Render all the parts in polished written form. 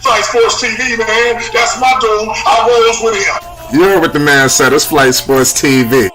Flight Sports TV, man. That's my dude. I rolls with him. You heard what the man said. It's Flight Sports TV.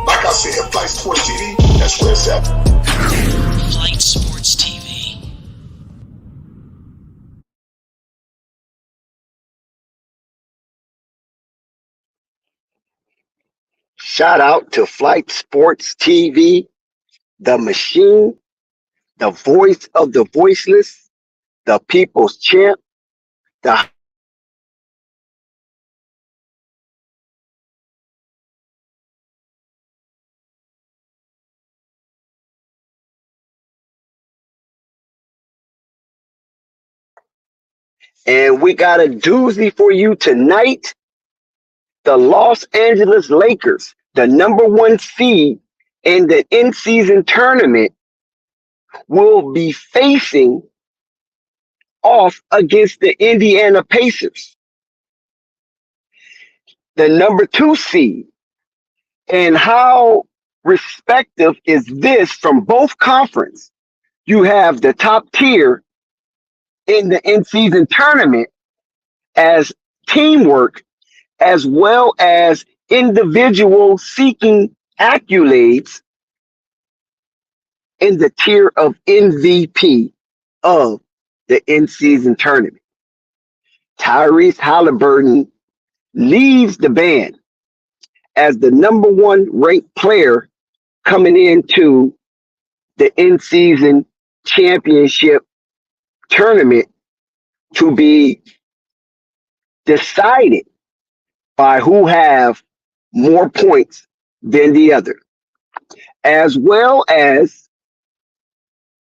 Like I said, Flight Sports TV, that's where it's at. Flight Sports TV. Shout out to Flight Sports TV, the machine, the voice of the voiceless, the people's champ, the and we got a doozy for you tonight. The Los Angeles Lakers, the number one seed in the in-season tournament, will be facing off against the Indiana Pacers, the number two seed. And how respective is this from both conferences? You have the top tier in the in-season tournament as teamwork, as well as individual seeking accolades in the tier of MVP of the in-season tournament. Tyrese Haliburton leads the band as the number one ranked player coming into the in-season championship tournament to be decided by who have more points than the other, as well as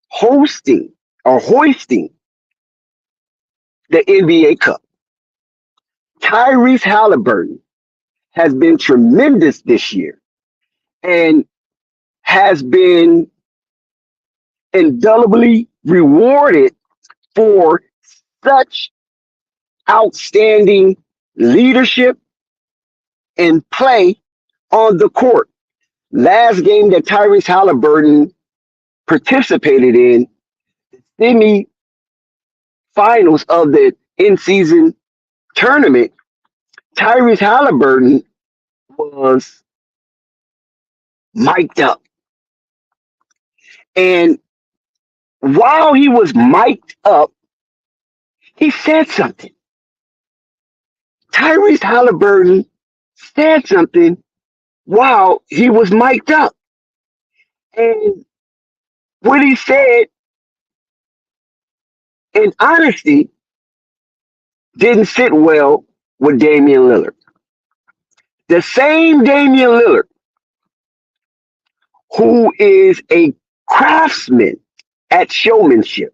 hosting or hoisting the NBA Cup. Tyrese Haliburton has been tremendous this year and has been indelibly rewarded for such outstanding leadership and play on the court. Last game that Tyrese Haliburton participated in, semi-finals of the in-season tournament, Tyrese Haliburton was mic'd up. And while he was mic'd up, he said something. Tyrese Haliburton said something while he was mic'd up. And what he said, in honesty, didn't sit well with Damian Lillard. The same Damian Lillard, who is a craftsman at showmanship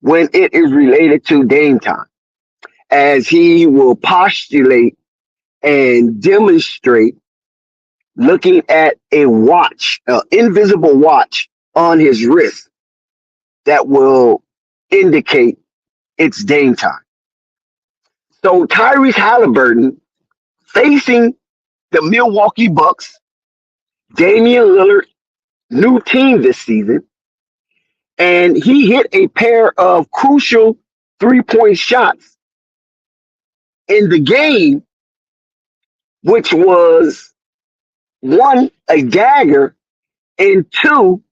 when it is related to Dame time, as he will postulate and demonstrate looking at a watch, an invisible watch on his wrist that will indicate it's Dame time. So Tyrese Haliburton facing the Milwaukee Bucks, Damian Lillard, new team this season, and he hit a pair of crucial three-point shots in the game, which was one, a dagger, and two,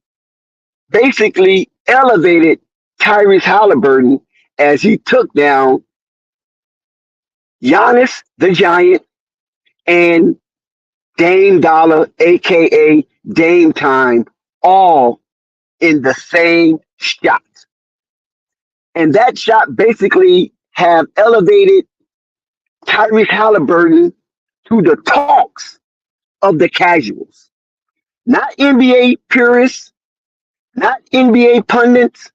basically elevated Tyrese Haliburton as he took down Giannis the Giant and Dame Dollar, aka Dame Time, all in the same shot. And that shot basically have elevated Tyrese Haliburton to the talks of the casuals, not NBA purists, not NBA pundits,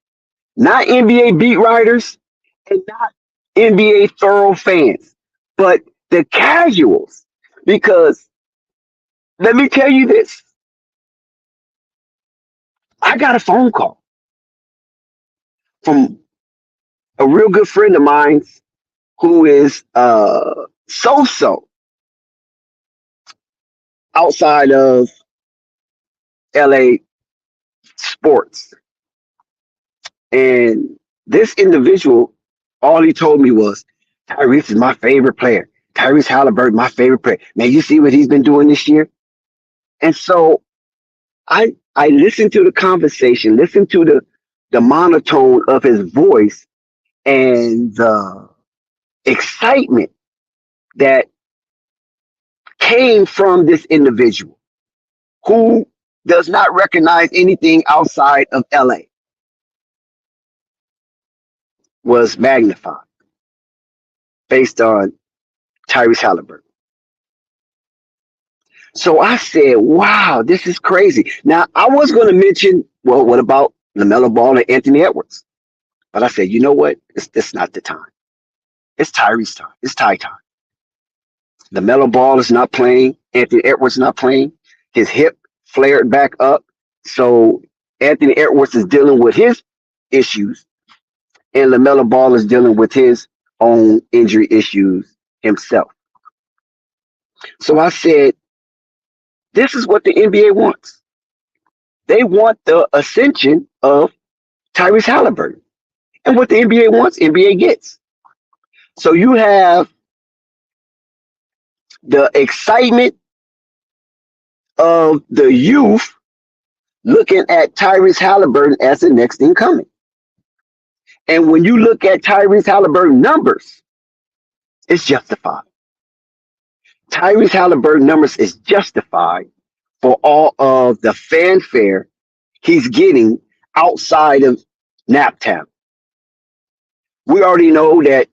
not NBA beat writers, and not NBA thorough fans, but the casuals. Because let me tell you this, I got a phone call from a real good friend of mine who is so outside of LA sports. And this individual, all he told me was, Tyrese is my favorite player. Tyrese Haliburton, my favorite player. Man, you see what he's been doing this year? And so I listened to the conversation, listened to the monotone of his voice and the excitement that came from this individual who does not recognize anything outside of LA was magnified based on Tyrese Haliburton. So I said, wow, this is crazy. Now, I was going to mention, well, what about LaMelo Ball and Anthony Edwards? But I said, you know what? It's not the time. It's Tyrese time. It's Ty time. LaMelo Ball is not playing. Anthony Edwards not playing. His hip flared back up. So Anthony Edwards is dealing with his issues, and LaMelo Ball is dealing with his own injury issues himself. So I said, this is what the NBA wants. They want the ascension of Tyrese Haliburton. And what the NBA wants, NBA gets. So you have the excitement of the youth looking at Tyrese Haliburton as the next thing coming. And when you look at Tyrese Haliburton numbers, it's justified. Tyrese Haliburton numbers is justified for all of the fanfare he's getting outside of Naptown. We already know that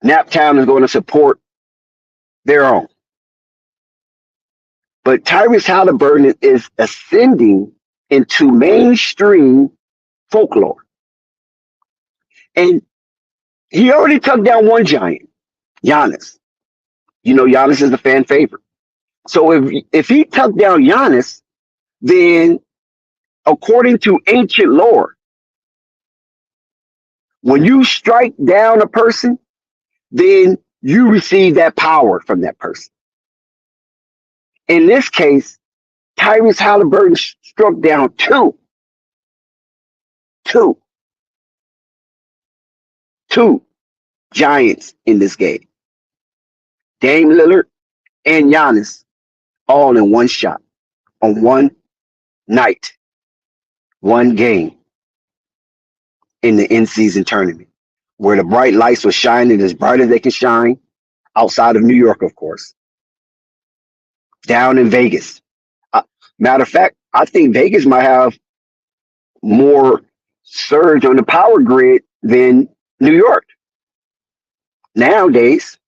Naptown is going to support their own. But Tyrese Haliburton is ascending into mainstream folklore. And he already took down one giant, Giannis. You know, Giannis is the fan favorite. So if he took down Giannis, then according to ancient lore, when you strike down a person, then you receive that power from that person. In this case, Tyrese Haliburton struck down two giants in this game. Dame Lillard and Giannis all in one shot on one night, one game in the in-season tournament where the bright lights were shining as bright as they can shine outside of New York, of course, down in Vegas. Matter of fact, I think Vegas might have more surge on the power grid than New York nowadays.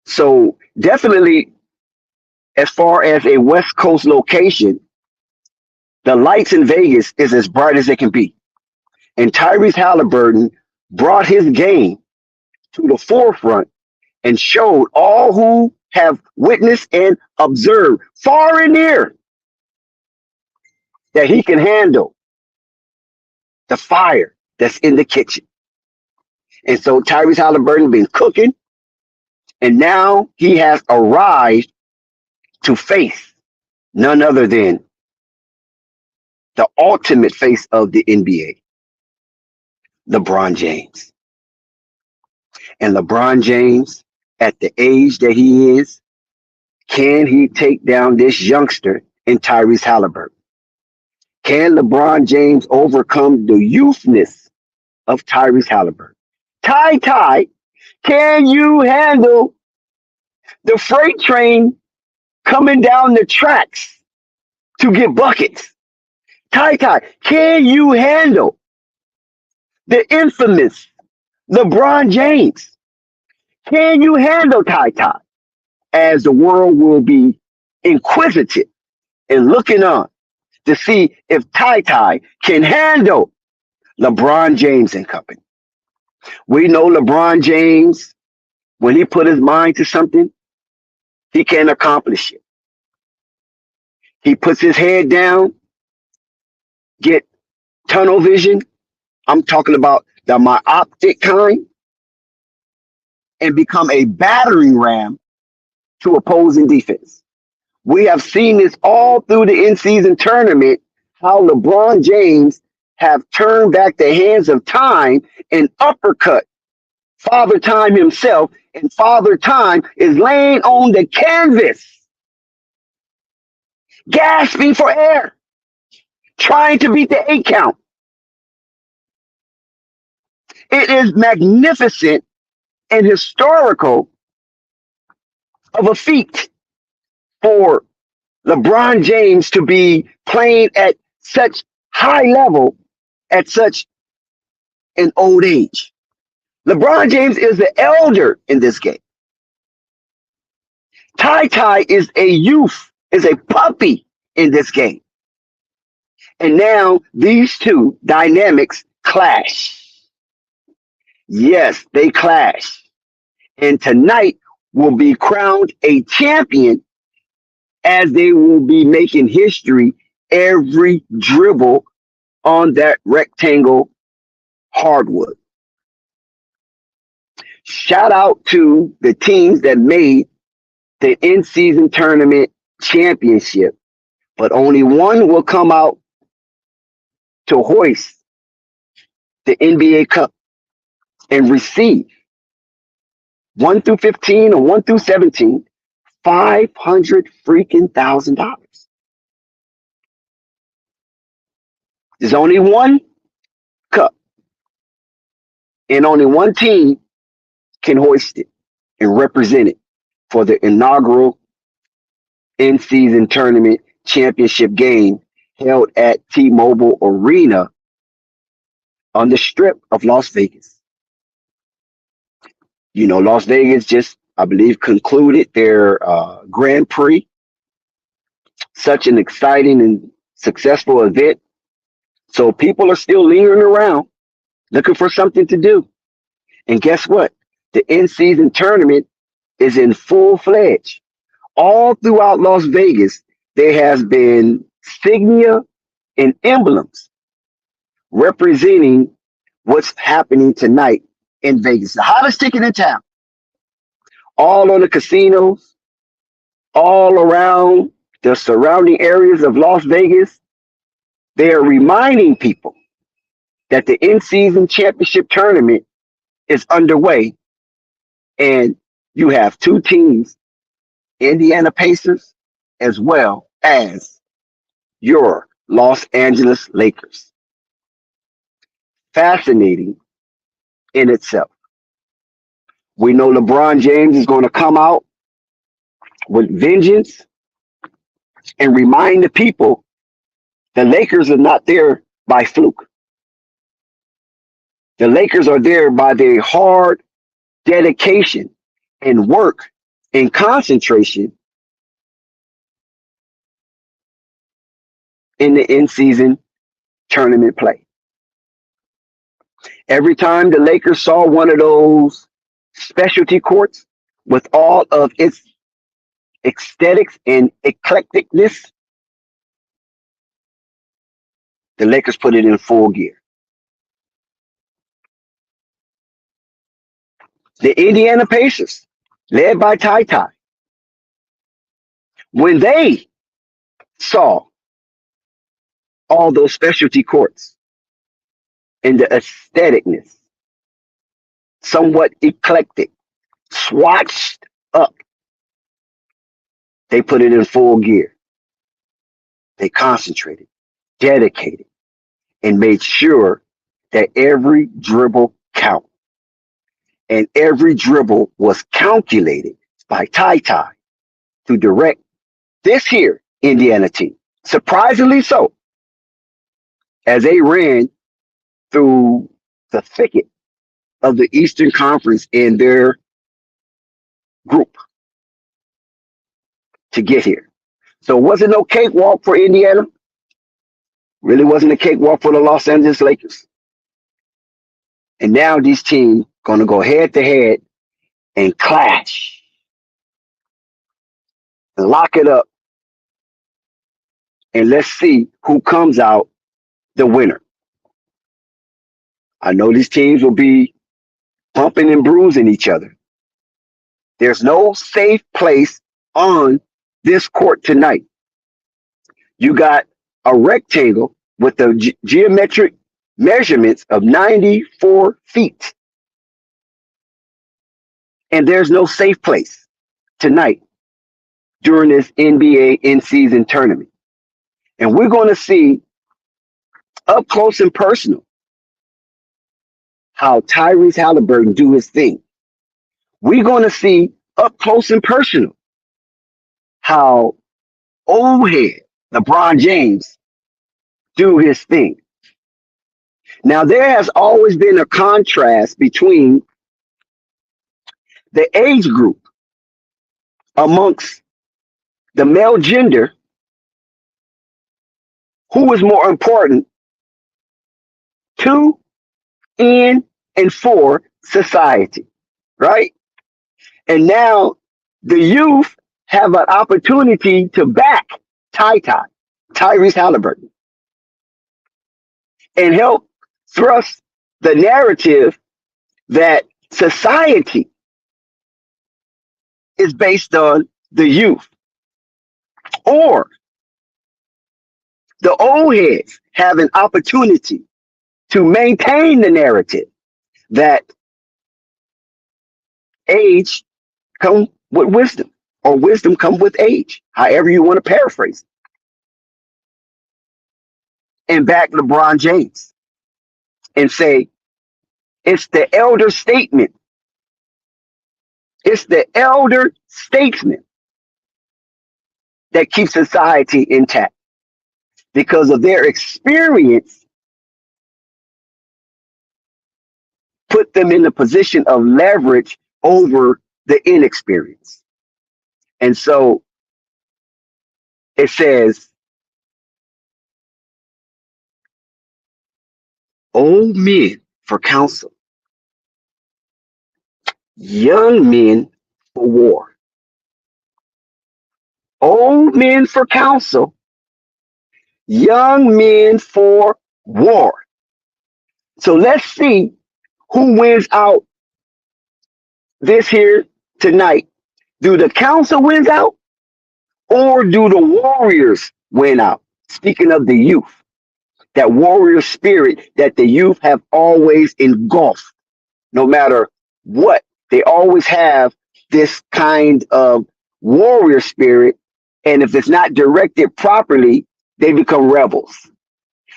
So definitely, as far as a West Coast location, the lights in Vegas is as bright as they can be. And Tyrese Haliburton brought his game to the forefront and showed all who have witnessed and observed far and near that he can handle the fire that's in the kitchen. And so Tyrese Haliburton been cooking, and now he has arrived to face none other than the ultimate face of the NBA, LeBron James. And LeBron James, at the age that he is, can he take down this youngster in Tyrese Haliburton? Can LeBron James overcome the youthness of Tyrese Haliburton? Ty, can you handle the freight train coming down the tracks to get buckets? Ty, can you handle the infamous LeBron James Can you handle Ty Ty? As the world will be inquisitive and looking on to see if Ty Ty can handle LeBron James and company. We know LeBron James, when he put his mind to something, he can accomplish it. He puts his head down, get tunnel vision. I'm talking about the myopic kind, and become a battering ram to opposing defense. We have seen this all through the in-season tournament, how LeBron James have turned back the hands of time and uppercut Father Time himself, and Father Time is laying on the canvas, gasping for air, trying to beat the 8 count. It is magnificent and historical of a feat for LeBron James to be playing at such high level at such an old age. LeBron James is the elder in this game. Ty Ty is a youth, is a puppy in this game. And now these two dynamics clash. Yes, they clash. And tonight will be crowned a champion as they will be making history every dribble on that rectangle hardwood. Shout out to the teams that made the in-season tournament championship, but only one will come out to hoist the NBA Cup and receive 1 through 15 or 1 through 17, $500 freaking thousand dollars. There's only one cup, and only one team can hoist it and represent it for the inaugural in-season tournament championship game held at T-Mobile Arena on the Strip of Las Vegas. You know, Las Vegas just, I believe, concluded their Grand Prix. Such an exciting and successful event. So people are still lingering around, looking for something to do. And guess what? The in-season tournament is in full-fledged. All throughout Las Vegas, there has been insignia and emblems representing what's happening tonight in Vegas. The hottest ticket in town. All on the casinos, all around the surrounding areas of Las Vegas. They are reminding people that the in-season championship tournament is underway, and you have two teams, Indiana Pacers as well as your Los Angeles Lakers. Fascinating in itself. We know LeBron James is going to come out with vengeance and remind the people the Lakers are not there by fluke. The Lakers are there by their hard dedication and work and concentration in the in-season tournament play. Every time the Lakers saw one of those specialty courts with all of its aesthetics and eclecticness, the Lakers put it in full gear. The Indiana Pacers, led by Ty Ty, when they saw all those specialty courts and the aestheticness, somewhat eclectic, swatched up, they put it in full gear. They concentrated, dedicated, and made sure that every dribble counted. And every dribble was calculated by Ty Ty to direct this here Indiana team. Surprisingly so, as they ran through the thicket of the Eastern Conference in their group to get here. So it wasn't no cakewalk for Indiana. Really wasn't a cakewalk for the Los Angeles Lakers. And now these teams gonna go head to head and clash and lock it up. And let's see who comes out the winner. I know these teams will be bumping and bruising each other. There's no safe place on this court tonight. You got a rectangle with the geometric measurements of 94 feet. And there's no safe place tonight during this NBA in-season tournament. And we're going to see up close and personal how Tyrese Haliburton do his thing. We're going to see up close and personal how old head LeBron James do his thing. Now, there has always been a contrast between the age group amongst the male gender. Who is more important to, in, and for society, right? And now the youth have an opportunity to back Tyrese Haliburton, and help thrust the narrative that society is based on the youth, or the old heads have an opportunity to maintain the narrative that age comes with wisdom, or wisdom comes with age, however you want to paraphrase it, and back LeBron James and say it's the elder statement. It's the elder statesman that keeps society intact because of their experience, put them in a position of leverage over the inexperience. And so it says, old men for counsel, young men for war. Old men for counsel, young men for war. So let's see who wins out this here tonight. Do the council wins out, or do the warriors win out? Speaking of the youth, that warrior spirit that the youth have always engulfed, no matter what, they always have this kind of warrior spirit. And if it's not directed properly, they become rebels.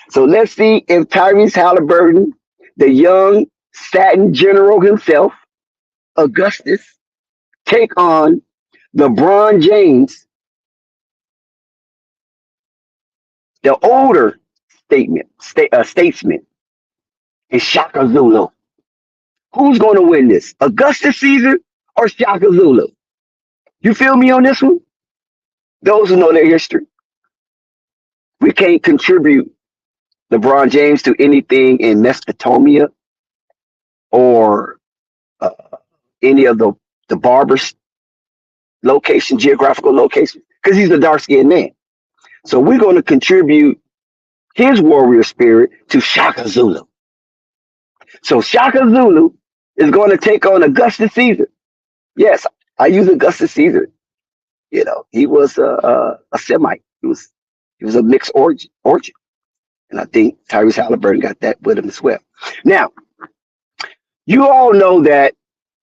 So let's see if Tyrese Haliburton, the young satin general himself, Augustus, take on LeBron James, the older statesman, and Shaka Zulu. Who's going to win this? Augustus Caesar or Shaka Zulu? You feel me on this one? Those who know their history. We can't contribute LeBron James to anything in Mesopotamia or any of the barbers location, geographical location, because he's a dark-skinned man. So we're going to contribute his warrior spirit to Shaka Zulu. So Shaka Zulu is going to take on Augustus Caesar. Yes, I use Augustus Caesar. You know, he was a Semite. He was a mixed origin. And I think Tyrese Haliburton got that with him as well. Now, you all know that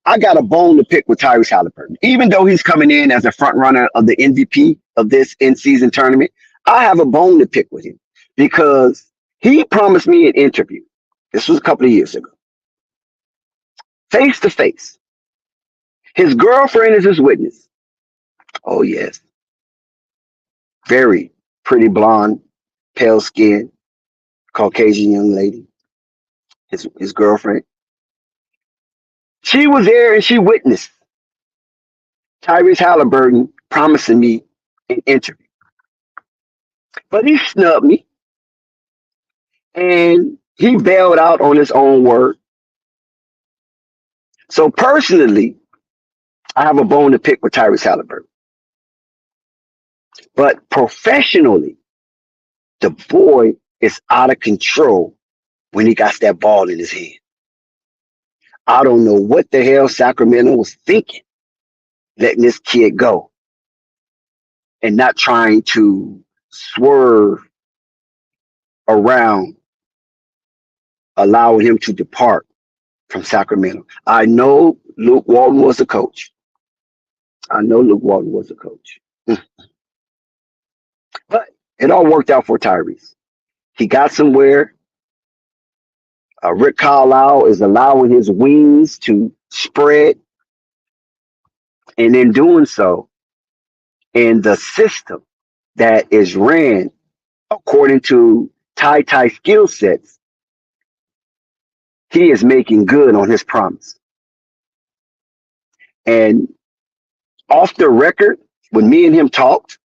I got a bone to pick with Tyrese Haliburton. Even though he's coming in as a front runner of the MVP of this in-season tournament, I have a bone to pick with him because he promised me an interview. This was a couple of years ago. Face to face. His girlfriend is his witness. Oh, yes. Very pretty blonde, pale skin, Caucasian young lady. His girlfriend. She was there and she witnessed Tyrese Haliburton promising me an interview, but he snubbed me and he bailed out on his own word. So personally, I have a bone to pick with Tyrese Haliburton. But professionally, the boy is out of control when he got that ball in his hand. I don't know what the hell Sacramento was thinking, letting this kid go and not trying to swerve around, allowing him to depart from Sacramento. I know Luke Walton was the coach. But it all worked out for Tyrese. He got somewhere. Rick Carlisle is allowing his wings to spread. And in doing so, in the system that is ran according to Ty skill sets, he is making good on his promise. And off the record, when me and him talked,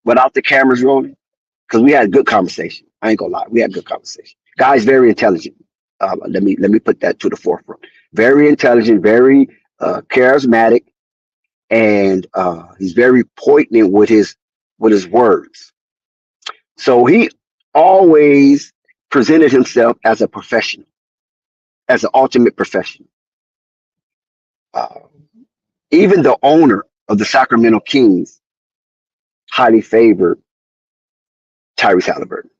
without the cameras rolling, because we had a good conversation. I ain't gonna lie, we had a good conversation. Guy's very intelligent. Let me put that to the forefront. Very intelligent, very charismatic, and he's very poignant with his words. So he always presented himself as a professional, as an ultimate professional. Even the owner of the Sacramento Kings highly favored Tyrese Haliburton.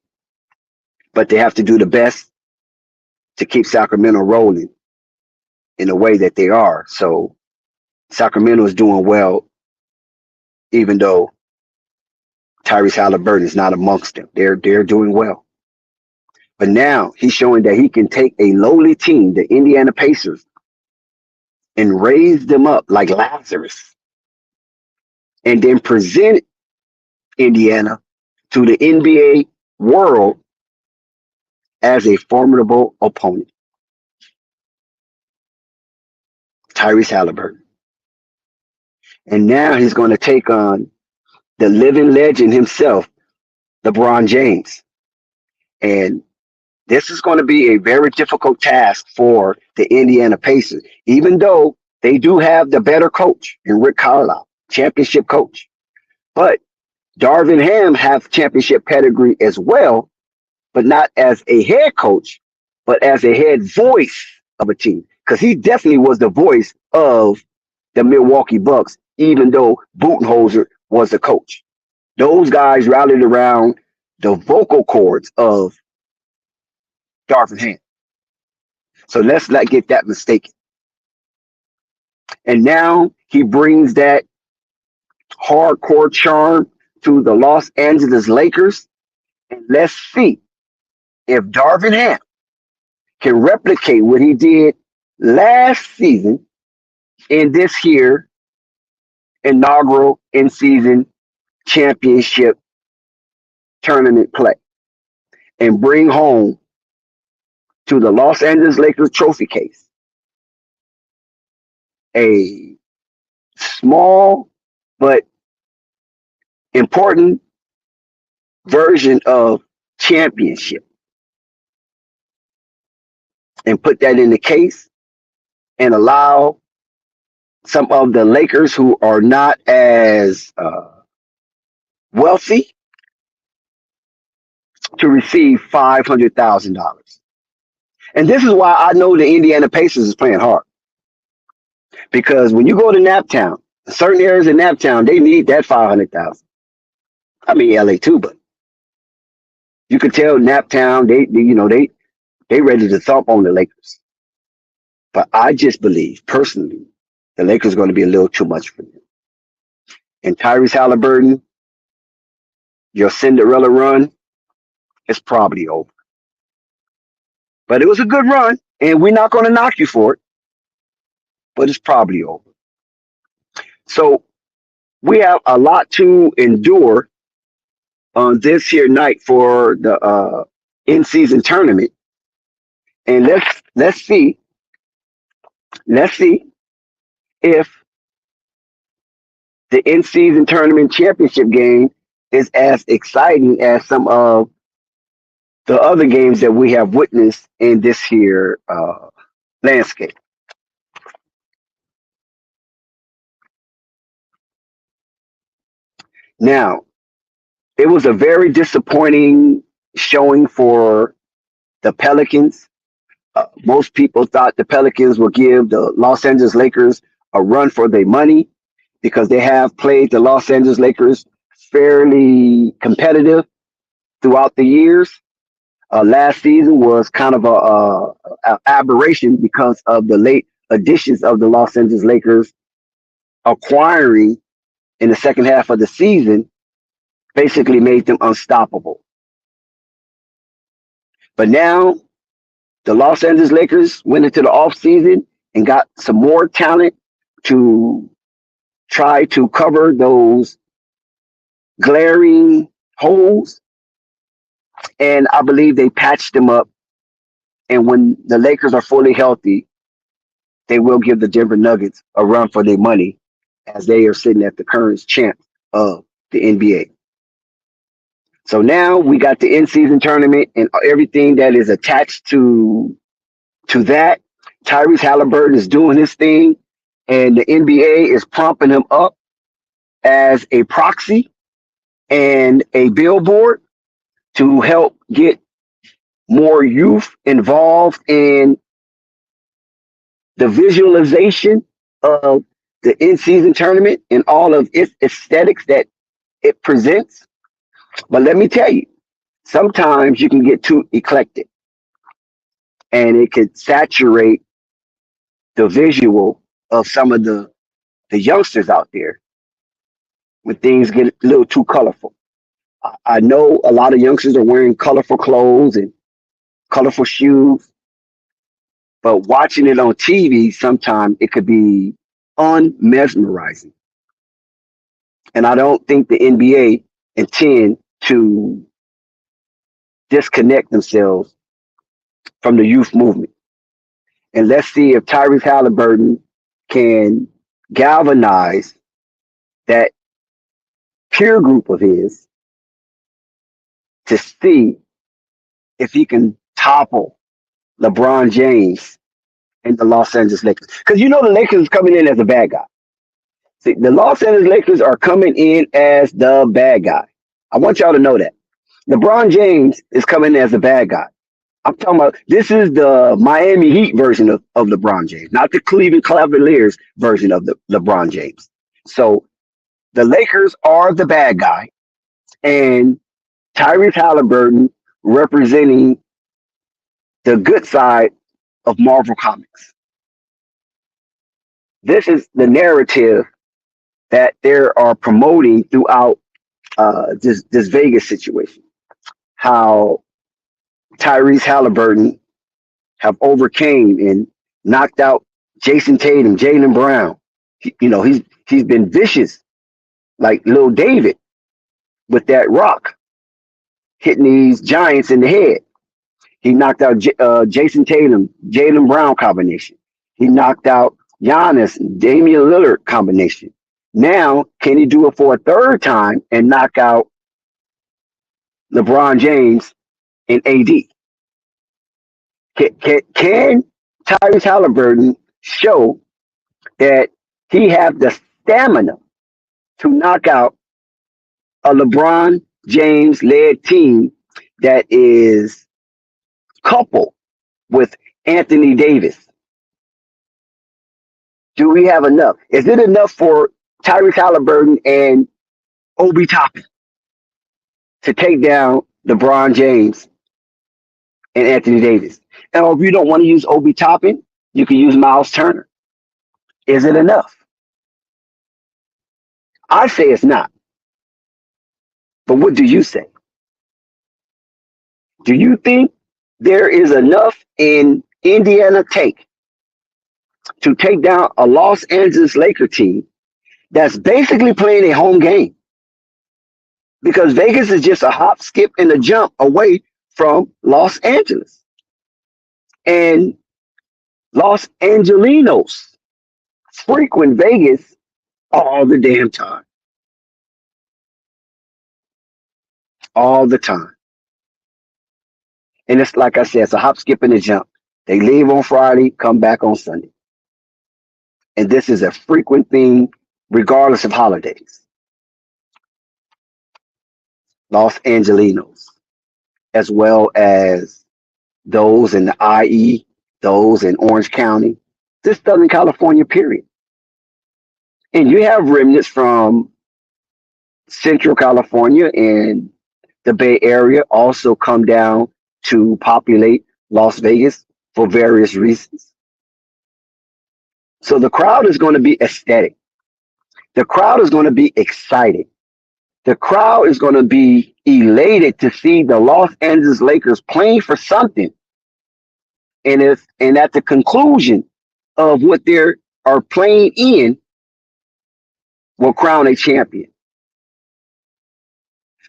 But they have to do the best to keep Sacramento rolling in the way that they are. So Sacramento is doing well, even though Tyrese Haliburton is not amongst them. They're doing well. But now he's showing that he can take a lowly team, the Indiana Pacers, and raise them up like Lazarus, and then present Indiana to the NBA world as a formidable opponent. Tyrese Haliburton. And now he's going to take on the living legend himself, LeBron James. And this is going to be a very difficult task for the Indiana Pacers, even though they do have the better coach in Rick Carlisle, championship coach. But Darvin Ham have championship pedigree as well, but not as a head coach, but as a head voice of a team. Because he definitely was the voice of the Milwaukee Bucks, even though Budenholzer was the coach. Those guys rallied around the vocal cords of Darvin Ham. So let's not get that mistaken. And now he brings that hardcore charm to the Los Angeles Lakers. And let's see if Darvin Ham can replicate what he did last season in this here inaugural in-season championship tournament play and bring home to the Los Angeles Lakers trophy case a small but important version of championship and put that in the case and allow some of the Lakers who are not as wealthy to receive $500,000. And this is why I know the Indiana Pacers is playing hard. Because when you go to Naptown, certain areas in Naptown, they need that $500,000. I mean LA too, but you could tell Naptown, they ready to thump on the Lakers. But I just believe personally the Lakers are going to be a little too much for them. And Tyrese Haliburton, your Cinderella run is probably over. But it was a good run, and we're not going to knock you for it. But it's probably over. So we have a lot to endure on this here night for the in-season tournament. And let's see if the in-season tournament championship game is as exciting as some of the other games that we have witnessed in this here landscape. Now, it was a very disappointing showing for the Pelicans. Most people thought the Pelicans would give the Los Angeles Lakers a run for their money because they have played the Los Angeles Lakers fairly competitive throughout the years. Last season was kind of a aberration because of the late additions of the Los Angeles Lakers acquiring in the second half of the season basically made them unstoppable. But now the Los Angeles Lakers went into the offseason and got some more talent to try to cover those glaring holes. And I believe they patched them up. And when the Lakers are fully healthy, they will give the Denver Nuggets a run for their money as they are sitting at the current champ of the NBA. So now we got the in-season tournament and everything that is attached to that. Tyrese Haliburton is doing his thing, and the NBA is prompting him up as a proxy and a billboard to help get more youth involved in the visualization of the in-season tournament and all of its aesthetics that it presents. But let me tell you, sometimes you can get too eclectic and it could saturate the visual of some of the youngsters out there when things get a little too colorful. I know a lot of youngsters are wearing colorful clothes and colorful shoes, but watching it on TV, sometimes it could be unmesmerizing. And I don't think the NBA intend to disconnect themselves from the youth movement. And let's see if Tyrese Haliburton can galvanize that peer group of his to see if he can topple LeBron James and the Los Angeles Lakers. Because you know the Lakers is coming in as a bad guy. See, the Los Angeles Lakers are coming in as the bad guy. I want y'all to know that. LeBron James is coming in as a bad guy. I'm talking about this is the Miami Heat version of LeBron James, not the Cleveland Cavaliers version of the LeBron James. So the Lakers are the bad guy, and Tyrese Haliburton representing the good side of Marvel Comics. This is the narrative that they are promoting throughout this Vegas situation. How Tyrese Haliburton have overcame and knocked out Jason Tatum, Jaylen Brown. He's been vicious like Lil David with that rock, hitting these giants in the head. He knocked out Jason Tatum, Jaylen Brown combination. He knocked out Giannis, Damian Lillard combination. Now, can he do it for a third time and knock out LeBron James and AD? Can Tyrese Haliburton show that he have the stamina to knock out a LeBron James-led team that is coupled with Anthony Davis? Do we have enough? Is it enough for Tyrese Haliburton and Obi Toppin to take down LeBron James and Anthony Davis? And if you don't want to use Obi Toppin, you can use Miles Turner. Is it enough? I say it's not. But what do you say? Do you think there is enough in Indiana to take down a Los Angeles Laker team that's basically playing a home game? Because Vegas is just a hop, skip, and a jump away from Los Angeles. And Los Angelinos frequent Vegas all the damn time, all the time. And it's like I said, it's a hop, skip, and a jump. They leave on Friday, come back on Sunday. And this is a frequent thing, regardless of holidays. Los Angelinos, as well as those in the IE, those in Orange County, this Southern California, period. And you have remnants from Central California and the Bay Area also come down to populate Las Vegas for various reasons. So the crowd is going to be ecstatic. The crowd is going to be excited. The crowd is going to be elated to see the Los Angeles Lakers playing for something. And at the conclusion of what they are playing in, will crown a champion.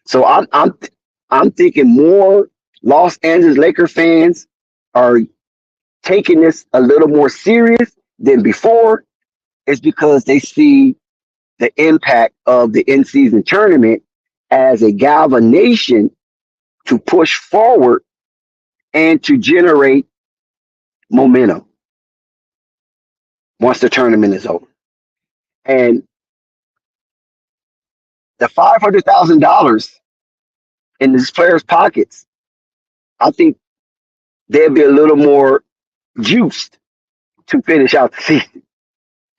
So I'm thinking more Los Angeles Laker fans are taking this a little more serious than before. Is because they see the impact of the in-season tournament as a galvanization to push forward and to generate momentum once the tournament is over. And the $500,000 in these players' pockets, I think they'll be a little more juiced to finish out the season,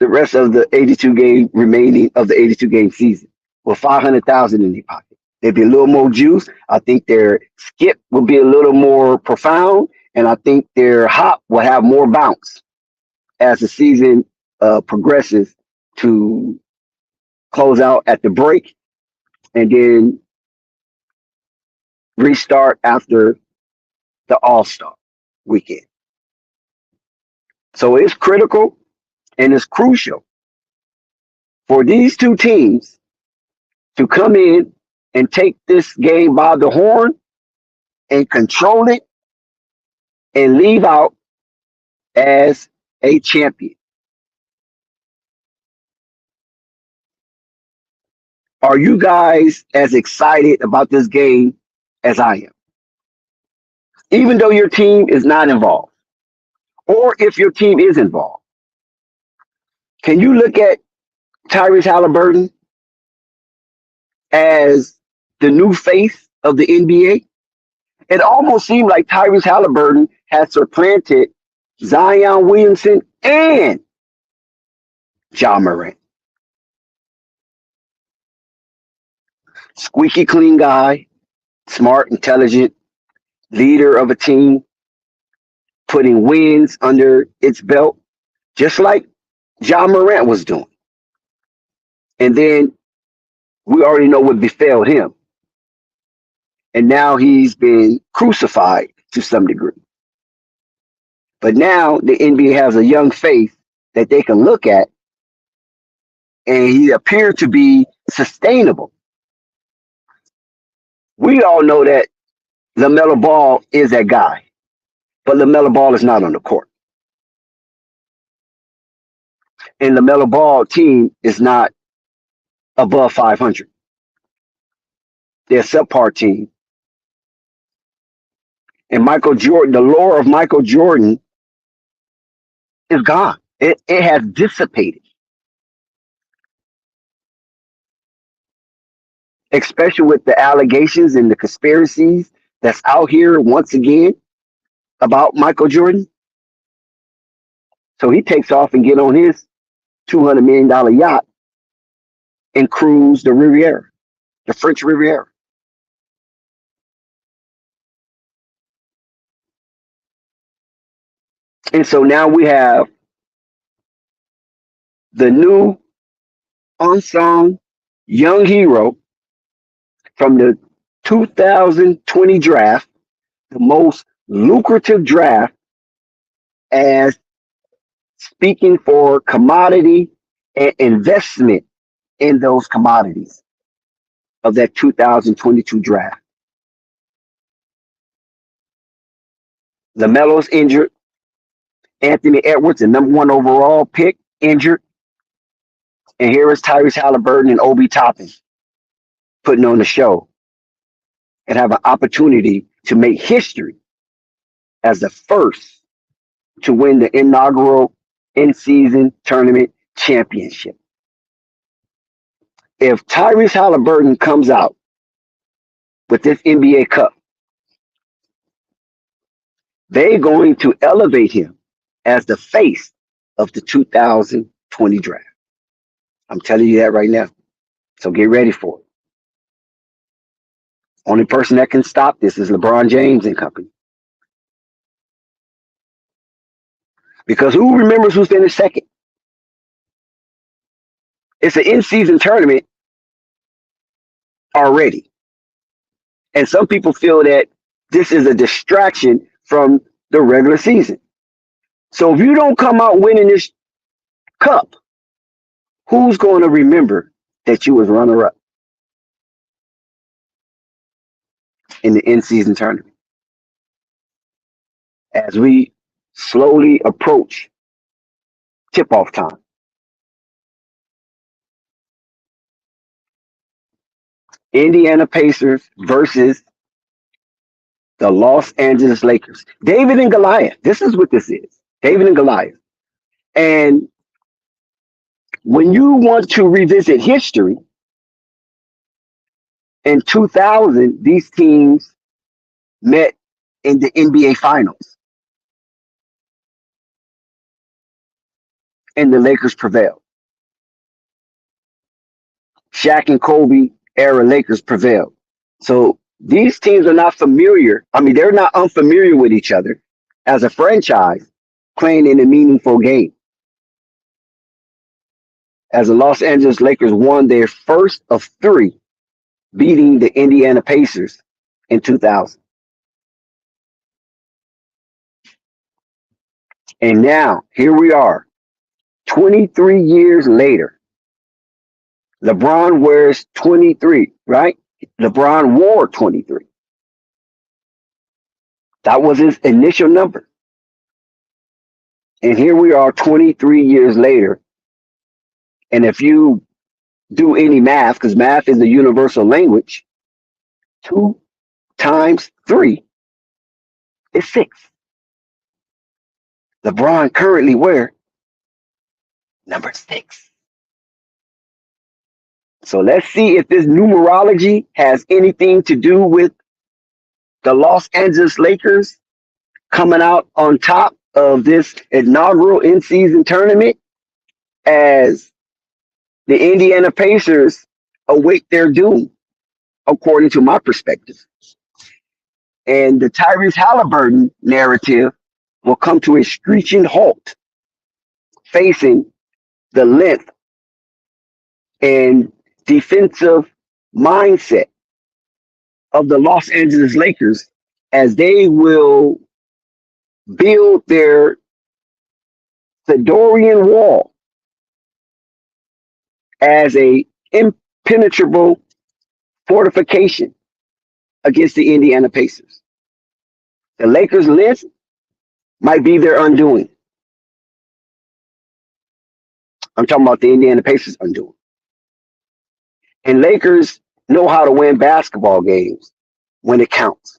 the rest of the 82 game remaining of the 82 game season, with 500,000 in their pocket. They'll be a little more juiced. I think their skip will be a little more profound, and I think their hop will have more bounce as the season progresses to close out at the break and then restart after the All-Star weekend. So it's critical and it's crucial for these two teams to come in and take this game by the horn and control it and leave out as a champion. Are you guys as excited about this game as I am? Even though your team is not involved, or if your team is involved, can you look at Tyrese Haliburton as the new face of the NBA? It almost seemed like Tyrese Haliburton had supplanted Zion Williamson and Ja Morant. Squeaky clean guy, smart, intelligent, leader of a team, putting wins under its belt, just like Ja Morant was doing. And then we already know what befell him. And now he's been crucified to some degree. But now the NBA has a young face that they can look at, and he appears to be sustainable. We all know that LaMelo Ball is that guy, but LaMelo Ball is not on the court. And LaMelo Ball team is not above 500. They're a subpar team. And Michael Jordan, the lore of Michael Jordan is gone. It has dissipated. Especially with the allegations and the conspiracies that's out here once again about Michael Jordan. So he takes off and get on his $200 million yacht and cruise the Riviera, the French Riviera. And so now we have the new unsung young hero from the 2020 draft, the most lucrative draft, as speaking for commodity and investment in those commodities of that 2022 draft. LaMelo's injured. Anthony Edwards, the number one overall pick, injured. And here is Tyrese Haliburton and Obi Toppin putting on the show and have an opportunity to make history as the first to win the inaugural in-season tournament championship. If Tyrese Haliburton comes out with this NBA Cup, they're going to elevate him as the face of the 2020 draft. I'm telling you that right now. So get ready for it. Only person that can stop this is LeBron James and company. Because who remembers who finished second? It's an in-season tournament already. And some people feel that this is a distraction from the regular season. So if you don't come out winning this cup, who's going to remember that you was runner-up in the in-season tournament? As we slowly approach tip-off time, Indiana Pacers versus the Los Angeles Lakers. David and Goliath. This is what this is. David and Goliath. And when you want to revisit history, in 2000, these teams met in the NBA Finals. And the Lakers prevailed. Shaq and Kobe era Lakers prevailed. So these teams are not familiar. I mean, they're not unfamiliar with each other as a franchise playing in a meaningful game. As the Los Angeles Lakers won their first of three, beating the Indiana Pacers in 2000. And now, here we are, 23 years later. LeBron wears 23, right? LeBron wore 23. That was his initial number. And here we are 23 years later. And if you do any math, because math is the universal language, 2 times 3 is 6. LeBron currently wear number 6. So let's see if this numerology has anything to do with the Los Angeles Lakers coming out on top of this inaugural in-season tournament as the Indiana Pacers await their doom, according to my perspective. And the Tyrese Haliburton narrative will come to a screeching halt, facing the length and defensive mindset of the Los Angeles Lakers as they will build their Fedorian wall as a impenetrable fortification against the Indiana Pacers. The Lakers' length might be their undoing. I'm talking about the Indiana Pacers' undoing. And Lakers know how to win basketball games when it counts,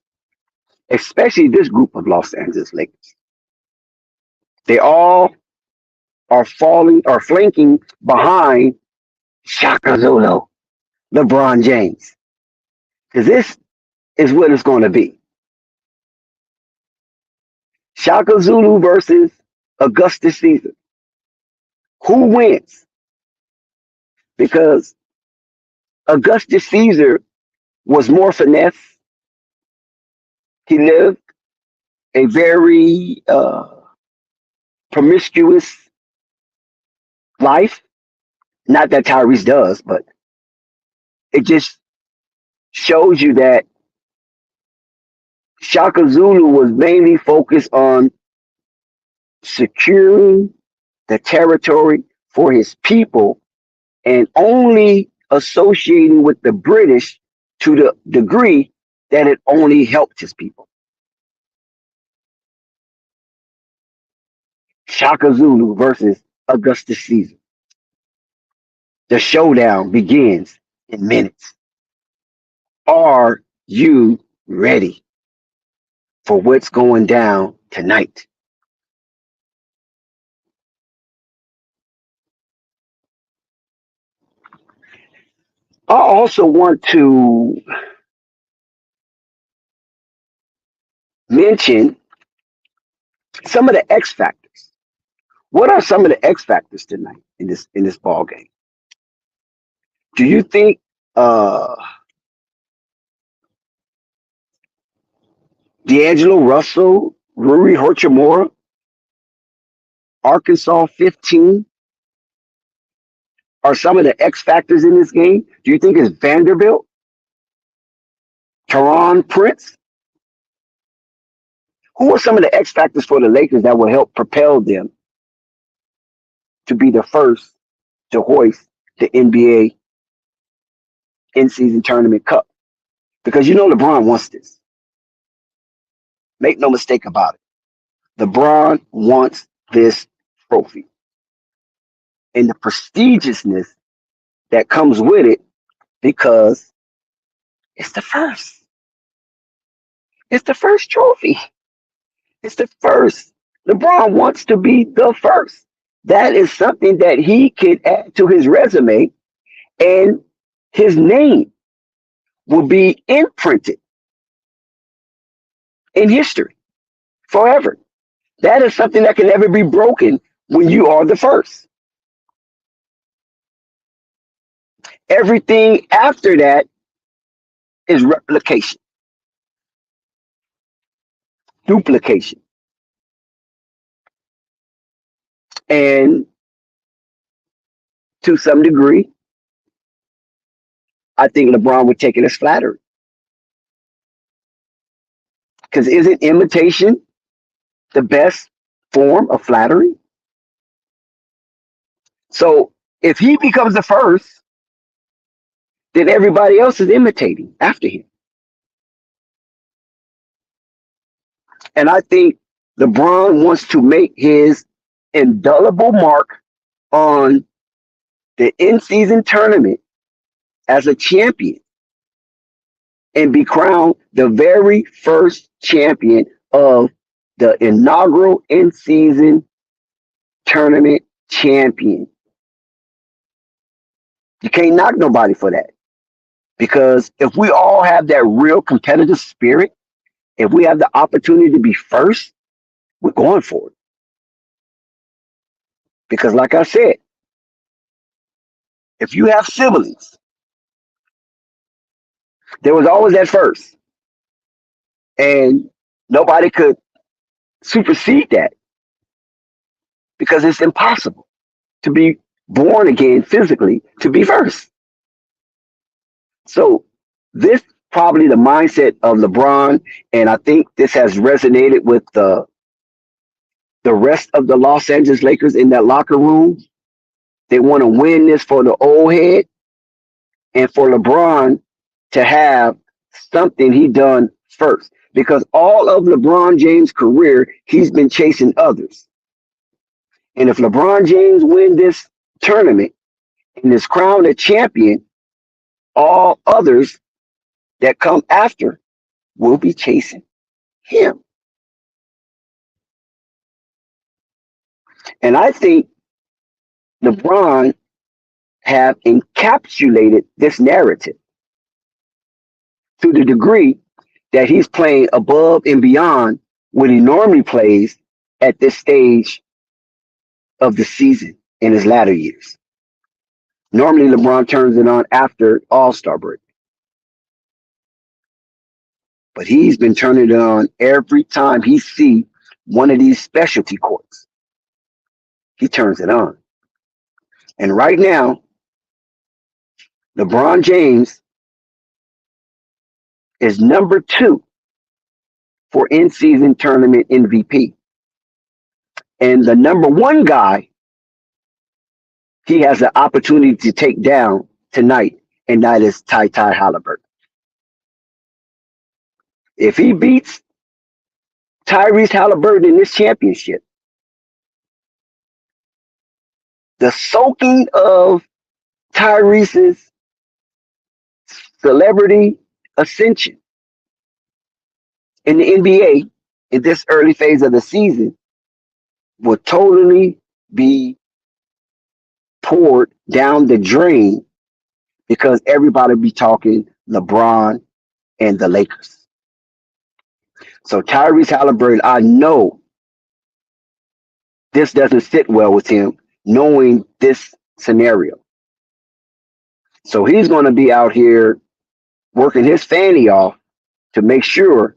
especially this group of Los Angeles Lakers. They all are flanking behind Shaka Zulu, LeBron James. Because this is what it's going to be. Shaka Zulu versus Augustus Caesar. Who wins? Because Augustus Caesar was more finesse. He lived a very promiscuous life. Not that Tyrese does, but it just shows you that Shaka Zulu was mainly focused on securing the territory for his people and only associating with the British to the degree that it only helped his people. Shaka Zulu versus Augustus Caesar. The showdown begins in minutes. Are you ready for what's going down tonight? I also want to mention some of the X factors. What are some of the X factors tonight in this ball game? Do you think uh, D'Angelo Russell, Rui Hachimura, Arkansas 15 are some of the X factors in this game? Do you think it's Vanderbilt, Teron Prince? Who are some of the X factors for the Lakers that will help propel them to be the first to hoist the NBA in-season tournament cup? Because you know LeBron wants this. Make no mistake about it. LeBron wants this trophy. And the prestigiousness that comes with it because it's the first. It's the first trophy. It's the first. LeBron wants to be the first. That is something that he can add to his resume, and his name will be imprinted in history forever. That is something that can never be broken when you are the first. Everything after that is replication, duplication. And to some degree, I think LeBron would take it as flattery. Because isn't imitation the best form of flattery? So if he becomes the first, then everybody else is imitating after him. And I think LeBron wants to make his indelible mark on the in-season tournament as a champion and be crowned the very first champion of the inaugural in-season tournament champion. You can't knock nobody for that. Because if we all have that real competitive spirit, if we have the opportunity to be first, we're going for it. Because like I said, if you have siblings, there was always that first. And nobody could supersede that because it's impossible to be born again physically to be first. So this probably the mindset of LeBron, and I think this has resonated with the rest of the Los Angeles Lakers in that locker room. They want to win this for the old head and for LeBron to have something he done first. Because all of LeBron James' career, he's been chasing others. And if LeBron James win this tournament and is crowned a champion, all others that come after will be chasing him. And I think LeBron have encapsulated this narrative to the degree that he's playing above and beyond what he normally plays at this stage of the season in his latter years. Normally, LeBron turns it on after All-Star break. But he's been turning it on every time he sees one of these specialty courts. He turns it on. And right now, LeBron James is number 2 for in-season tournament MVP. And the number 1 guy he has the opportunity to take down tonight, and that is Haliburton. If he beats Tyrese Haliburton in this championship, the soaking of Tyrese's celebrity ascension in the NBA in this early phase of the season will totally be poured down the drain because everybody be talking LeBron and the Lakers. So Tyrese Haliburton, I know this doesn't sit well with him, knowing this scenario. So he's going to be out here working his fanny off to make sure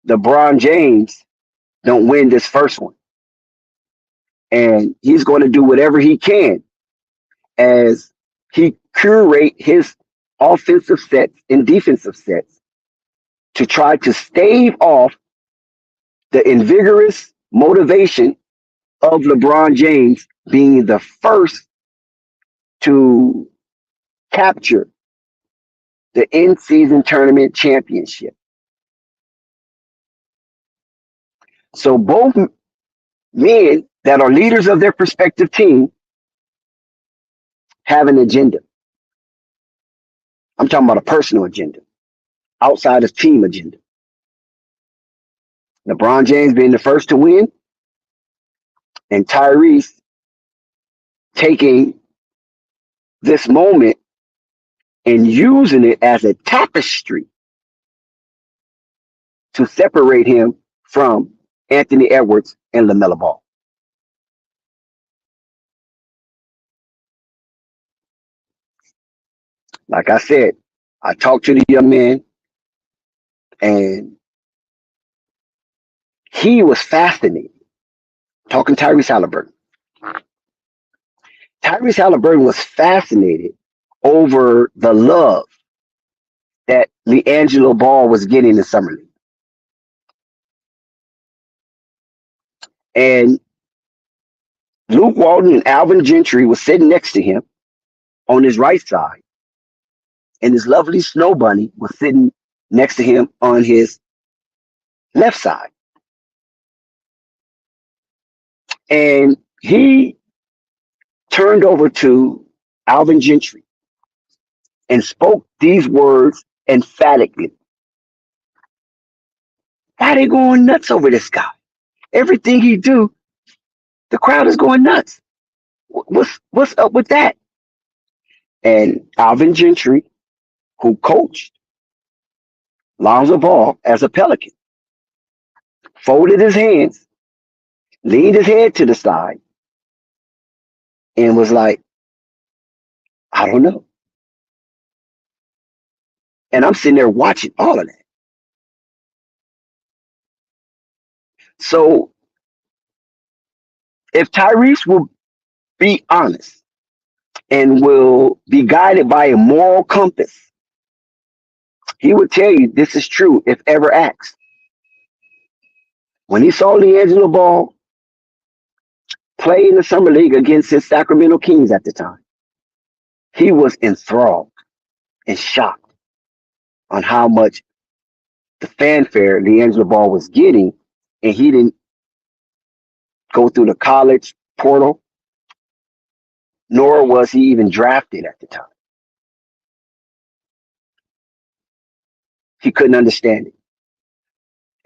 LeBron James don't win this first one. And he's going to do whatever he can as he curate his offensive sets and defensive sets to try to stave off the invigorous motivation of LeBron James being the first to capture the in-season tournament championship. So both men that are leaders of their respective team have an agenda. I'm talking about a personal agenda, outside of team agenda. LeBron James being the first to win, and Tyrese taking this moment and using it as a tapestry to separate him from Anthony Edwards and LaMelo Ball. Like I said, I talked to the young man, and he was fascinated. Talking Tyrese Haliburton. Tyrese Haliburton was fascinated over the love that LiAngelo Ball was getting in Summer League. And Luke Walton and Alvin Gentry was sitting next to him on his right side. And his lovely Snow Bunny was sitting next to him on his left side. And he turned over to Alvin Gentry and spoke these words emphatically. Why are they going nuts over this guy? Everything he do, the crowd is going nuts. What's up with that? And Alvin Gentry, who coached Lonzo Ball as a Pelican, folded his hands, leaned his head to the side, and was like, I don't know. And I'm sitting there watching all of that. So if Tyrese will be honest and will be guided by a moral compass, he would tell you this is true if ever asked. When he saw LiAngelo Ball play in the Summer League against his Sacramento Kings at the time, he was enthralled and shocked on how much the fanfare LiAngelo Ball was getting, and he didn't go through the college portal, nor was he even drafted at the time. He couldn't understand it.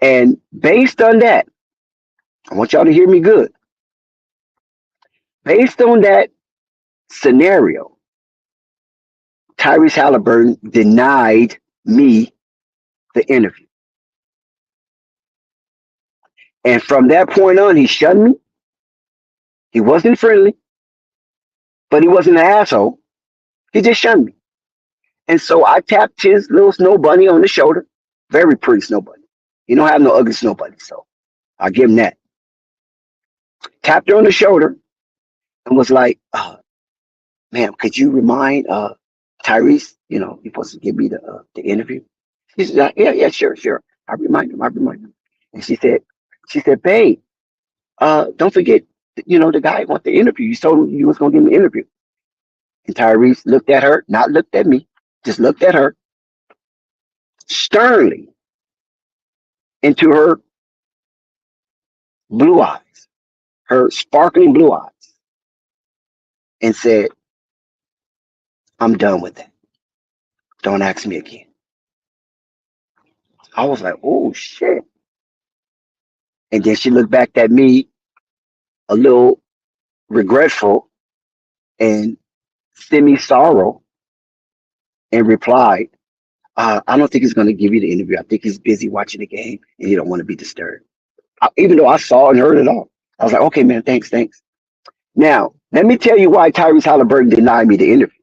And based on that, I want y'all to hear me good. Based on that scenario, Tyrese Haliburton denied me the interview. And from that point on, he shunned me. He wasn't friendly, but he wasn't an asshole. He just shunned me. And so I tapped his little Snow Bunny on the shoulder. Very pretty Snow Bunny. He don't have no ugly Snow Bunny, so I'll give him that. Tapped her on the shoulder and was like, ma'am, could you remind Tyrese, you're supposed to give me the interview? He said, yeah, sure. I remind him. And she said, babe, don't forget, the guy wants the interview. You told him you was going to give him the interview. And Tyrese looked at her, not looked at me, just looked at her sternly into her blue eyes, her sparkling blue eyes, and said, I'm done with that. Don't ask me again. I was like, oh shit. And then she looked back at me a little regretful and semi sorrow and replied, I don't think he's going to give you the interview. I think he's busy watching the game and he don't want to be disturbed. Even though I saw and heard it all, I was like, okay, man, thanks. Now, let me tell you why Tyrese Haliburton denied me the interview.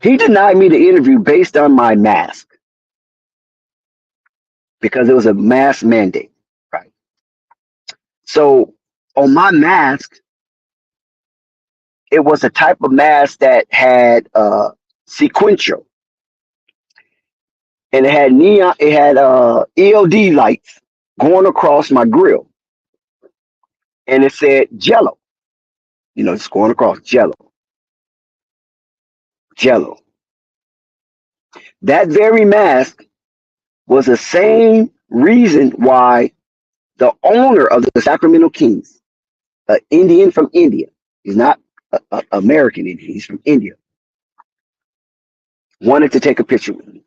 He denied me the interview based on my mask because it was a mask mandate, right? So on my mask, it was a type of mask that had sequential, and it had neon, it had ELD lights going across my grill, and it said Jello. It's going across Jello. That very mask was the same reason why the owner of the Sacramento Kings, an Indian from India, he's not American Indian, he's from India, wanted to take a picture with me.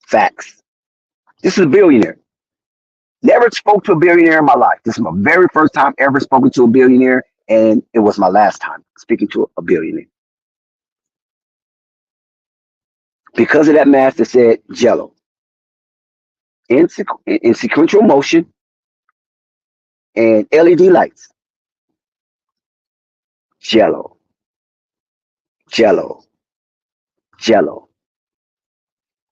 Facts. This is a billionaire. Never spoke to a billionaire in my life. This is my very first time ever spoken to a billionaire, and it was my last time speaking to a billionaire. Because of that mask that said Jello. In sequential motion and LED lights. Jello.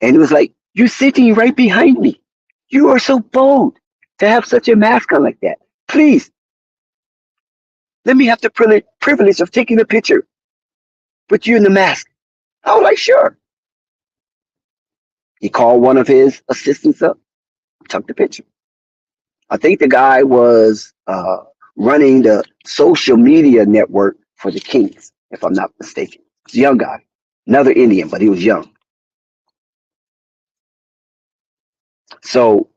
And it was like, you're sitting right behind me. You are so bold to have such a mask on like that. Please, let me have the privilege of taking a picture with you in the mask. I was like, sure. He called one of his assistants up, took the picture. I think the guy was running the social media network for the Kings, if I'm not mistaken. He's a young guy, another Indian, but he was young. So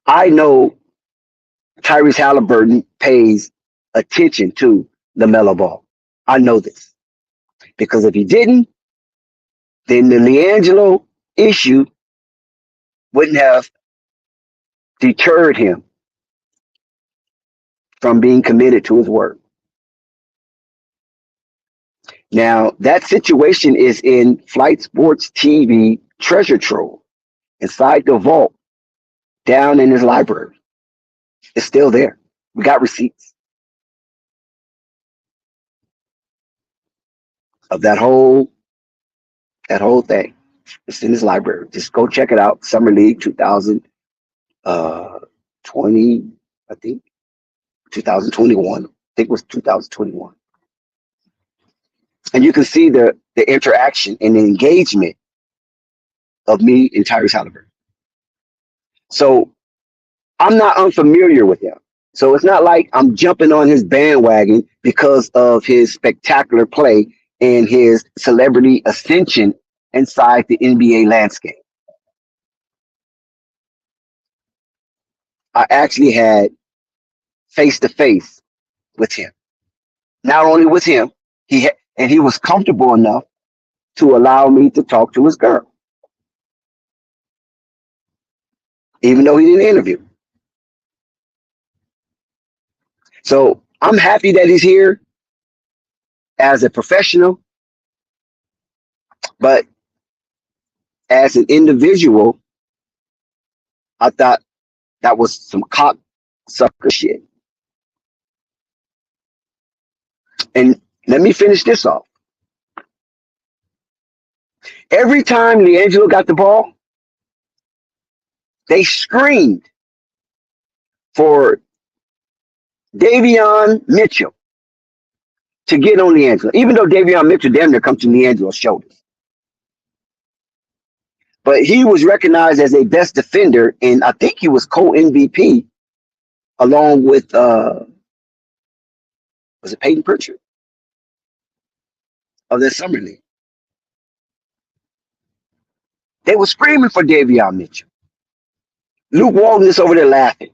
I know Tyrese Haliburton pays attention to LaMelo Ball. I know this. Because if he didn't, then the LiAngelo issue wouldn't have deterred him from being committed to his work. Now, that situation is in Flight Sports TV treasure trove inside the vault down in his library. It's still there. We got receipts of that whole thing. It's in his library. Just go check it out. Summer League 2020, I think. 2021. I think it was 2021. And you can see the interaction and the engagement of me and Tyrese Haliburton. So I'm not unfamiliar with him. So it's not like I'm jumping on his bandwagon because of his spectacular play and his celebrity ascension inside the NBA landscape. I actually had face-to-face with him. Not only with him, he was comfortable enough to allow me to talk to his girl, even though he didn't interview. So I'm happy that he's here as a professional, but as an individual, I thought that was some cocksucker shit. And let me finish this off. Every time LiAngelo got the ball, they screamed for Davion Mitchell to get on LiAngelo, even though Davion Mitchell damn near comes to LiAngelo's shoulders. But he was recognized as a best defender, and I think he was co-MVP along with, was it Peyton Pritchard of the Summer League? They were screaming for Davion Mitchell. Luke Walton is over there laughing.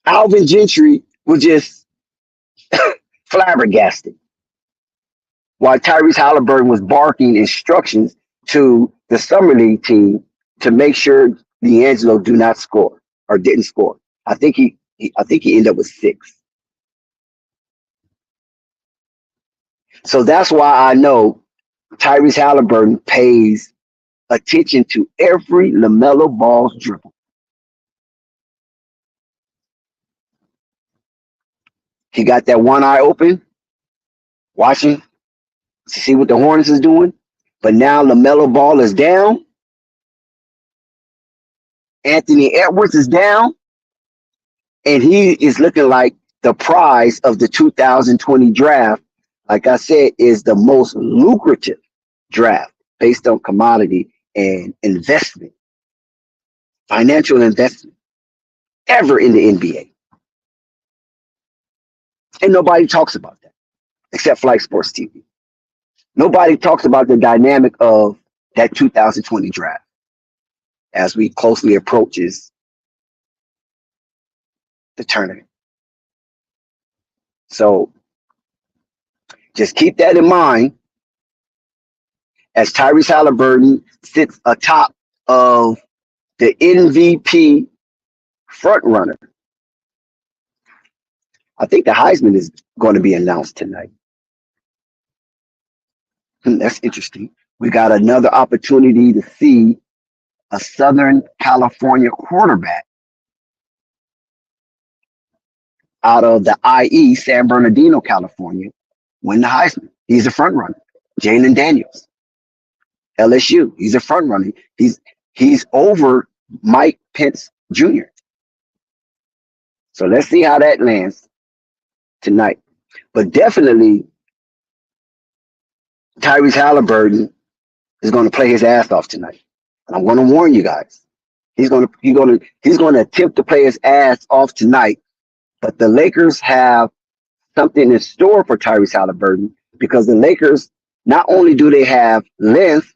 Alvin Gentry was just flabbergasted while Tyrese Haliburton was barking instructions to the summer league team to make sure D'Angelo do not score or didn't score. I think he ended up with 6. So that's why I know Tyrese Haliburton pays attention to every LaMelo Ball's dribble. He got that one eye open, watching to see what the Hornets is doing. But now LaMelo Ball is down. Anthony Edwards is down. And he is looking like the prize of the 2020 draft. Like I said, is the most lucrative draft based on commodity and investment, financial investment ever in the NBA. And nobody talks about that except Flight Sports TV. Nobody talks about the dynamic of that 2020 draft as we closely approaches the tournament. So just keep that in mind as Tyrese Haliburton sits atop of the MVP front runner. I think the Heisman is going to be announced tonight. That's interesting. We got another opportunity to see a Southern California quarterback out of the IE, San Bernardino, California, win the Heisman. He's a front runner. Jalen Daniels, LSU. He's a front runner. He's over Mike Pence Jr. So let's see how that lands tonight. But definitely, Tyrese Haliburton is going to play his ass off tonight. And I'm going to warn you guys. He's going to attempt to play his ass off tonight. But the Lakers have something in store for Tyrese Haliburton because the Lakers, not only do they have length,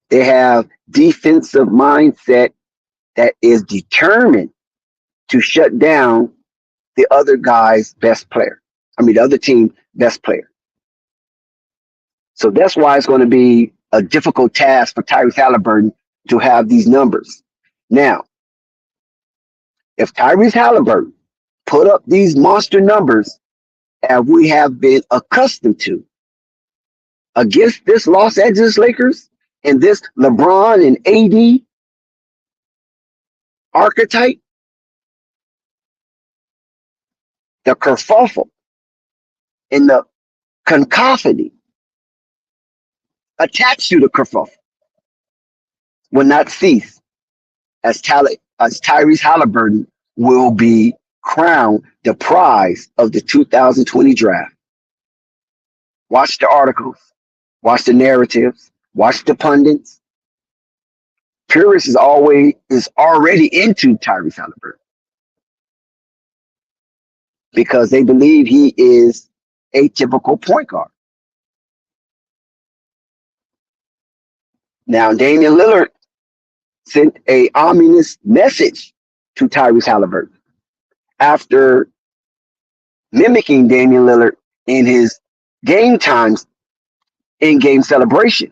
they have defensive mindset that is determined to shut down the other guy's best player. The other team's best player. So that's why it's going to be a difficult task for Tyrese Haliburton to have these numbers. Now, if Tyrese Haliburton put up these monster numbers as we have been accustomed to against this Los Angeles Lakers and this LeBron and AD archetype, the kerfuffle and the cacophony attached to the kerfuffle will not cease as Tyrese Haliburton will be crowned the prize of the 2020 draft. Watch the articles, watch the narratives, watch the pundits. Purists is already into Tyrese Haliburton because they believe he is a typical point guard. Now, Damian Lillard sent a ominous message to Tyrese Haliburton after mimicking Damian Lillard in his game times in-game celebration.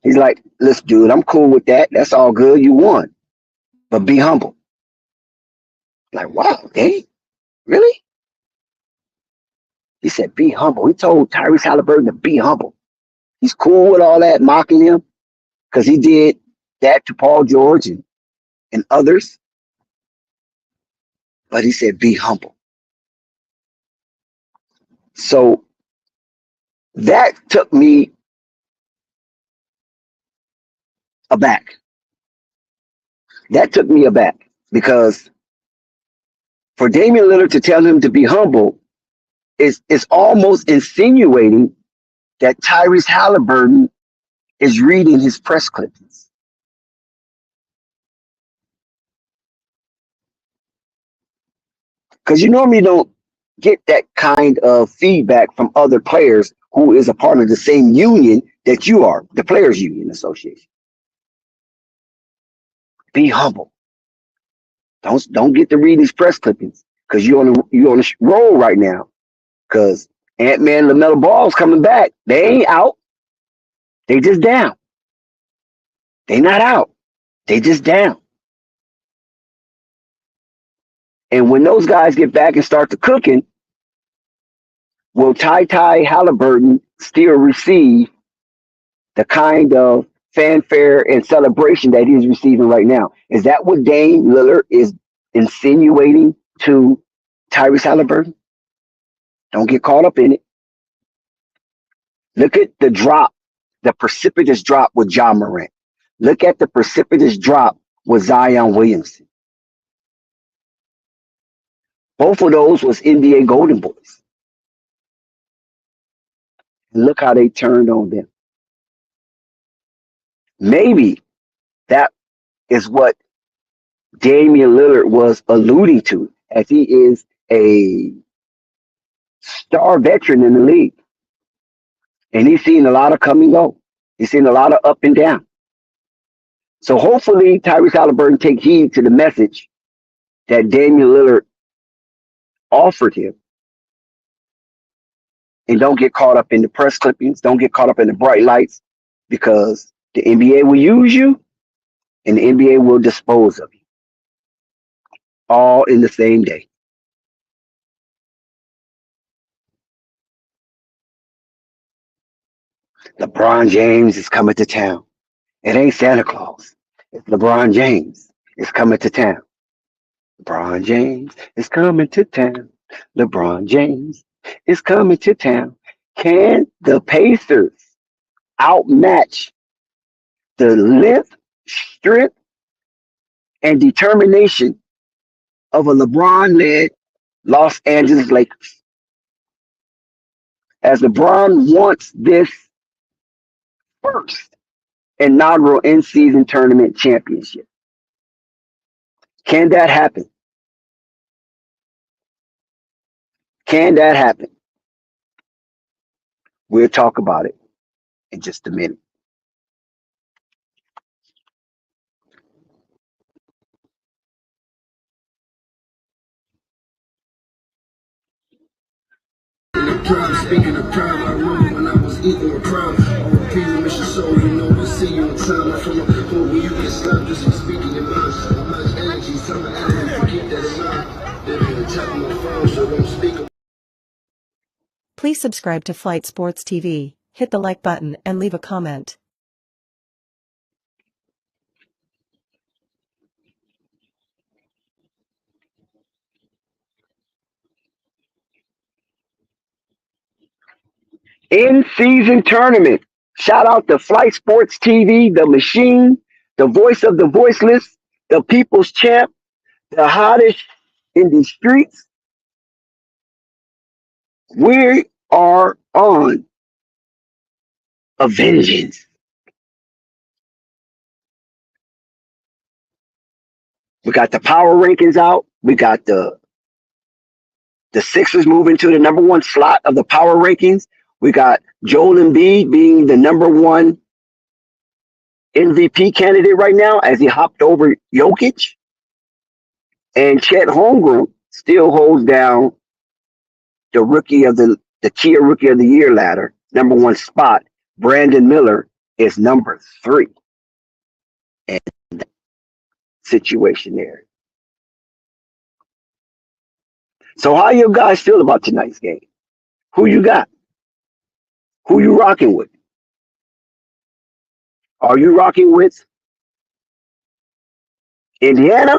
He's like, listen, dude, I'm cool with that. That's all good. You won. But be humble. Like, wow, Dame? Really? He said, be humble. He told Tyrese Haliburton to be humble. He's cool with all that, mocking him, because he did that to Paul George and others. But he said, be humble. So that took me aback. That took me aback because for Damian Lillard to tell him to be humble is almost insinuating that Tyrese Haliburton is reading his press clippings. Because you normally don't get that kind of feedback from other players who is a part of the same union that you are, the Players Union Association. Be humble. Don't get to read these press clippings because you're on a roll right now. Because Ant-Man, LaMelo Ball's coming back. They ain't out. They just down. They not out. They just down. And when those guys get back and start to cooking, will Haliburton still receive the kind of fanfare and celebration that he's receiving right now? Is that what Dame Lillard is insinuating to Tyrese Haliburton? Don't get caught up in it. Look at the drop, the precipitous drop with John Morant. Look at the precipitous drop with Zion Williamson. Both of those was NBA Golden Boys. And look how they turned on them. Maybe that is what Damian Lillard was alluding to, as he is a star veteran in the league. And he's seen a lot of come and go. He's seen a lot of up and down. So hopefully Tyrese Haliburton take heed to the message that Damian Lillard offered him. And don't get caught up in the press clippings. Don't get caught up in the bright lights, because the NBA will use you and the NBA will dispose of you. All in the same day. LeBron James is coming to town. It ain't Santa Claus. It's LeBron James is coming to town. LeBron James is coming to town. LeBron James is coming to town. Can the Pacers outmatch the length, strength, and determination of a LeBron-led Los Angeles Lakers? As LeBron wants this first inaugural in-season tournament championship. Can that happen? Can that happen? We'll talk about it in just a minute. Speaking of prime, I remember when I was eating with prime. On the prison mission, so you know we'll see you in time. I'm from a hood where you get slapped just for speaking your mind. So much energy, some energy, keep that in mind. Living on top of my phone, so don't speak. Please subscribe to Flight Sports TV, hit the like button, and leave a comment. In-season tournament. Shout out to Flight Sports TV, the machine, the voice of the voiceless, the people's champ, the hottest in the streets. We are on a vengeance. We got the power rankings out. We got the Sixers moving to the number one slot of the power rankings. We got Joel Embiid being the number one MVP candidate right now as he hopped over Jokic. And Chet Holmgren still holds down the Kia Rookie of the Year ladder, number one spot. Brandon Miller is number 3. And that situation there. So how you guys feel about tonight's game? Who you got? Who you rocking with? Are you rocking with Indiana?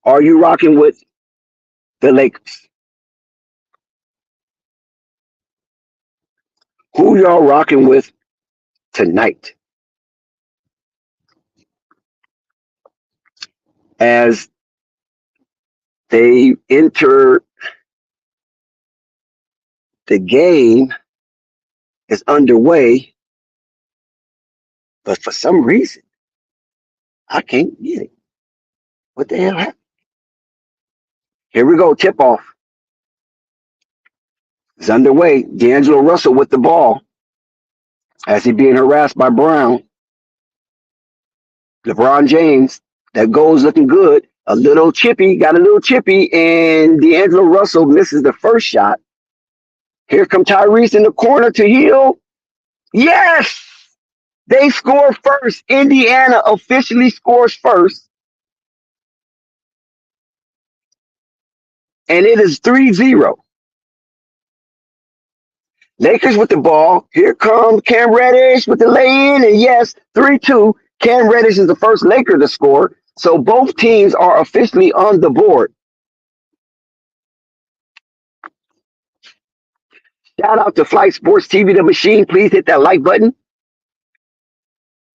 Are you rocking with the Lakers? Who y'all rocking with tonight? As they enter the game is underway, but for some reason, I can't get it. What the hell happened? Here we go, tip off. It's underway. D'Angelo Russell with the ball as he being harassed by Brown. LeBron James That goal's looking good. A little chippy, got a little chippy, and D'Angelo Russell misses the first shot. Here come Tyrese in the corner to heal. Yes! They score first. Indiana officially scores first. And it is 3-0. Lakers with the ball. Here comes Cam Reddish with the lay-in. And yes, 3-2. Cam Reddish is the first Laker to score. So both teams are officially on the board. Shout out to Flight Sports TV, the machine. Please hit that like button.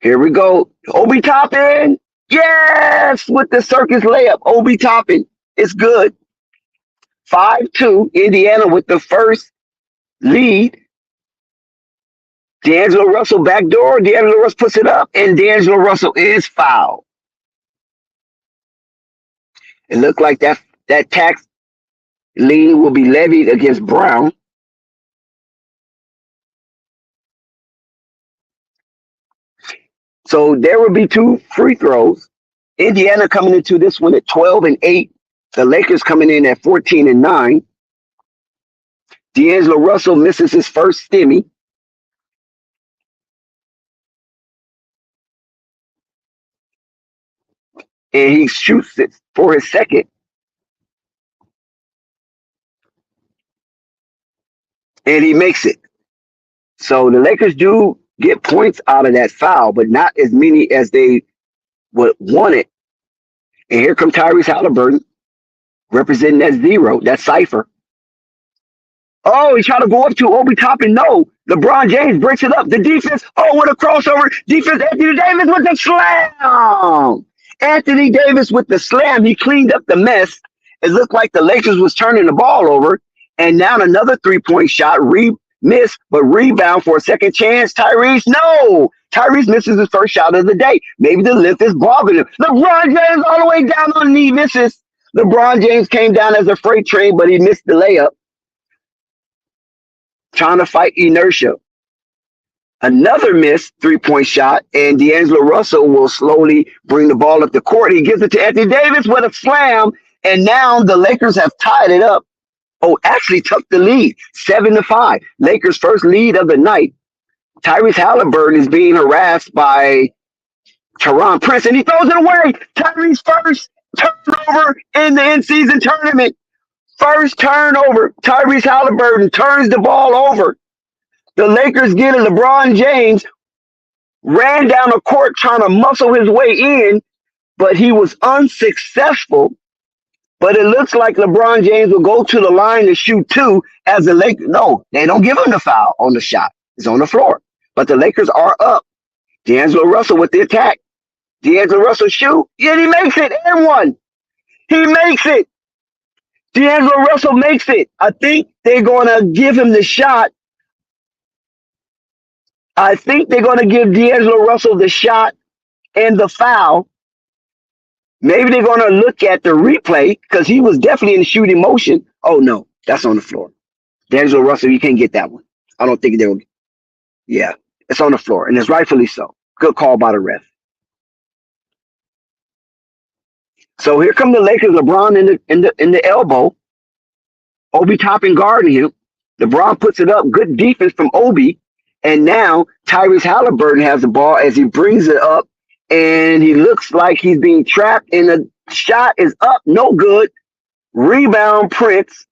Here we go. Obi Toppin. Yes, with the circus layup. Obi Toppin. It's good. 5-2. Indiana with the first lead. D'Angelo Russell backdoor. D'Angelo Russell puts it up, and D'Angelo Russell is fouled. It looked like that tax lien will be levied against Brown. So there will be 2 free throws. Indiana coming into this one at 12-8. The Lakers coming in at 14-9. D'Angelo Russell misses his first stimmy. And he shoots it for his second. And he makes it. So the Lakers do get points out of that foul, but not as many as they would want it. And here comes Tyrese Haliburton representing that 0, that cipher. Oh, he's trying to go up to Obi Toppin. No. LeBron James breaks it up. The defense. Oh, what a crossover. Defense. Anthony Davis with the slam. Anthony Davis with the slam. He cleaned up the mess. It looked like the Lakers was turning the ball over. And now another 3-point shot. Miss, but rebound for a second chance. Tyrese. No. Tyrese misses his first shot of the day. Maybe the lift is bothering him. LeBron James all the way down on the knee. Misses. LeBron James came down as a freight train, but he missed the layup. Trying to fight inertia. Another missed 3-point shot, and D'Angelo Russell will slowly bring the ball up the court. He gives it to Anthony Davis with a slam, and now the Lakers have tied it up. Oh, actually took the lead, 7-5. Lakers' first lead of the night. Tyrese Haliburton is being harassed by Teron Prince, and he throws it away. Tyrese first turnover in the in-season tournament. First turnover. Tyrese Haliburton turns the ball over. The Lakers get it. LeBron James ran down the court trying to muscle his way in, but he was unsuccessful. But it looks like LeBron James will go to the line to shoot 2 as the Lakers. No, they don't give him the foul on the shot. It's on the floor. But the Lakers are up. D'Angelo Russell with the attack. D'Angelo Russell shoot. Yeah, he makes it. And 1. He makes it. D'Angelo Russell makes it. I think they're going to give him the shot. I think they're going to give D'Angelo Russell the shot and the foul. Maybe they're going to look at the replay because he was definitely in shooting motion. Oh, no, that's on the floor. D'Angelo Russell, you can't get that one. I don't think they'll. Yeah, it's on the floor, and it's rightfully so. Good call by the ref. So here come the Lakers. LeBron in the elbow. Obi Toppin guarding him. LeBron puts it up. Good defense from Obi. And now Tyrese Haliburton has the ball as he brings it up. And he looks like he's being trapped. And the shot is up. No good. Rebound Prince.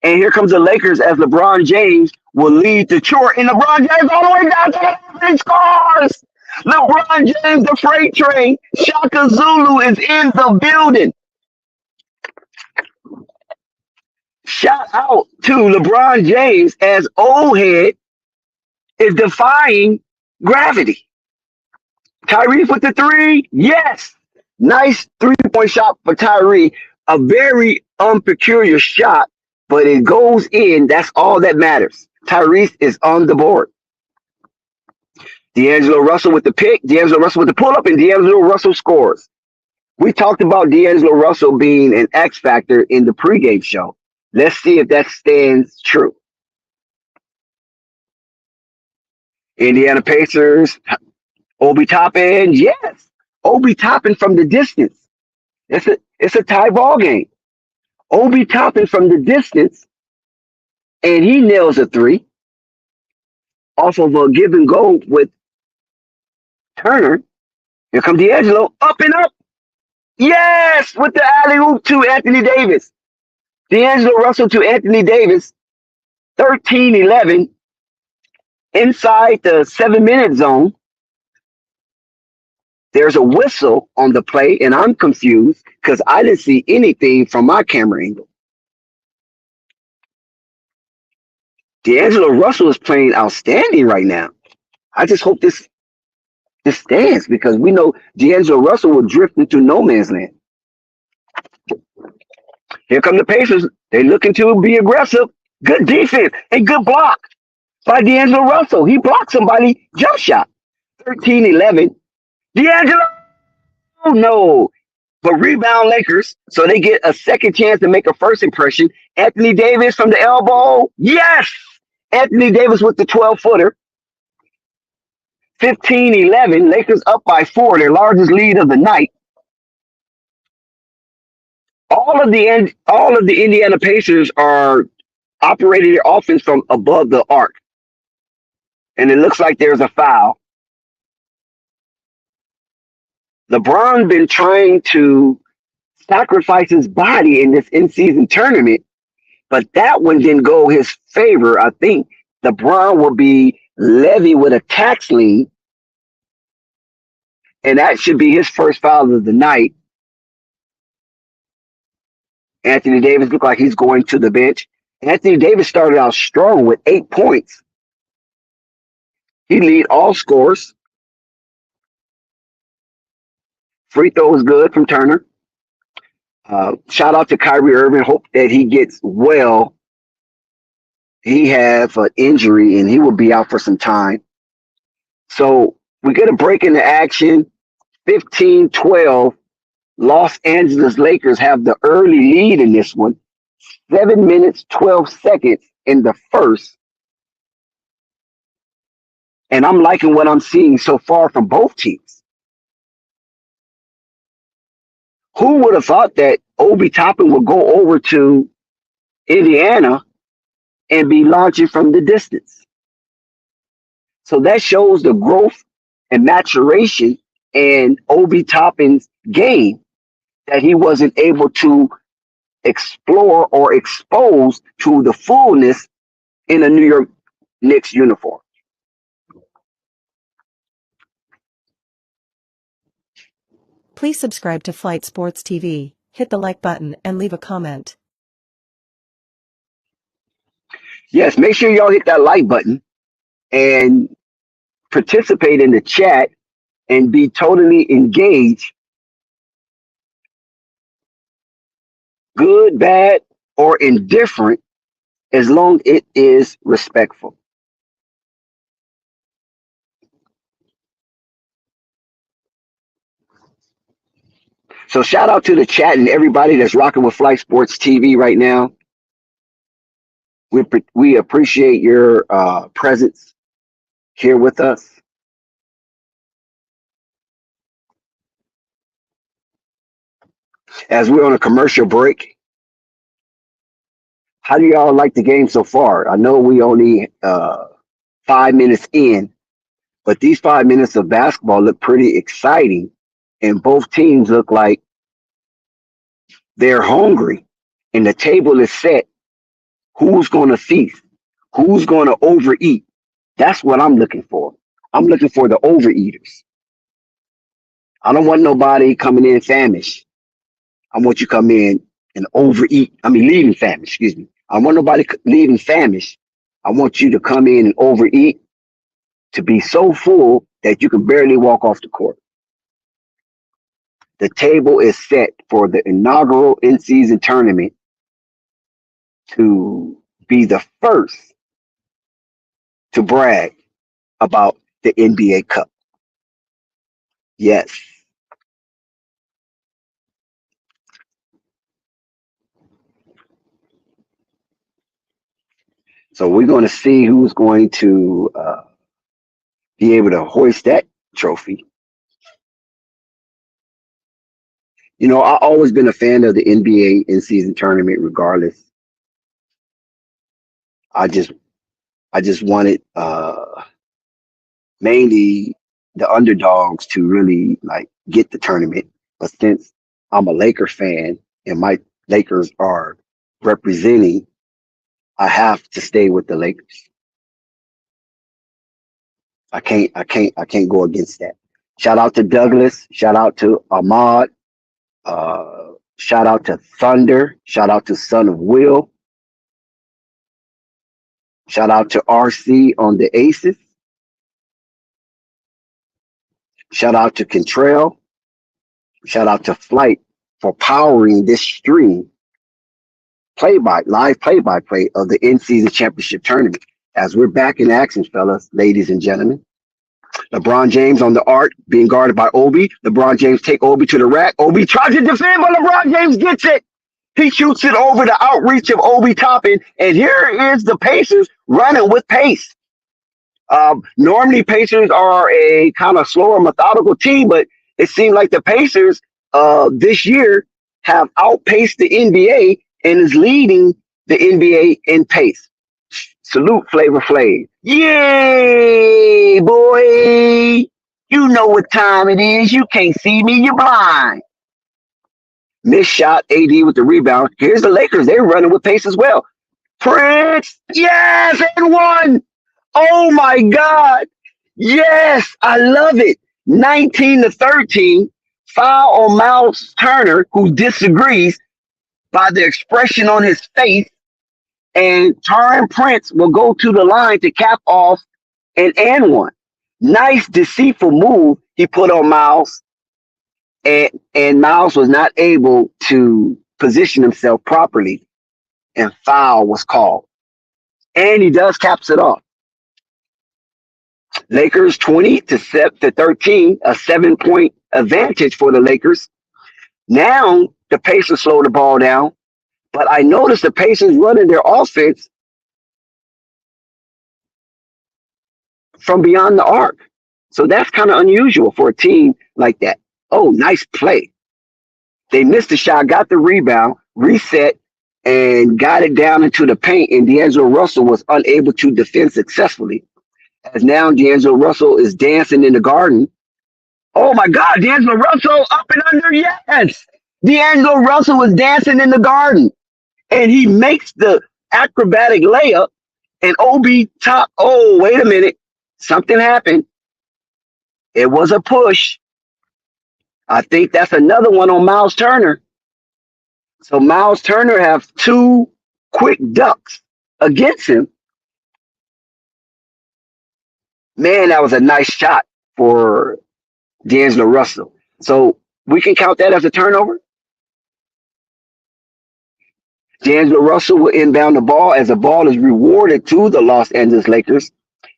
And here comes the Lakers as LeBron James will lead the chore. And LeBron James all the way down to the line scores. LeBron James, the freight train. Shaka Zulu is in the building. Shout out to LeBron James as old head is defying gravity. Tyrese with the 3. Yes. Nice 3-point shot for Tyrese. A very unpeculiar shot, but it goes in. That's all that matters. Tyrese is on the board. D'Angelo Russell with the pick, D'Angelo Russell with the pull-up, and D'Angelo Russell scores. We talked about D'Angelo Russell being an X factor in the pregame show. Let's see if that stands true. Indiana Pacers, Obi Toppin, yes. Obi Toppin from the distance. It's a tie ball game. Obi Toppin from the distance, and he nails a three off of a give and go with Turner. Here comes D'Angelo, up and up. Yes, with the alley oop to Anthony Davis. D'Angelo Russell to Anthony Davis, 13-11 inside the 7-minute zone. There's a whistle on the play, and I'm confused because I didn't see anything from my camera angle. D'Angelo Russell is playing outstanding right now. I just hope this stands because we know D'Angelo Russell will drift into no man's land. Here come the Pacers. They're looking to be aggressive. Good defense and good block by D'Angelo Russell. He blocked somebody jump shot. 13-11. D'Angelo, oh no. But rebound Lakers, so they get a second chance to make a first impression. Anthony Davis from the elbow. Yes! Anthony Davis with the 12-footer. 15-11. Lakers up by 4, their largest lead of the night. All of the Indiana Pacers are operating their offense from above the arc. And it looks like there's a foul. LeBron been trying to sacrifice his body in this in-season tournament, but that one didn't go his favor. I think LeBron will be levied with a tax lien, and that should be his first foul of the night. Anthony Davis looked like he's going to the bench. Anthony Davis started out strong with 8 points. He lead all scorers. Free throw is good from Turner. Shout out to Kyrie Irving. Hope that he gets well. He has an injury and he will be out for some time. So we get a break in the action. 15-12. Los Angeles Lakers have the early lead in this one. 7 minutes, 12 seconds in the first. And I'm liking what I'm seeing so far from both teams. Who would have thought that Obi Toppin would go over to Indiana and be launching from the distance? So that shows the growth and maturation in Obi Toppin's game that he wasn't able to explore or expose to the fullness in a New York Knicks uniform. Please subscribe to Flight Sports TV, hit the like button, and leave a comment. Yes, make sure y'all hit that like button and participate in the chat and be totally engaged. Good, bad, or indifferent, as long as it is respectful. So shout out to the chat and everybody that's rocking with Flight Sports TV right now. We appreciate your presence here with us. As we're on a commercial break, how do y'all like the game so far? I know we only 5 minutes in, but these 5 minutes of basketball look pretty exciting, and both teams look like they're hungry, and the table is set. Who's going to feast? Who's going to overeat? That's what I'm looking for. I'm looking for the overeaters. I don't want nobody coming in famished. I want you to come in and overeat. Leaving famished, excuse me. I want nobody leaving famished. I want you to come in and overeat, to be so full that you can barely walk off the court. The table is set for the inaugural in-season tournament to be the first to brag about the NBA Cup. Yes. So we're going to see who's going to be able to hoist that trophy. I've always been a fan of the NBA in-season tournament. Regardless, I just I just wanted mainly the underdogs to really like get the tournament. But since I'm a Laker fan and my Lakers are representing, I have to stay with the Lakers. I can't go against that. Shout out to Douglas. Shout out to Ahmad. Shout out to Thunder. Shout out to Son of Will. Shout out to RC on the Aces. Shout out to Contrail. Shout out to Flight for powering this stream live play by play of the in-season championship tournament. As we're back in action, fellas, ladies and gentlemen. LeBron James on the arc being guarded by Obi. LeBron James take Obi to the rack. Obi tries to defend, but LeBron James gets it. He shoots it over the outreach of Obi Toppin, and here is the Pacers running with pace. Normally, Pacers are a kind of slower, methodical team, but it seemed like the Pacers this year have outpaced the NBA and is leading the NBA in pace. Salute Flavor Flav. Yay, boy. You know what time it is. You can't see me, you're blind. Missed shot, AD with the rebound. Here's the Lakers. They're running with pace as well. Prince, yes, and one. Oh my God. Yes, I love it. 19-13. Foul on Miles Turner, who disagrees by the expression on his face. And Taurean Prince will go to the line to cap off an and one. Nice deceitful move he put on Miles. And Miles was not able to position himself properly. And foul was called. And he does caps it off. Lakers 20-13, a 7-point advantage for the Lakers. Now the Pacers slow the ball down, but I noticed the Pacers running their offense from beyond the arc. So that's kind of unusual for a team like that. Oh, nice play. They missed the shot, got the rebound, reset, and got it down into the paint, and D'Angelo Russell was unable to defend successfully. As now D'Angelo Russell is dancing in the garden. Oh my God, D'Angelo Russell up and under, yes! D'Angelo Russell was dancing in the garden. And he makes the acrobatic layup, and Obi top. Oh, wait a minute. Something happened. It was a push. I think that's another one on Miles Turner. So Miles Turner have two quick ducks against him. Man, that was a nice shot for D'Angelo Russell. So we can count that as a turnover. D'Angelo Russell will inbound the ball as the ball is rewarded to the Los Angeles Lakers.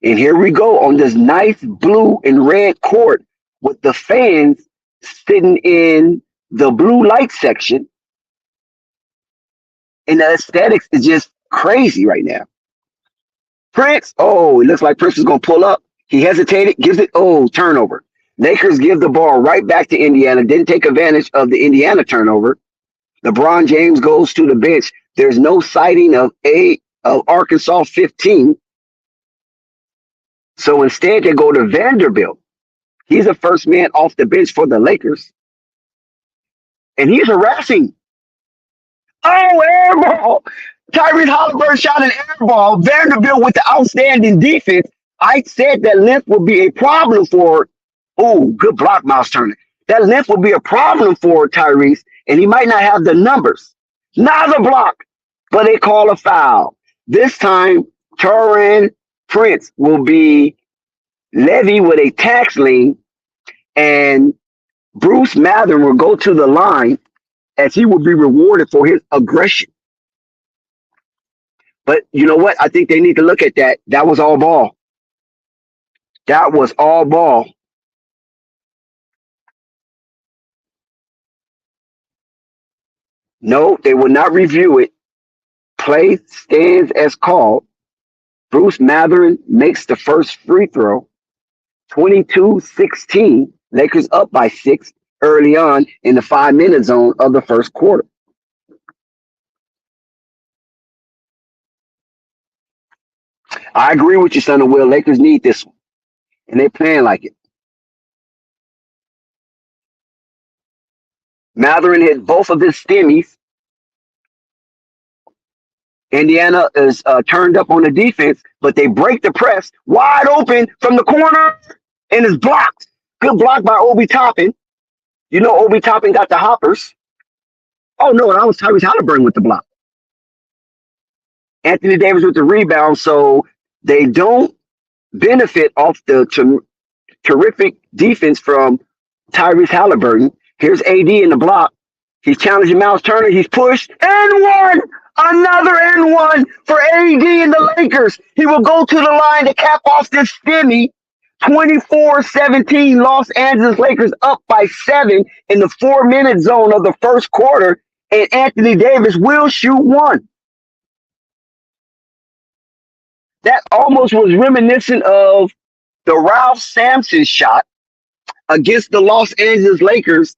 And here we go on this nice blue and red court with the fans sitting in the blue light section. And the aesthetics is just crazy right now. Prince, oh, it looks like Prince is going to pull up. He hesitated, gives it, oh, turnover. Lakers give the ball right back to Indiana, didn't take advantage of the Indiana turnover. LeBron James goes to the bench. There's no sighting of Arkansas 15. So instead, they go to Vanderbilt. He's the first man off the bench for the Lakers. And he's harassing. Oh, air ball. Tyrese Haliburton shot an air ball. Vanderbilt with the outstanding defense. I said that length would be a problem for, oh, good block, Miles Turner. That length would be a problem for Tyrese, and he might not have the numbers. Not a block, but they call a foul. This time, Taurean Prince will be levied with a tax lien, and Bruce Mathern will go to the line as he will be rewarded for his aggression. But you know what? I think they need to look at that. That was all ball. That was all ball. No, they will not review it. Play stands as called. Bruce Mathern makes the first free throw. 22-16. Lakers up by 6. early on in the 5-minute zone of the first quarter. I agree with you, son of Will. Lakers need this one, and they playing like it. Matherin hit both of his stimmies. Indiana is turned up on the defense, but they break the press wide open from the corner and is blocked. Good block by Obi Toppin. You know Obi Toppin got the hoppers. Oh, no, that was Tyrese Haliburton with the block. Anthony Davis with the rebound, so they don't benefit off the terrific defense from Tyrese Haliburton. Here's AD in the block. He's challenging Miles Turner. He's pushed. And one! Another and one for AD and the Lakers. He will go to the line to cap off this stimmy. 24-17, Los Angeles Lakers up by 7 in the 4-minute zone of the first quarter. And Anthony Davis will shoot one. That almost was reminiscent of the Ralph Sampson shot against the Los Angeles Lakers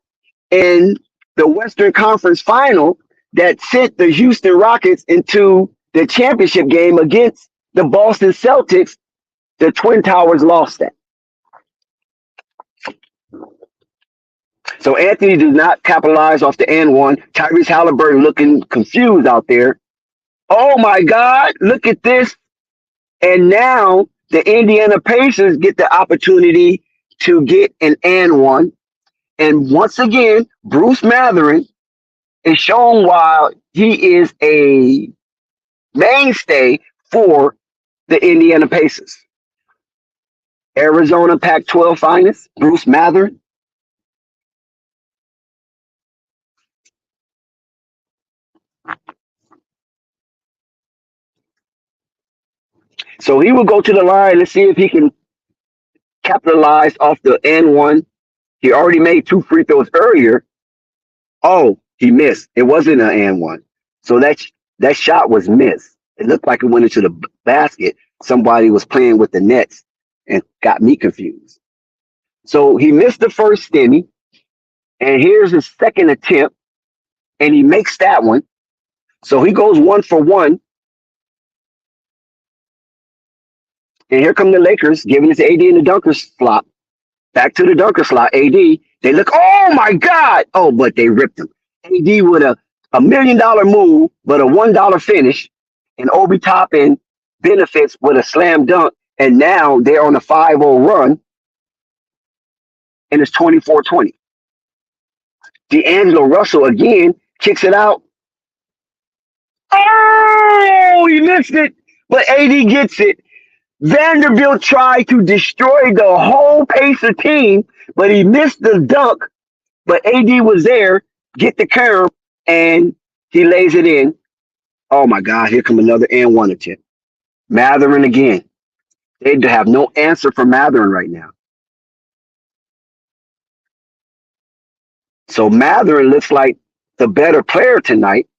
in the Western Conference Final that sent the Houston Rockets into the championship game against the Boston Celtics. The Twin Towers lost that. So Anthony did not capitalize off the and one. Tyrese Haliburton looking confused out there. Oh my God, look at this. And now the Indiana Pacers get the opportunity to get an and one. And once again, Bruce Matherin is shown why he is a mainstay for the Indiana Pacers. Arizona Pac-12 finest, Bruce Matherin. So he will go to the line. Let's see if he can capitalize off the N1. He already made 2 free throws earlier. Oh, he missed. It wasn't an N1. So that shot was missed. It looked like it went into the basket. Somebody was playing with the nets and got me confused. So he missed the first stimmy. And here's his second attempt. And he makes that one. So he goes 1 for 1. And here come the Lakers giving it to AD in the dunker slot. Back to the dunker slot, AD. They look, oh my God. Oh, but they ripped him. AD with a $1 million move, but a $1 finish. And Obi Toppin benefits with a slam dunk. And now they're on a 5-0 run. And it's 24-20. D'Angelo Russell again kicks it out. Oh, he missed it. But AD gets it. Vanderbilt tried to destroy the whole Pacer team, but he missed the dunk. But AD was there, get the curve, and he lays it in. Oh my God, here come another and one attempt. Matherin again. They have no answer for Matherin right now. So Matherin looks like the better player tonight.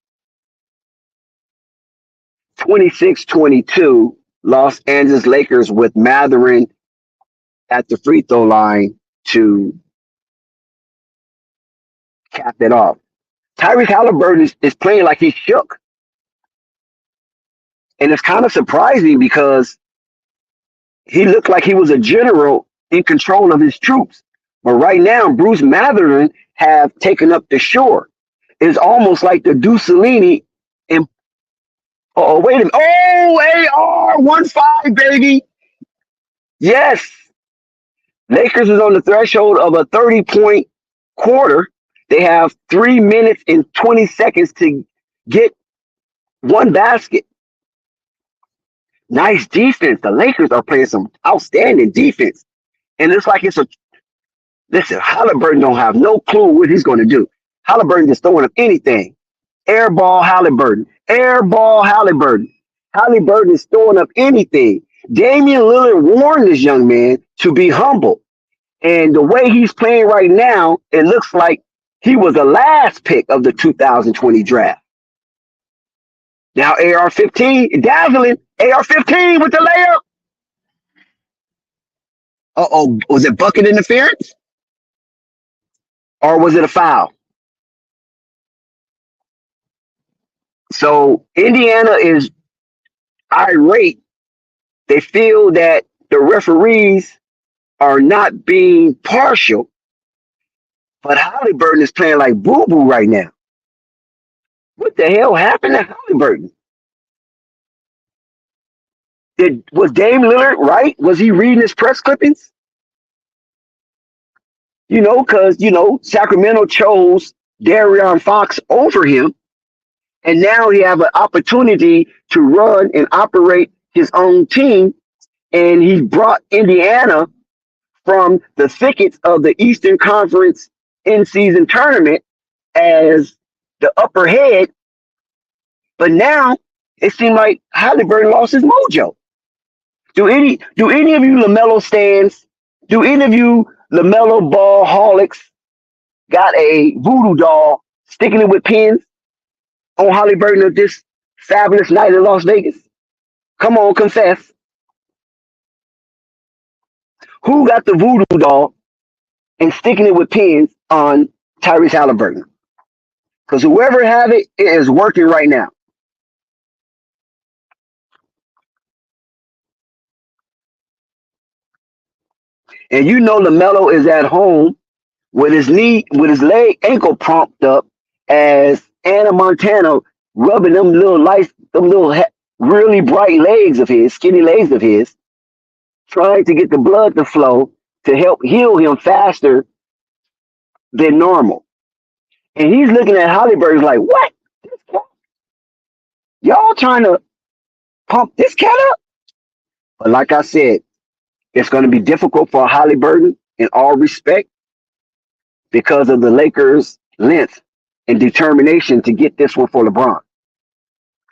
26-22. Los Angeles Lakers with Matherin at the free throw line to cap it off. Tyrese Haliburton is playing like he's shook. And it's kind of surprising because he looked like he was a general in control of his troops. But right now, Bruce Matherin have taken up the shore. It's almost like the Ducelini in oh, wait a minute. Oh, AR 1-5, baby. Yes. Lakers is on the threshold of a 30-point quarter. They have 3 minutes and 20 seconds to get one basket. Nice defense. The Lakers are playing some outstanding defense. And it's like listen, Haliburton don't have no clue what he's going to do. Haliburton just throwing up anything. Air ball Haliburton. Air ball Haliburton. Haliburton is throwing up anything. Damian Lillard warned this young man to be humble. And the way he's playing right now, it looks like he was the last pick of the 2020 draft. Now AR-15, dazzling. AR-15 with the layup. Uh-oh, was it bucket interference? or was it a foul? So Indiana is irate. They feel that the referees are not being partial, but Haliburton is playing like boo boo right now. What the hell happened to Haliburton? Was Dame Lillard right? Was he reading his press clippings? Because Sacramento chose Darion Fox over him, and now he have an opportunity to run and operate his own team, and he brought Indiana from the thickets of the Eastern Conference in-season tournament as the upper head, but now it seemed like Halliburton lost his mojo. Do any of you LaMelo stands? Do any of you LaMelo ball holics got a voodoo doll sticking it with pins on Haliburton of this fabulous night in Las Vegas? Come on, confess. Who got the voodoo doll and sticking it with pins on Tyrese Haliburton? Because whoever have it is working right now. And LaMelo is at home with his leg ankle pumped up as Anna Montana rubbing them little really bright legs of his, skinny legs of his, trying to get the blood to flow to help heal him faster than normal. And he's looking at Haliburton like, what? This cat? Y'all trying to pump this cat up? But like I said, it's going to be difficult for Haliburton in all respect because of the Lakers' length and determination to get this one for LeBron.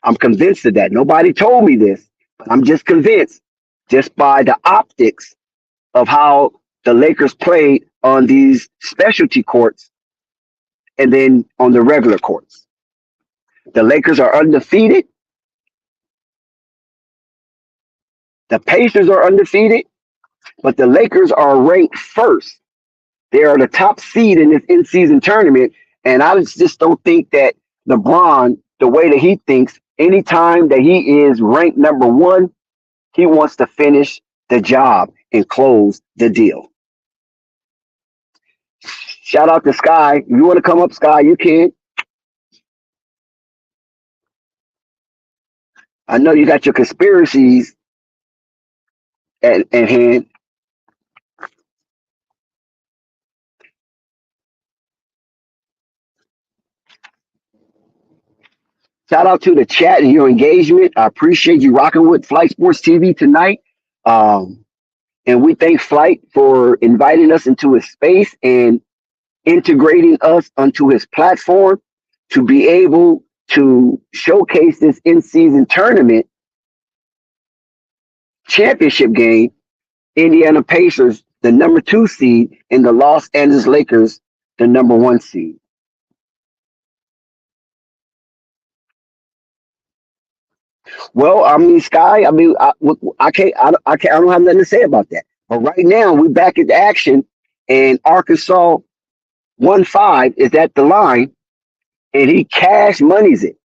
I'm convinced of that. Nobody told me this, but I'm just convinced just by the optics of how the Lakers played on these specialty courts and then on the regular courts. The Lakers are undefeated. The Pacers are undefeated, but the Lakers are ranked first. They are the top seed in this in-season tournament, and I just don't think that LeBron, the way that he thinks, anytime that he is ranked number one, he wants to finish the job and close the deal. Shout out to Sky. If you want to come up, Sky, you can. I know you got your conspiracies at hand. Shout out to the chat and your engagement. I appreciate you rocking with Flight Sports TV tonight. And we thank Flight for inviting us into his space and integrating us onto his platform to be able to showcase this in-season tournament championship game. Indiana Pacers, the number 2 seed, and the Los Angeles Lakers, the number 1 seed. Well, I mean, Sky. I mean, I don't have nothing to say about that. But right now, we're back into action, and Arkansas 1-5 is at the line, and he cash monies it.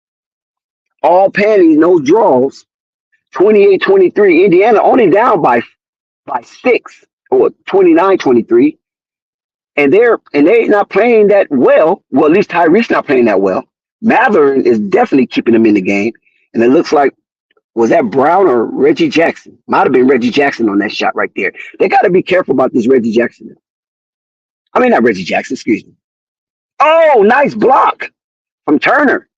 All panties, no draws. 28-23. Indiana only down by 6 or 29-23, and they're not playing that well. Well, at least Tyrese not playing that well. Matherin is definitely keeping them in the game, and it looks like. Was that Brown or Reggie Jackson? Might have been Reggie Jackson on that shot right there. They got to be careful about this Reggie Jackson. I mean, not Reggie Jackson, excuse me. Oh, nice block from Turner.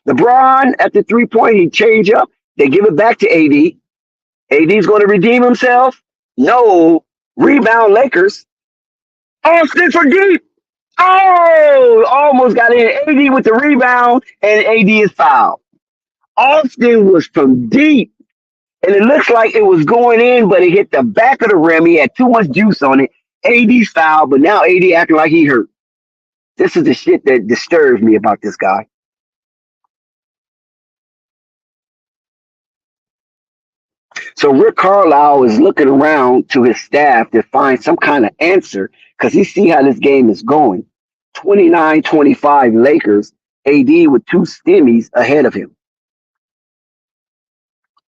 LeBron at the 3-point, he change up. They give it back to AD. AD's going to redeem himself. No. Rebound Lakers. Austin for deep. Oh, almost got in. AD with the rebound, and AD is fouled. Austin was from deep, and it looks like it was going in, but it hit the back of the rim. He had too much juice on it. AD's fouled, but now AD acting like he hurt. This is the shit that disturbs me about this guy. So Rick Carlisle is looking around to his staff to find some kind of answer because he see how this game is going. 29-25 Lakers, AD with two stimmies ahead of him.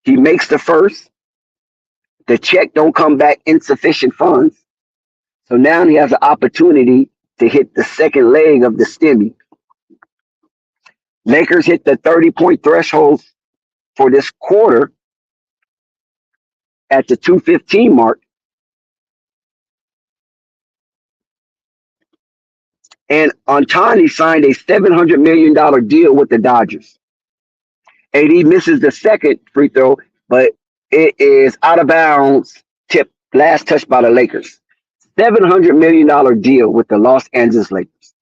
He makes the first. The check don't come back insufficient funds. So now he has an opportunity to hit the second leg of the stimmy. Lakers hit the 30-point threshold for this quarter at the 2:15 mark. And Antani signed a $700 million deal with the Dodgers. AD misses the second free throw, but it is out of bounds, tip, last touch by the Lakers. $700 million deal with the Los Angeles Lakers.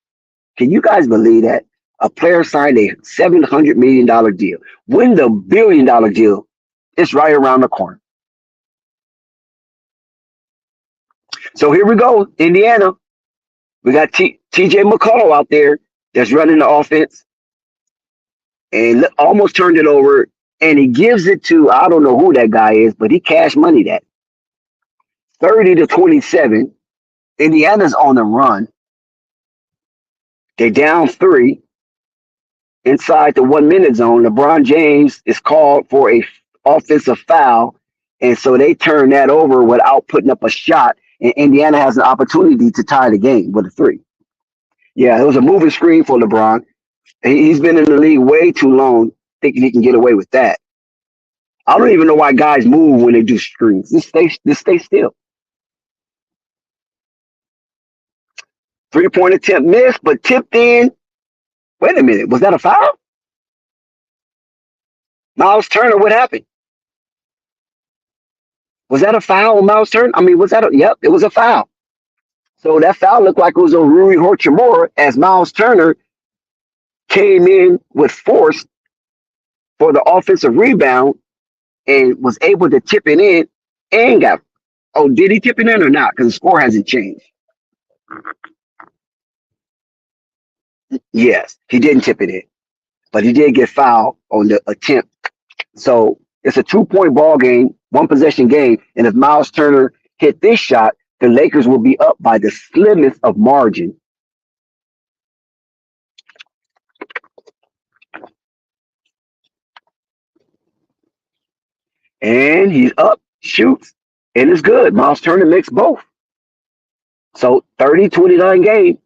Can you guys believe that? A player signed a $700 million deal when the $1 billion deal is right around the corner. So here we go, Indiana. We got TJ McCullough out there that's running the offense and almost turned it over. And he gives it to, I don't know who that guy is, but he cash money that. 30-27. Indiana's on the run. They're down 3 inside the 1-minute zone. LeBron James is called for a offensive foul. And so they turn that over without putting up a shot. And Indiana has an opportunity to tie the game with a 3. Yeah, it was a moving screen for LeBron. He's been in the league way too long, thinking he can get away with that. I don't even know why guys move when they do screens. Just stay still. 3-point attempt missed, but tipped in. Wait a minute, was that a foul? Miles Turner, what happened? Was that a foul on Miles Turner? I mean, yep, it was a foul. So that foul looked like it was on Rui Hachimura as Miles Turner came in with force for the offensive rebound and was able to tip it in and got, did he tip it in or not? Because the score hasn't changed. Yes, he didn't tip it in, but he did get fouled on the attempt. So it's a 2-point ball game, 1-possession game, and if Miles Turner hit this shot, the Lakers will be up by the slimmest of margin. And he's up, shoots, and it's good. Miles Turner makes both. So 30-29 game.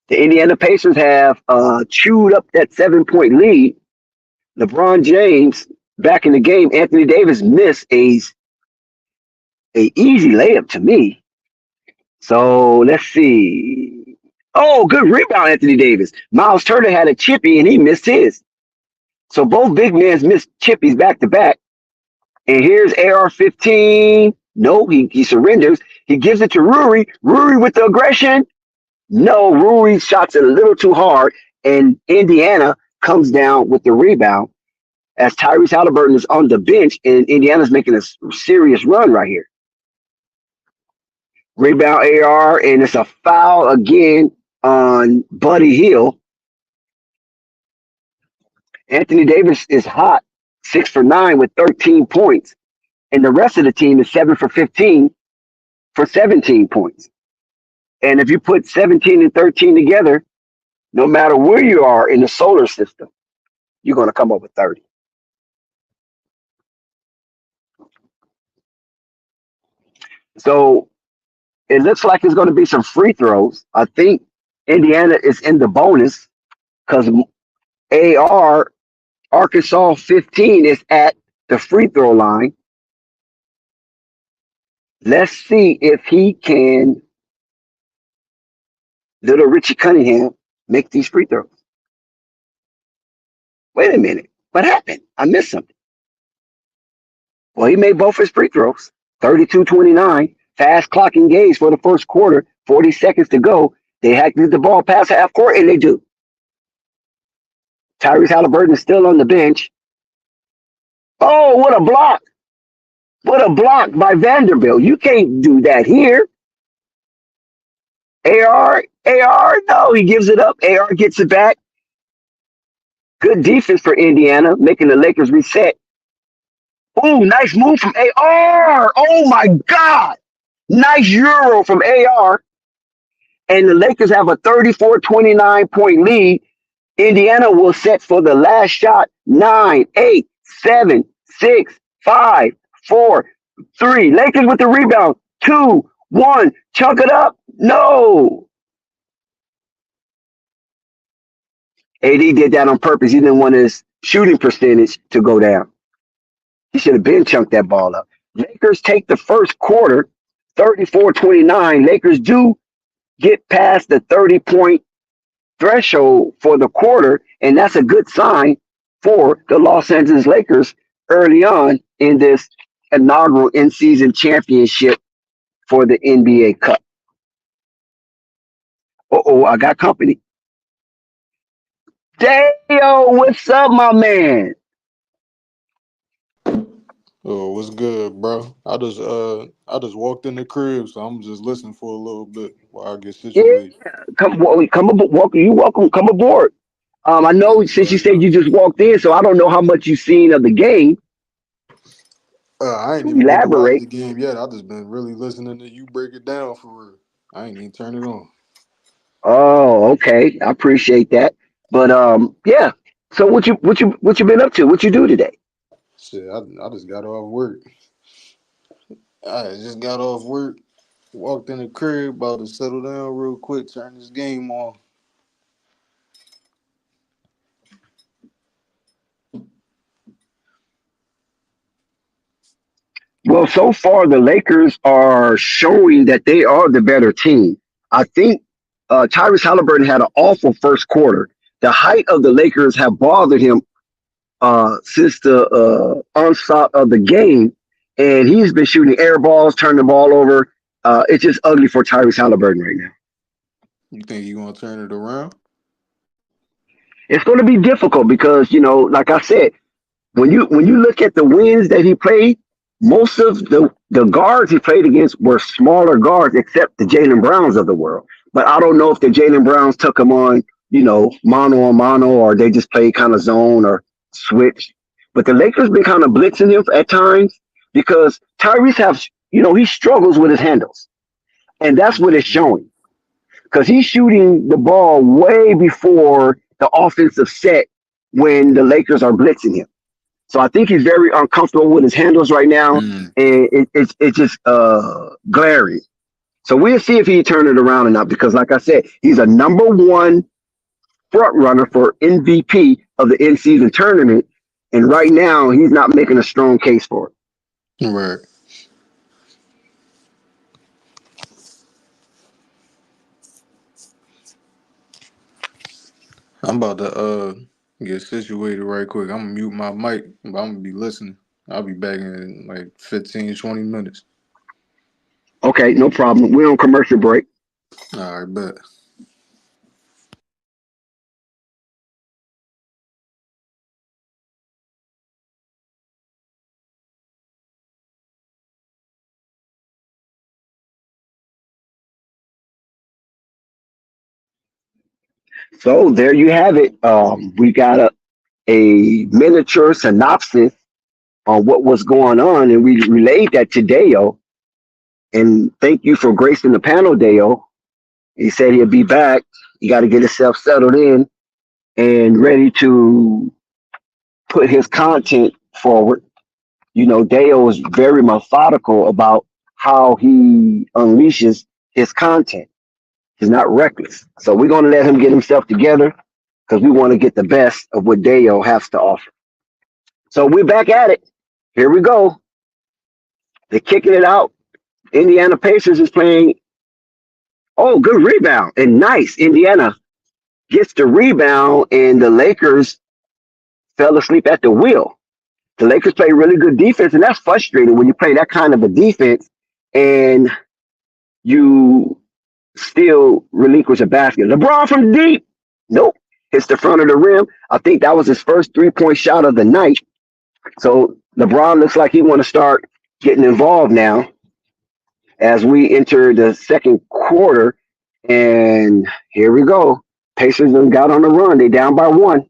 The Indiana Pacers have chewed up that 7-point lead. LeBron James back in the game. Anthony Davis missed a easy layup to me. So let's see. Oh, good rebound, Anthony Davis. Miles Turner had a chippy and he missed his. So both big men missed chippies back to back. And here's AR-15. No, he surrenders. He gives it to Rui. Rui with the aggression. No, Rui shots it a little too hard, and Indiana comes down with the rebound as Tyrese Haliburton is on the bench, and Indiana's making a serious run right here. Rebound AR, and it's a foul again on Buddy Hield. Anthony Davis is hot, 6 for 9 with 13 points, and the rest of the team is 7 for 15 for 17 points. And if you put 17 and 13 together, no matter where you are in the solar system, you're going to come up with 30. So it looks like there's going to be some free throws. I think Indiana is in the bonus because Arkansas 15 is at the free throw line. Let's see if he can, little Richie Cunningham, make these free throws. Wait a minute. What happened? I missed something. Well, he made both his free throws. 32-29. Fast clock engaged for the first quarter. 40 seconds to go. They had to get the ball past half court, and they do. Tyrese Haliburton is still on the bench. Oh, what a block. What a block by Vanderbilt. You can't do that here. AR, no, he gives it up. AR gets it back. Good defense for Indiana, making the Lakers reset. Ooh, nice move from AR. Oh my God. Nice Euro from AR. And the Lakers have a 34-29 point lead. Indiana will set for the last shot. 9, 8, 7, 6, 5, 4, 3. Lakers with the rebound. 2, 1. Chunk it up. No. AD did that on purpose. He didn't want his shooting percentage to go down. He should have been chunked that ball up. Lakers take the first quarter, 34-29. Lakers do get past the 30-point threshold for the quarter, and that's a good sign for the Los Angeles Lakers early on in this inaugural in-season championship for the NBA Cup. Uh-oh, I got company. Dayo, what's up, my man? Oh, what's good, bro? I just walked in the crib, so I'm just listening for a little bit while I get Yeah, situated. come aboard. Welcome, you welcome. Come aboard. I know Yeah, since you but said you just walked in, so I don't know how much you've seen of the game. I ain't even get to watch Elaborate. the game yet. I just been really listening to you break it down for real. I ain't even turn it on. Oh, okay. I appreciate that. But yeah. So what you been up to? What you do today? Shit, I just got off work. I just got off work, walked in the crib, about to settle down real quick, turn this game on. Well, so far the Lakers are showing that they are the better team. I think Tyrese Haliburton had an awful first quarter. The height of the Lakers have bothered him since the onslaught of the game, and he's been shooting air balls, turning the ball over. It's just ugly for Tyrese Haliburton right now. You think you gonna turn it around? It's going to be difficult because like I said, when you look at the wins that he played, most of the guards he played against were smaller guards, except the Jalen Browns of the world. But I don't know if the Jalen Browns took him on, mano a mano, or they just played kind of zone or switch. But the Lakers been kind of blitzing him at times because Tyrese he struggles with his handles, and that's what it's Mhm. showing because he's shooting the ball way before the offensive set when the Lakers are blitzing him. So I think he's very uncomfortable with his handles right now, Mm. and it's just glaring. So we'll see if he turn it around or not. Because, like I said, he's a number one front runner for MVP of the in season tournament, and right now he's not making a strong case for it. Right. I'm about to get situated right quick. I'm gonna mute my mic, but I'm gonna be listening. I'll be back in like 15, 20 minutes. Okay, no problem. We're on commercial break. All right, bet. So there you have it. We got a miniature synopsis on what was going on, and we relayed that to Dale. And thank you for gracing the panel, Dale. He said he'll be back. He got to get himself settled in and ready to put his content forward. Dale is very methodical about how he unleashes his content. He's not reckless. So we're going to let him get himself together because we want to get the best of what Dale has to offer. So we're back at it. Here we go. They're kicking it out. Indiana Pacers is playing. Oh, good rebound. And nice. Indiana gets the rebound, and the Lakers fell asleep at the wheel. The Lakers play really good defense, and that's frustrating when you play that kind of a defense and you still relinquish a basket. LeBron from deep. Nope. Hits the front of the rim. I think that was his first 3-point shot of the night. So LeBron looks like he want to start getting involved now as we enter the second quarter. And here we go. Pacers got on the run. They down by one.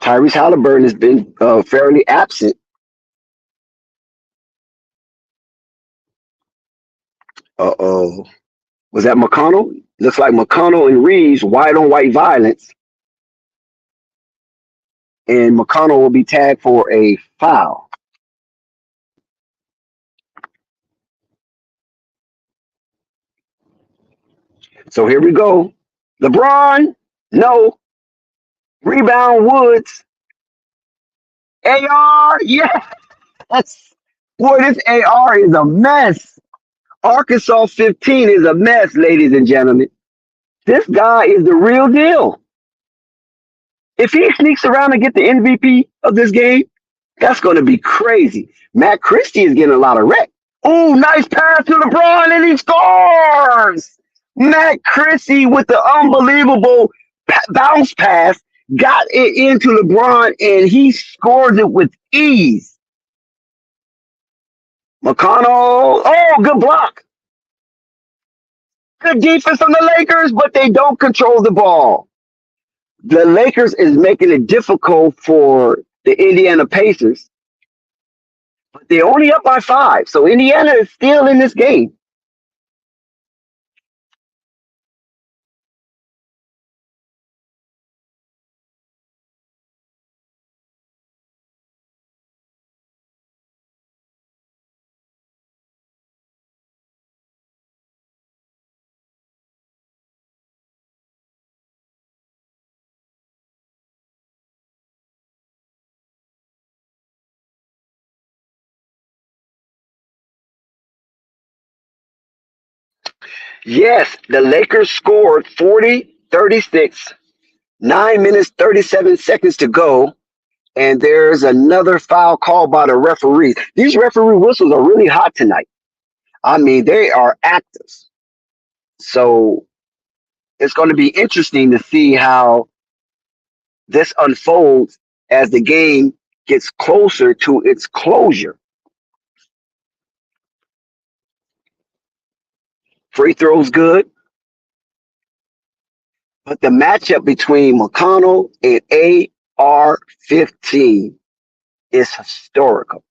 Tyrese Haliburton has been fairly absent. Uh-oh. Was that McConnell? Looks like McConnell and Reeves, white on white violence. And McConnell will be tagged for a foul. So here we go. LeBron, no. Rebound Woods. AR, yes. Boy, this AR is a mess. Arkansas 15 is a mess, ladies and gentlemen. This guy is the real deal. If he sneaks around and get the MVP of this game, that's going to be crazy. Matt Christie is getting a lot of rec. Oh, nice pass to LeBron, and he scores. Matt Christie with the unbelievable bounce pass got it into LeBron, and he scores it with ease. McConnell, oh, good block. Good defense from the Lakers, but they don't control the ball. The Lakers is making it difficult for the Indiana Pacers, but they're only up by 5. So Indiana is still in this game. Yes, the Lakers scored 40-36, 9 minutes, 37 seconds to go. And there's another foul called by the referees. These referee whistles are really hot tonight. I mean, they are active. So it's going to be interesting to see how this unfolds as the game gets closer to its closure. Free throws good. But the matchup between McConnell and AR-15 is historical.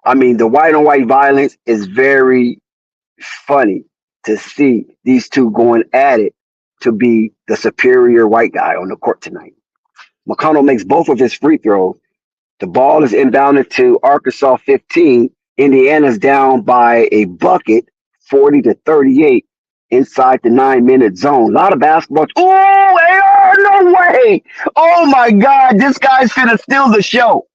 I mean, the white on white violence is very funny to see these two going at it to be the superior white guy on the court tonight. McConnell makes both of his free throws. The ball is inbounded to Arkansas 15. Indiana's down by a bucket, 40-38, inside the 9-minute zone. A lot of basketball. Oh, AR, no way. Oh, my God. This guy's finna steal the show.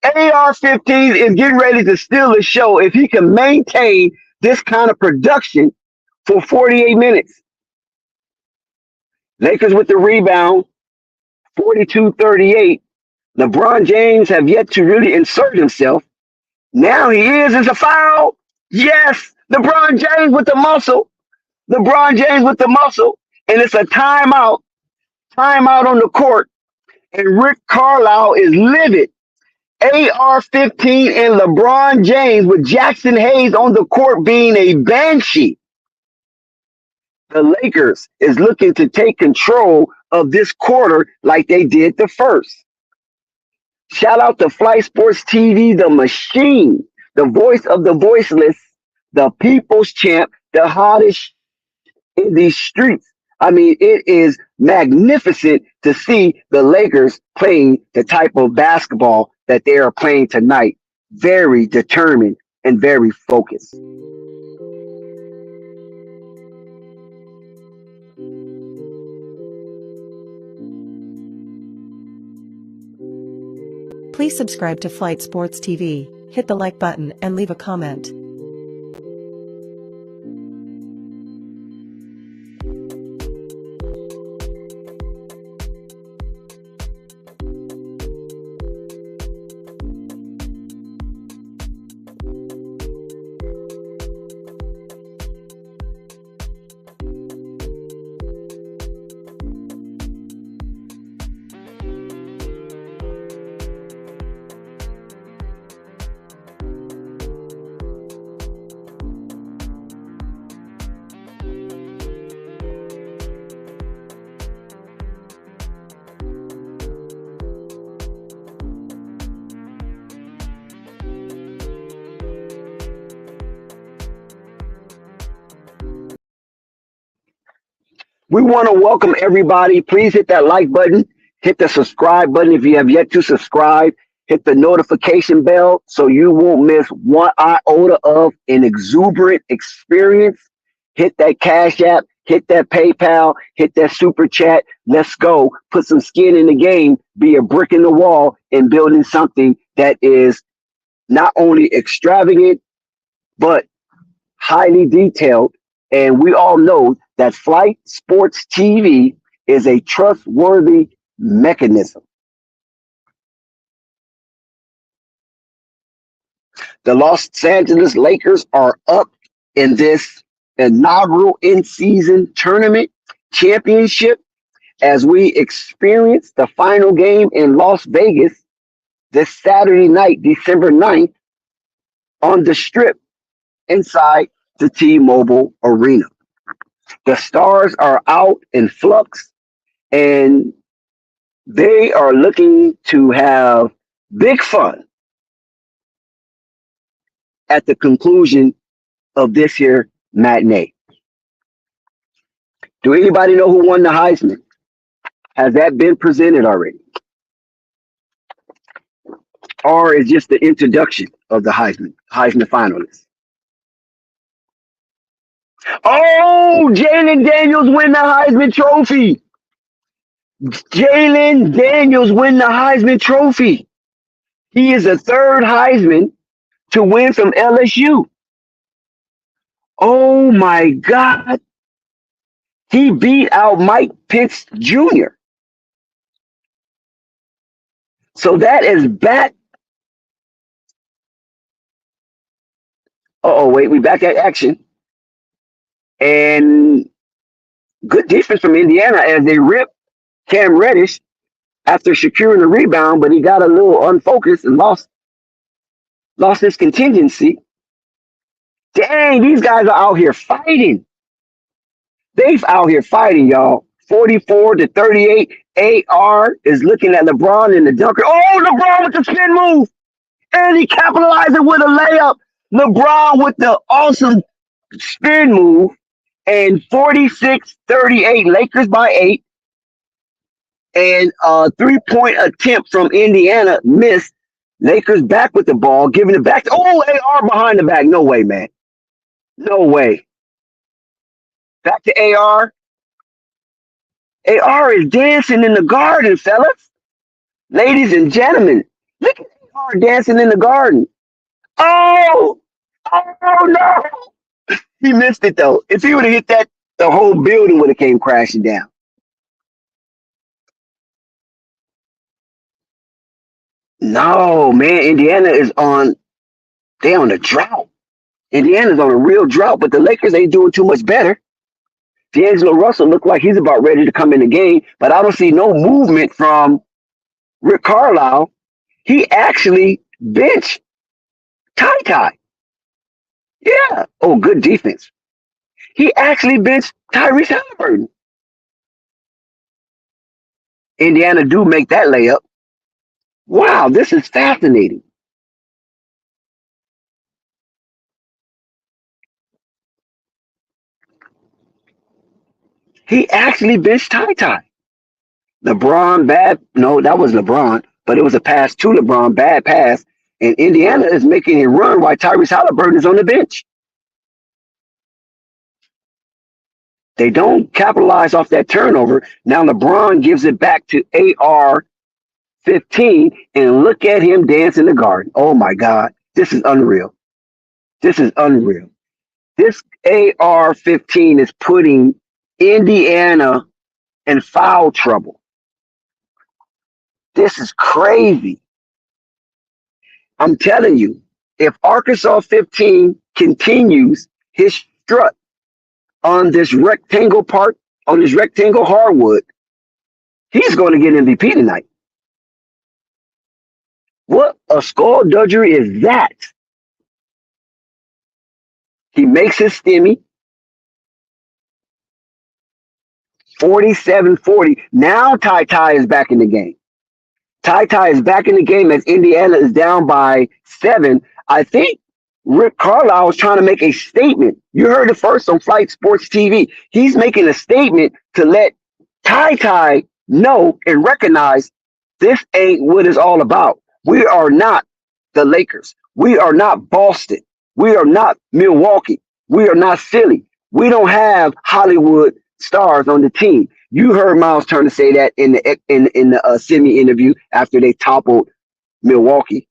AR-15 is getting ready to steal the show if he can maintain this kind of production for 48 minutes. Lakers with the rebound, 42-38. LeBron James have yet to really insert himself. Now he is. It's a foul. Yes, LeBron James with the muscle. LeBron James with the muscle. And it's a timeout. Timeout on the court. And Rick Carlisle is livid. AR-15 and LeBron James with Jackson Hayes on the court being a banshee. The Lakers is looking to take control of this quarter like they did the first. Shout out to Flight Sports TV, the machine, the voice of the voiceless, the people's champ, the hottest in these streets. I mean, it is magnificent to see the Lakers playing the type of basketball that they are playing tonight. Very determined and very focused. Please subscribe to Flight Sports TV, hit the like button and leave a comment. We want to welcome everybody. Please hit that like button, hit the subscribe button if you have yet to subscribe, hit the notification bell so you won't miss one iota of an exuberant experience. Hit that Cash App, hit that PayPal, hit that Super Chat. Let's go. Put some skin in the game, be a brick in the wall, and building something that is not only extravagant, but highly detailed. And we all know that Flight Sports TV is a trustworthy mechanism. The Los Angeles Lakers are up in this inaugural in-season tournament championship as we experience the final game in Las Vegas this Saturday night, December 9th, on the Strip inside the T-Mobile Arena. The stars are out in flux, and they are looking to have big fun at the conclusion of this year's matinee. Do anybody know who won the Heisman? Has that been presented already? Or is just the introduction of the Heisman finalists? Oh, Jalen Daniels win the Heisman Trophy. Jalen Daniels win the Heisman Trophy. He is the third Heisman to win from LSU. Oh my God. He beat out Mike Pitts Jr. So that is back. Wait, we back at action. And good defense from Indiana as they ripped Cam Reddish after securing the rebound, but he got a little unfocused and lost his contingency. Dang, these guys are out here fighting. They've out here fighting, y'all. 44-38. AR is looking at LeBron in the dunker. Oh, LeBron with the spin move. And he capitalizing with a layup. LeBron with the awesome spin move. And 46-38. Lakers by 8. And a 3-point attempt from Indiana missed. Lakers back with the ball, giving it back. AR behind the back. No way, man. No way. Back to AR. AR is dancing in the garden, fellas. Ladies and gentlemen, look at AR dancing in the garden. Oh no. He missed it, though. If he would have hit that, the whole building would have came crashing down. No, man, Indiana is on a drought. Indiana's on a real drought, but the Lakers ain't doing too much better. D'Angelo Russell looked like he's about ready to come in the game, but I don't see no movement from Rick Carlisle. He actually benched Ty. Yeah. Oh, good defense. He actually benched Tyrese Haliburton. Indiana do make that layup. Wow, this is fascinating. He actually benched Ty. LeBron, bad. No, that was LeBron, but it was a pass to LeBron, bad pass. And Indiana is making a run while Tyrese Haliburton is on the bench. They don't capitalize off that turnover. Now LeBron gives it back to AR 15, and look at him dance in the garden. Oh my God, this is unreal. This is unreal. This AR 15 is putting Indiana in foul trouble. This is crazy. I'm telling you, if Arkansas 15 continues his strut on this rectangle hardwood, he's going to get MVP tonight. What a skullduggery is that? He makes his stimmy. 47-40. Now Ty is back in the game. Ty is back in the game as Indiana is down by 7. I think Rick Carlisle is trying to make a statement. You heard it first on Flight Sports TV. He's making a statement to let Ty know and recognize this ain't what it's all about. We are not the Lakers. We are not Boston. We are not Milwaukee. We are not Philly. We don't have Hollywood stars on the team. You heard Miles Turner say that in the semi interview after they toppled Milwaukee.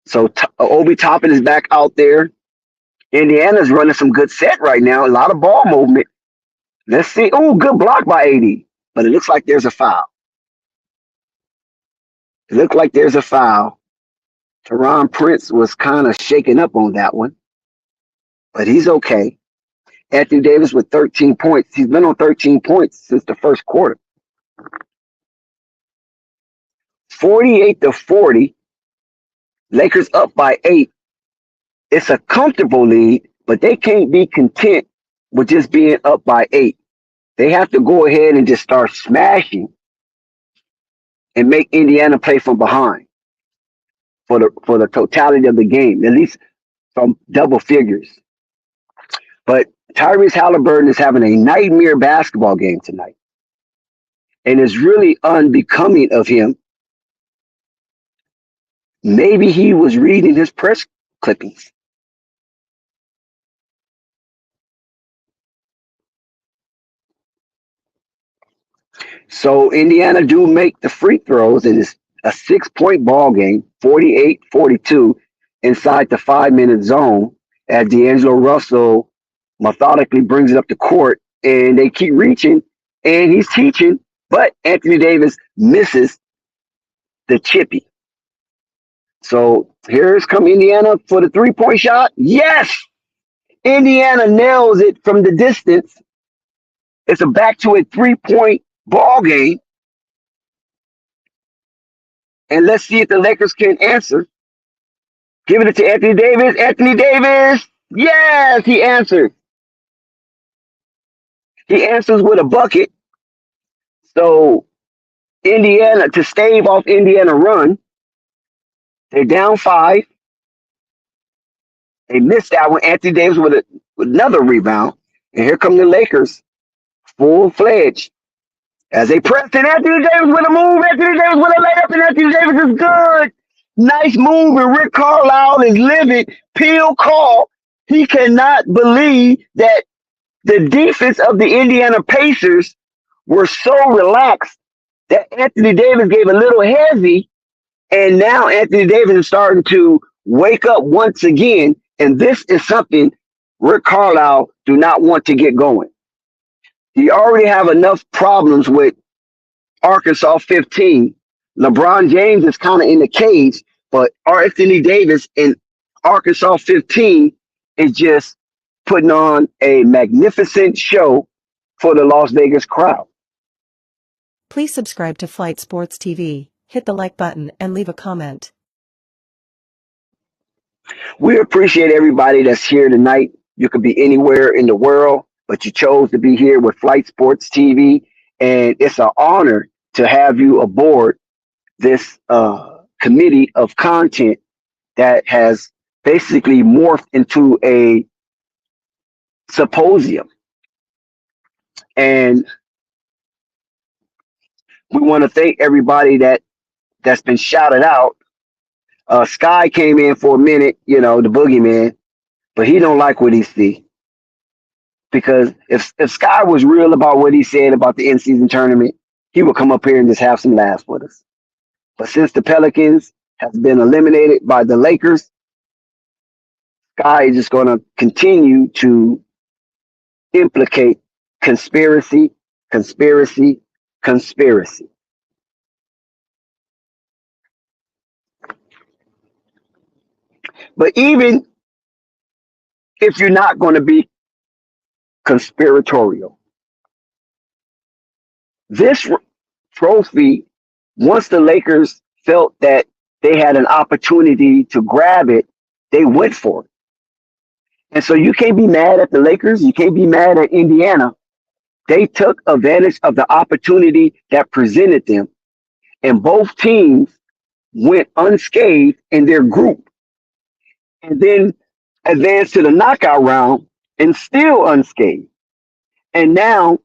So Obi Toppin is back out there. Indiana's running some good set right now. A lot of ball movement. Let's see. Oh, good block by AD. But it looks like there's a foul. It looked like there's a foul. Teron Prince was kind of shaken up on that one. But he's okay. Anthony Davis with 13 points. He's been on 13 points since the first quarter. 48-40. Lakers up by 8. It's a comfortable lead, but they can't be content with just being up by 8. They have to go ahead and just start smashing and make Indiana play from behind for the totality of the game, at least from double figures. But Tyrese Haliburton is having a nightmare basketball game tonight. And it's really unbecoming of him. Maybe he was reading his press clippings. So Indiana do make the free throws, and it's a 6-point ball game, 48-42, inside the 5-minute zone as D'Angelo Russell methodically brings it up the court, and they keep reaching, and he's teaching, but Anthony Davis misses the chippy. So here's come Indiana for the 3-point shot. Yes! Indiana nails it from the distance. It's a back to a 3-point ball game. And let's see if the Lakers can answer. Giving it to Anthony Davis. Anthony Davis! Yes, he answered. He answers with a bucket. So Indiana, to stave off Indiana run, they're down 5. They missed that one. Anthony Davis with another rebound. And here come the Lakers, full-fledged. As they press, and Anthony Davis with a move. Anthony Davis with a layup, and Anthony Davis is good. Nice move, and Rick Carlisle is livid. Peel call. He cannot believe that the defense of the Indiana Pacers were so relaxed that Anthony Davis gave a little heavy, and now Anthony Davis is starting to wake up once again, and this is something Rick Carlisle do not want to get going. He already have enough problems with Arkansas 15. LeBron James is kind of in the cage, but Anthony Davis in Arkansas 15 is just putting on a magnificent show for the Las Vegas crowd. Please subscribe to Flight Sports TV, hit the like button, and leave a comment. We appreciate everybody that's here tonight. You could be anywhere in the world, but you chose to be here with Flight Sports TV, and it's an honor to have you aboard this committee of content that has basically morphed into a symposium. And we want to thank everybody that's been shouted out. Sky came in for a minute, the boogeyman, but he don't like what he see. Because if Sky was real about what he said about the in-season tournament, he would come up here and just have some laughs with us. But since the Pelicans has been eliminated by the Lakers, Sky is just going to continue to implicate conspiracy. But even if you're not going to be conspiratorial, this trophy, once the Lakers felt that they had an opportunity to grab it, they went for it. And so you can't be mad at the Lakers. You can't be mad at Indiana. They took advantage of the opportunity that presented them. And both teams went unscathed in their group and then advanced to the knockout round and still unscathed. And now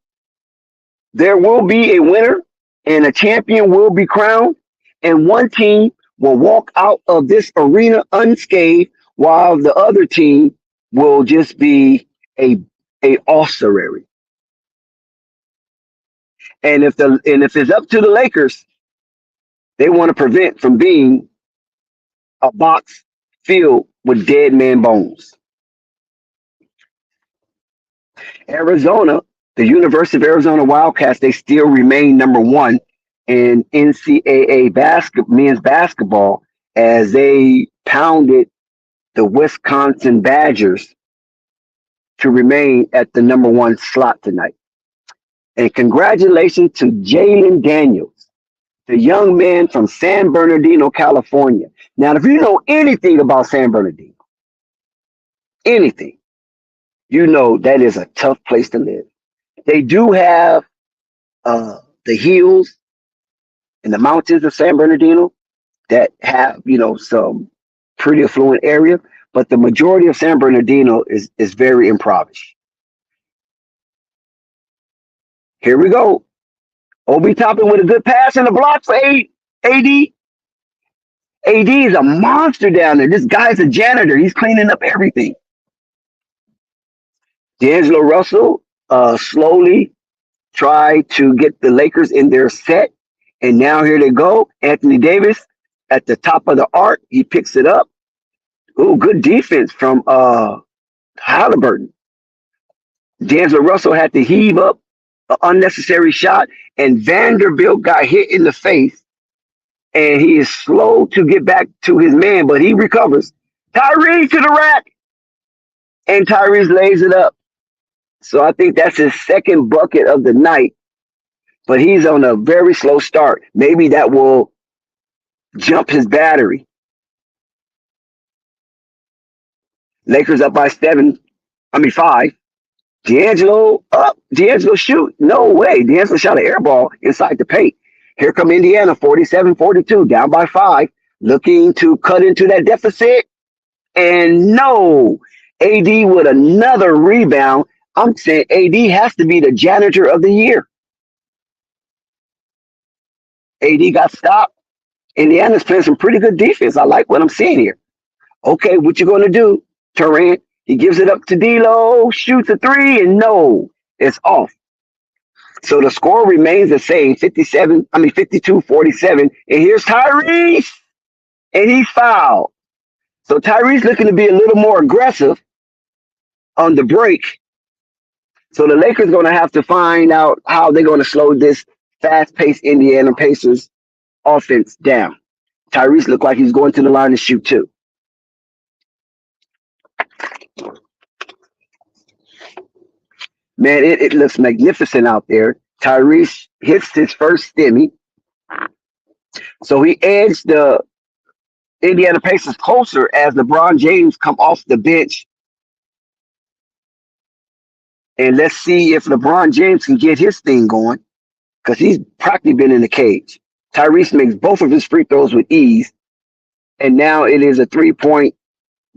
there will be a winner and a champion will be crowned, and one team will walk out of this arena unscathed while the other team will just be a ossuary. And if it's up to the Lakers, they want to prevent from being a box filled with dead man bones. Arizona, the University of Arizona Wildcats, they still remain number one in NCAA men's basketball as they pounded the Wisconsin Badgers to remain at the number one slot tonight. And congratulations to Jalen Daniels, the young man from San Bernardino, California. Now, if you know anything about San Bernardino, anything, you know that is a tough place to live. They do have the hills and the mountains of San Bernardino that have, some pretty affluent area, but the majority of San Bernardino is very impoverished. Here we go. Obi Toppin with a good pass in the block for AD. AD is a monster down there. This guy's a janitor. He's cleaning up everything. D'Angelo Russell slowly tried to get the Lakers in their set. And now here they go. Anthony Davis at the top of the arc. He picks it up. Oh, good defense from Haliburton. D'Angelo Russell had to heave up an unnecessary shot, and Vanderbilt got hit in the face. And he is slow to get back to his man, but he recovers. Tyrese to the rack. And Tyrese lays it up. So I think that's his second bucket of the night. But he's on a very slow start. Maybe that will jump his battery. Lakers up by 5. D'Angelo up. D'Angelo shoot. No way. D'Angelo shot an air ball inside the paint. Here come Indiana, 47-42, down by 5, looking to cut into that deficit. And no, AD with another rebound. I'm saying AD has to be the janitor of the year. AD got stopped. Indiana's playing some pretty good defense. I like what I'm seeing here. Okay, what you going to do, Turan? He gives it up to D'Lo, shoots a 3, and no, it's off. So the score remains the same, 52-47. And here's Tyrese, and he's fouled. So Tyrese looking to be a little more aggressive on the break. So the Lakers going to have to find out how they're going to slow this fast-paced Indiana Pacers offense down. Tyrese looked like he's going to the line to shoot too. Man, it looks magnificent out there. Tyrese hits his first stimmy. So he edged the Indiana Pacers closer as LeBron James come off the bench. And let's see if LeBron James can get his thing going, because he's practically been in the cage. Tyrese makes both of his free throws with ease. And now it is a 3-point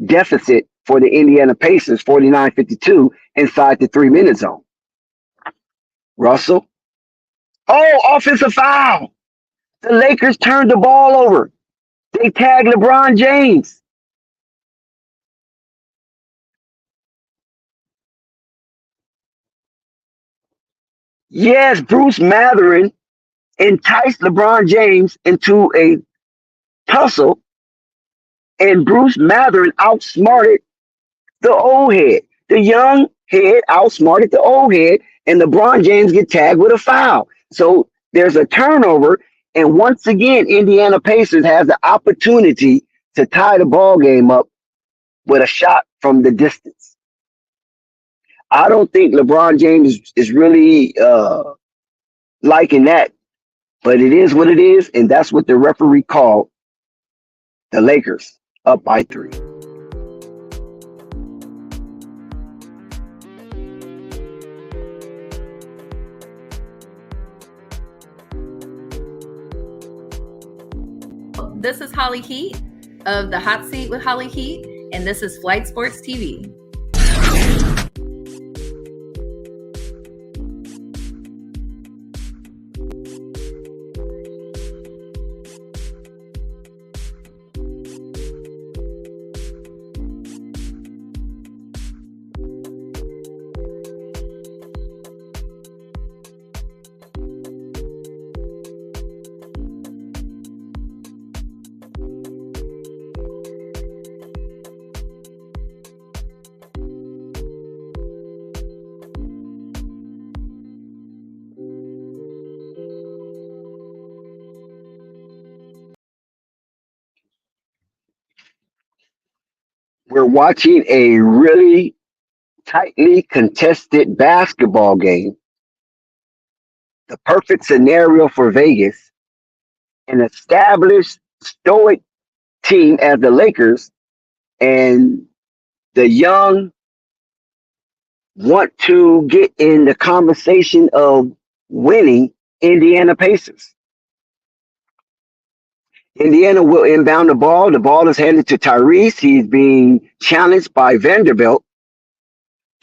deficit for the Indiana Pacers, 49-52, inside the 3-minute zone. Russell. Oh, offensive foul. The Lakers turned the ball over. They tagged LeBron James. Yes, Bruce Matherin enticed LeBron James into a tussle, and Bruce Matherin outsmarted the old head. The young head outsmarted the old head, and LeBron James get tagged with a foul. So there's a turnover, and once again, Indiana Pacers has the opportunity to tie the ball game up with a shot from the distance. I don't think LeBron James is really liking that, but it is what it is, and that's what the referee called the Lakers up by 3. This is Holly Heat of the Hot Seat with Holly Heat, and this is Flight Sports TV. We're watching a really tightly contested basketball game. The perfect scenario for Vegas. An established stoic team as the Lakers and the young want to get in the conversation of winning Indiana Pacers. Indiana will inbound the ball. The ball is handed to Tyrese. He's being challenged by Vanderbilt.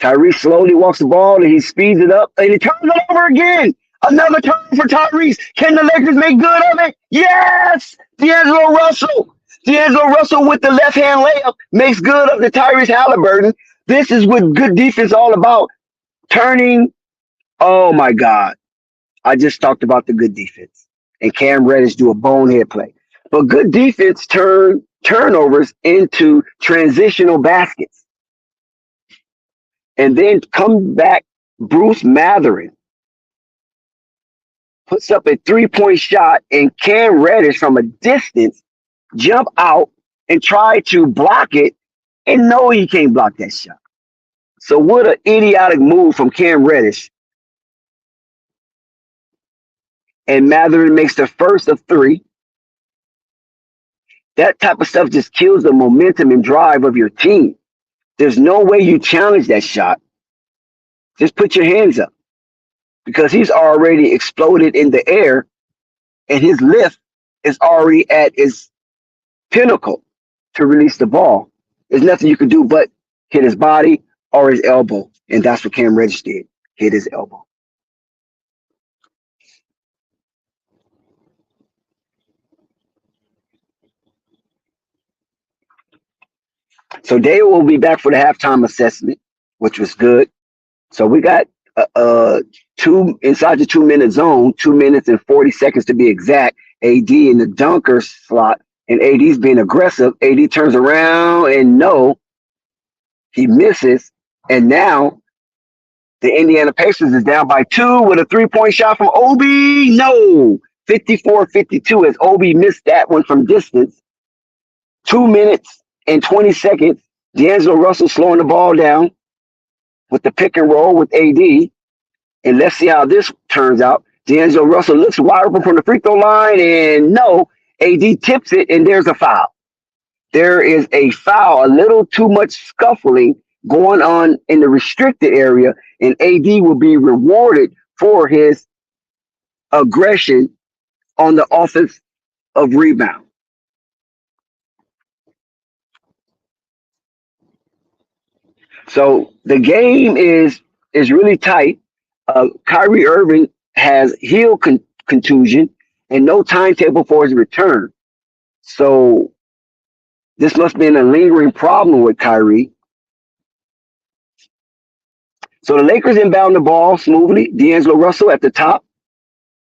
Tyrese slowly walks the ball and he speeds it up and he turns it over again. Another turn for Tyrese. Can the Lakers make good of it? Yes! D'Angelo Russell. D'Angelo Russell with the left-hand layup makes good of the Tyrese Haliburton. This is what good defense all about. Turning. Oh, my God. I just talked about the good defense. And Cam Reddish do a bonehead play. But good defense turn turnovers into transitional baskets. And then come back Bruce Matherin. Puts up a three-point shot, and Cam Reddish from a distance jump out and try to block it, and no, he can't block that shot. So what an idiotic move from Cam Reddish. And Matherin makes the first of three. That type of stuff just kills the momentum and drive of your team. There's no way you challenge that shot. Just put your hands up. Because he's already exploded in the air and his lift is already at its pinnacle to release the ball. There's nothing you can do but hit his body or his elbow. And that's what Cam Reddish did. Hit his elbow. So Dale will be back for the halftime assessment, which was good. So we got inside the 2-minute zone, 2 minutes and 40 seconds to be exact. AD in the dunker slot, and AD's being aggressive. AD turns around and no, he misses. And now the Indiana Pacers is down by 2 with a 3-point shot from Obi. No, 54-52 as Obi missed that one from distance. 2 minutes and 20 seconds. D'Angelo Russell slowing the ball down with the pick and roll with AD. And let's see how this turns out. D'Angelo Russell looks wide open from the free throw line, and no, AD tips it, and there's a foul. There is a foul, a little too much scuffling going on in the restricted area, and AD will be rewarded for his aggression on the offense of rebound. So the game is really tight. Kyrie Irving has heel contusion and no timetable for his return. So this must be a lingering problem with Kyrie. So the Lakers inbound the ball smoothly. D'Angelo Russell at the top.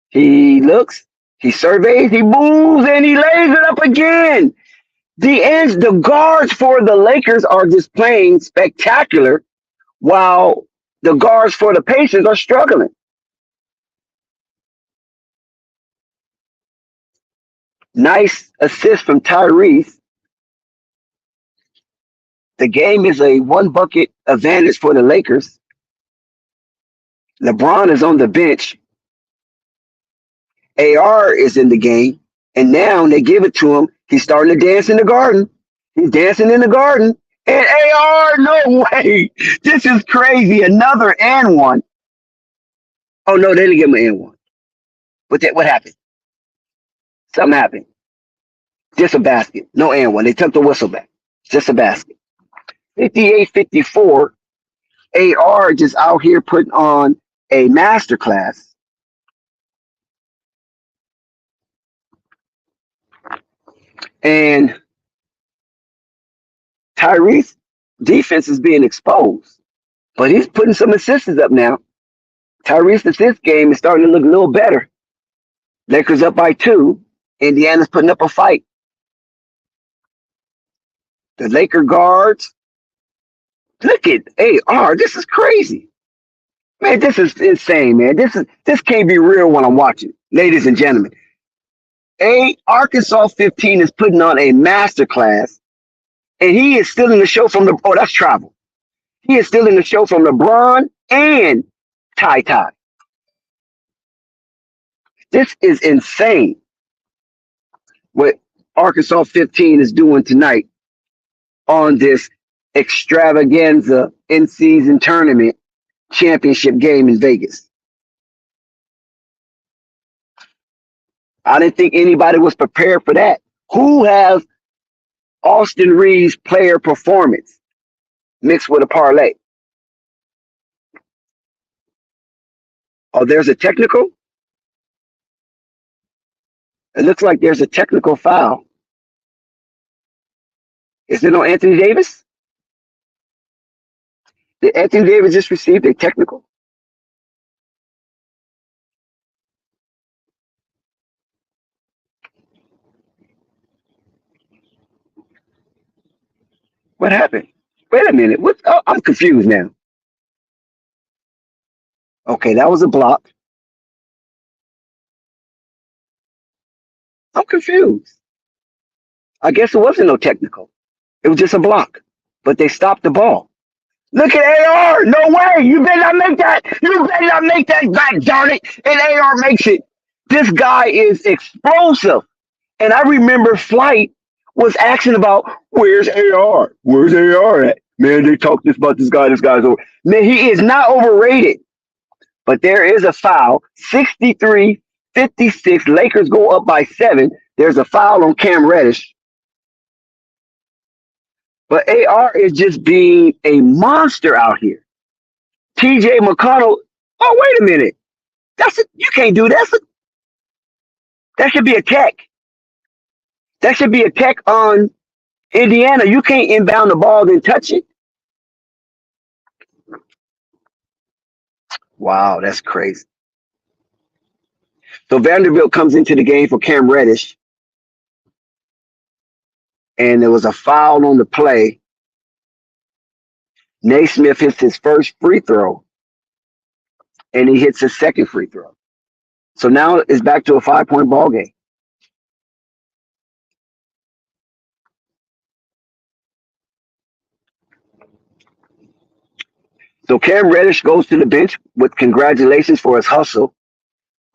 He looks, he surveys, he moves, and he lays it up again. The guards for the Lakers are just playing spectacular while the guards for the Pacers are struggling. Nice assist from Tyrese. The game is a 1-bucket advantage for the Lakers. LeBron is on the bench. AR is in the game. And now they give it to him. He's starting to dance in the garden. He's dancing in the garden. And AR, no way. This is crazy. Another and one. Oh, no, they didn't give him an and one. What happened? Something happened. Just a basket. No and one. They took the whistle back. Just a basket. 58-54. AR just out here putting on a masterclass. And Tyrese defense is being exposed. But he's putting some assists up now. Tyrese assist game is starting to look a little better. Lakers up by 2. Indiana's putting up a fight. The Laker guards. Look at AR. This is crazy. Man, this is insane, man. This can't be real when I'm watching. Ladies and gentlemen. Arkansas 15 is putting on a masterclass. And he is stealing the show from that's travel. He is stealing the show from LeBron and Ty. This is insane what Arkansas 15 is doing tonight on this extravaganza in-season tournament championship game in Vegas. I didn't think anybody was prepared for that. Who has Austin Reeves' player performance mixed with a parlay? Oh, there's a technical? It looks like there's a technical foul. Is it on Anthony Davis? Did Anthony Davis just receive a technical? What happened? Wait a minute. I'm confused now. Okay, that was a block. I'm confused. I guess it wasn't no technical. It was just a block. But they stopped the ball. Look at AR. No way. You better not make that. You better not make that back, darn it. And AR makes it. This guy is explosive. And I remember Flight was asking about, where's AR? Where's AR at? Man, they talk this about this guy. This guy's over. Man, he is not overrated. But there is a foul. 63-56. Lakers go up by 7. There's a foul on Cam Reddish. But AR is just being a monster out here. TJ McConnell. Oh, wait a minute. You can't do that. That should be a tech. That should be a tech on Indiana. You can't inbound the ball and touch it. Wow, that's crazy. So Vanderbilt comes into the game for Cam Reddish. And there was a foul on the play. Naismith hits his first free throw. And he hits his second free throw. So now it's back to a 5-point ball game. So Cam Reddish goes to the bench with congratulations for his hustle.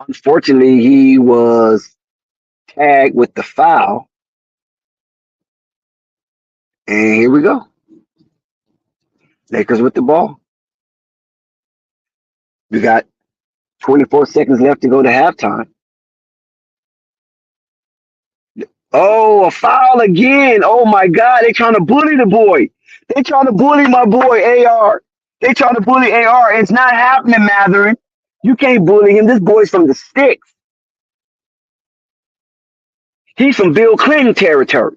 Unfortunately, he was tagged with the foul. And here we go. Lakers with the ball. We got 24 seconds left to go to halftime. Oh, a foul again. Oh, my God. They're trying to bully the boy. They're trying to bully my boy, AR. They're trying to bully AR. It's not happening, Matherin. You can't bully him. This boy's from the sticks. He's from Bill Clinton territory.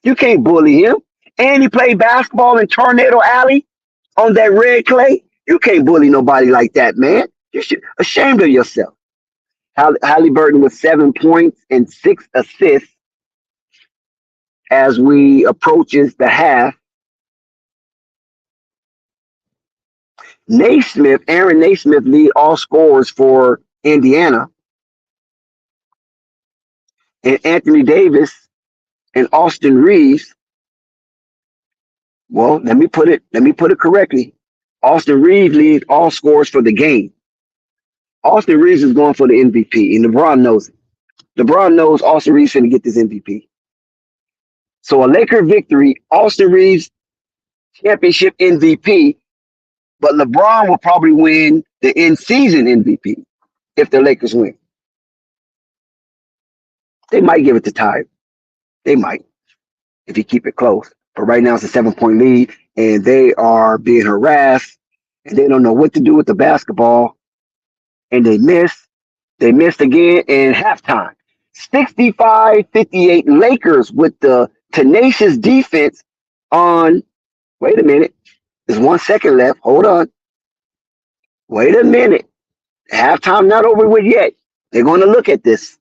You can't bully him. And he played basketball in Tornado Alley on that red clay. You can't bully nobody like that, man. You should be ashamed of yourself. Haliburton with 7 points and 6 assists as we approaches the half. Aaron Naismith lead all scorers for Indiana. And Anthony Davis and Austin Reeves. Well, let me put it correctly. Austin Reeves leads all scorers for the game. Austin Reeves is going for the MVP, and LeBron knows it. LeBron knows Austin Reeves is going to get this MVP. So a Laker victory, Austin Reeves championship MVP, but LeBron will probably win the in-season MVP if the Lakers win. They might give it to Ty. They might if you keep it close. But right now it's a 7 point lead, and they are being harassed, and they don't know what to do with the basketball, and they miss. They missed again in halftime. 65-58 Lakers with the tenacious defense on. Wait a minute. There's 1 second left. Hold on. Wait a minute. Halftime not over with yet. They're going to look at this.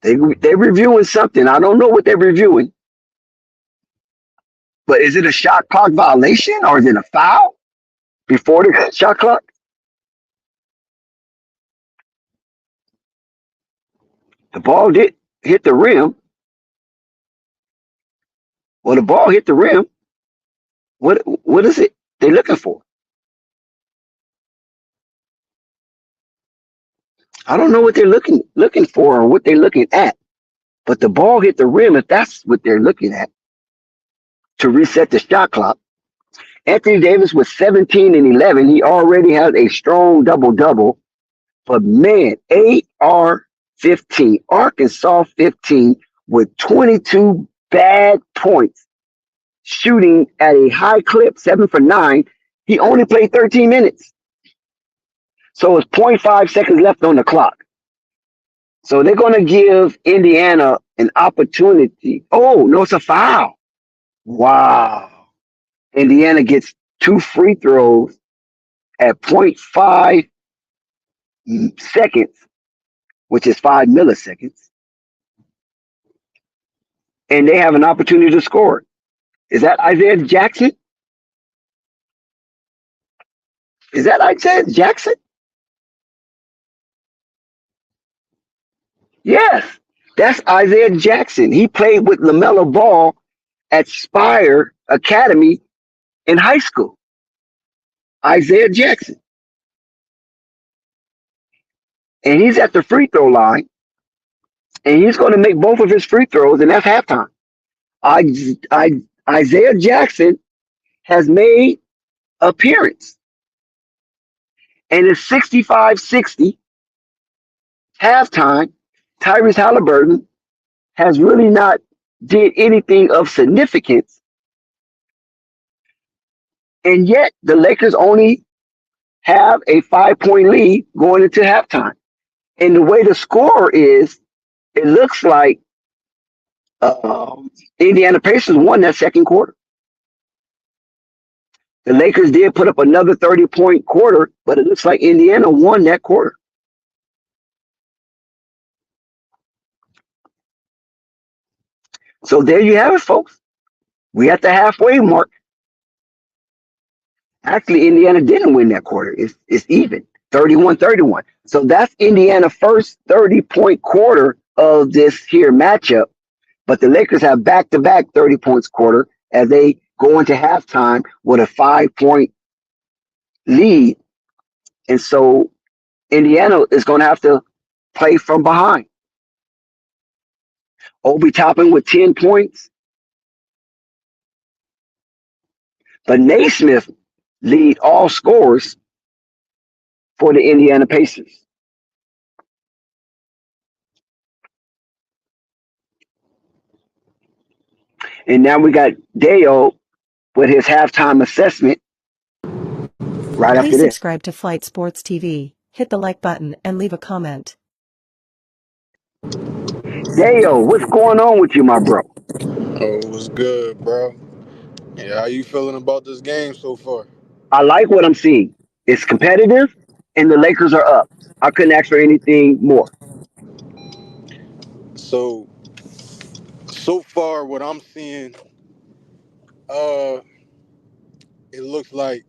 They're reviewing something. I don't know what they're reviewing. But is it a shot clock violation or is it a foul before the shot clock? The ball did hit the rim. Well, the ball hit the rim. What is it they're looking for? I don't know what they're looking for or what they're looking at. But the ball hit the rim if that's what they're looking at to reset the shot clock. Anthony Davis was 17 and 11. He already has a strong double-double. But man, AR 15, Arkansas 15 with 22 bad points, shooting at a high clip, 7 for 9. He only played 13 minutes. So it's 0.5 seconds left on the clock. So they're going to give Indiana an opportunity. Oh, no, it's a foul. Wow. Indiana gets 2 free throws at 0.5 seconds, which is 5 milliseconds. And they have an opportunity to score. Is that Isaiah Jackson? Is that Isaiah Jackson? Yes, that's Isaiah Jackson. He played with LaMelo Ball at Spire Academy in high school. Isaiah Jackson. And he's at the free throw line. And he's going to make both of his free throws, and that's halftime. Isaiah Jackson has made appearance. And it's 65-60 halftime. Tyrese Haliburton has really not did anything of significance. And yet the Lakers only have a 5 point lead going into halftime. And the way the score is, it looks like Indiana Pacers won that second quarter. The Lakers did put up another 30-point quarter, but it looks like Indiana won that quarter. So there you have it, folks. We at the halfway mark. Actually, Indiana didn't win that quarter. It's even, 31-31. So that's Indiana's first 30-point quarter of this here matchup. But the Lakers have back-to-back 30 points quarter as they go into halftime with a 5 point lead. And so Indiana is going to have to play from behind. Obi Toppin with 10 points. But Naismith lead all scorers for the Indiana Pacers. And now we got Dale with his halftime assessment right after Please this. subscribe to Flight Sports TV, hit the like button, and leave a comment. Dale, what's going on with you, my bro? Oh, what's good, bro? Yeah, how you feeling about this game so far? I like what I'm seeing. It's competitive, and the Lakers are up. I couldn't ask for anything more. So far, what I'm seeing, uh, it looks like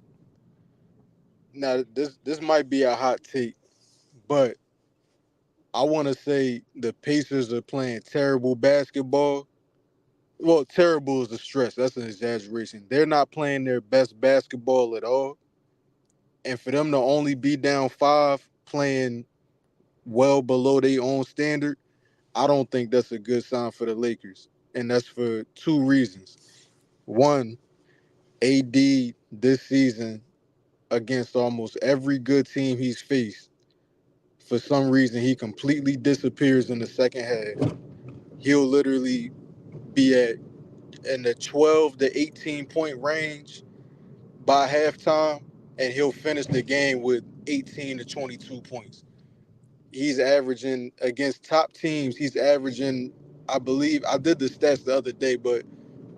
now this might be a hot take, but I want to say the Pacers are playing terrible basketball. Well, terrible is a stress. That's an exaggeration. They're not playing their best basketball at all. And for them to only be down 5, playing well below their own standard, I don't think that's a good sign for the Lakers. And that's for 2 reasons. One, AD this season against almost every good team he's faced, for some reason he completely disappears in the second half. he'll literally be at in the 12 to 18 point range by halftime, and he'll finish the game with 18 to 22 points. He's averaging against top teams. He's averaging, I believe, I did the stats the other day, but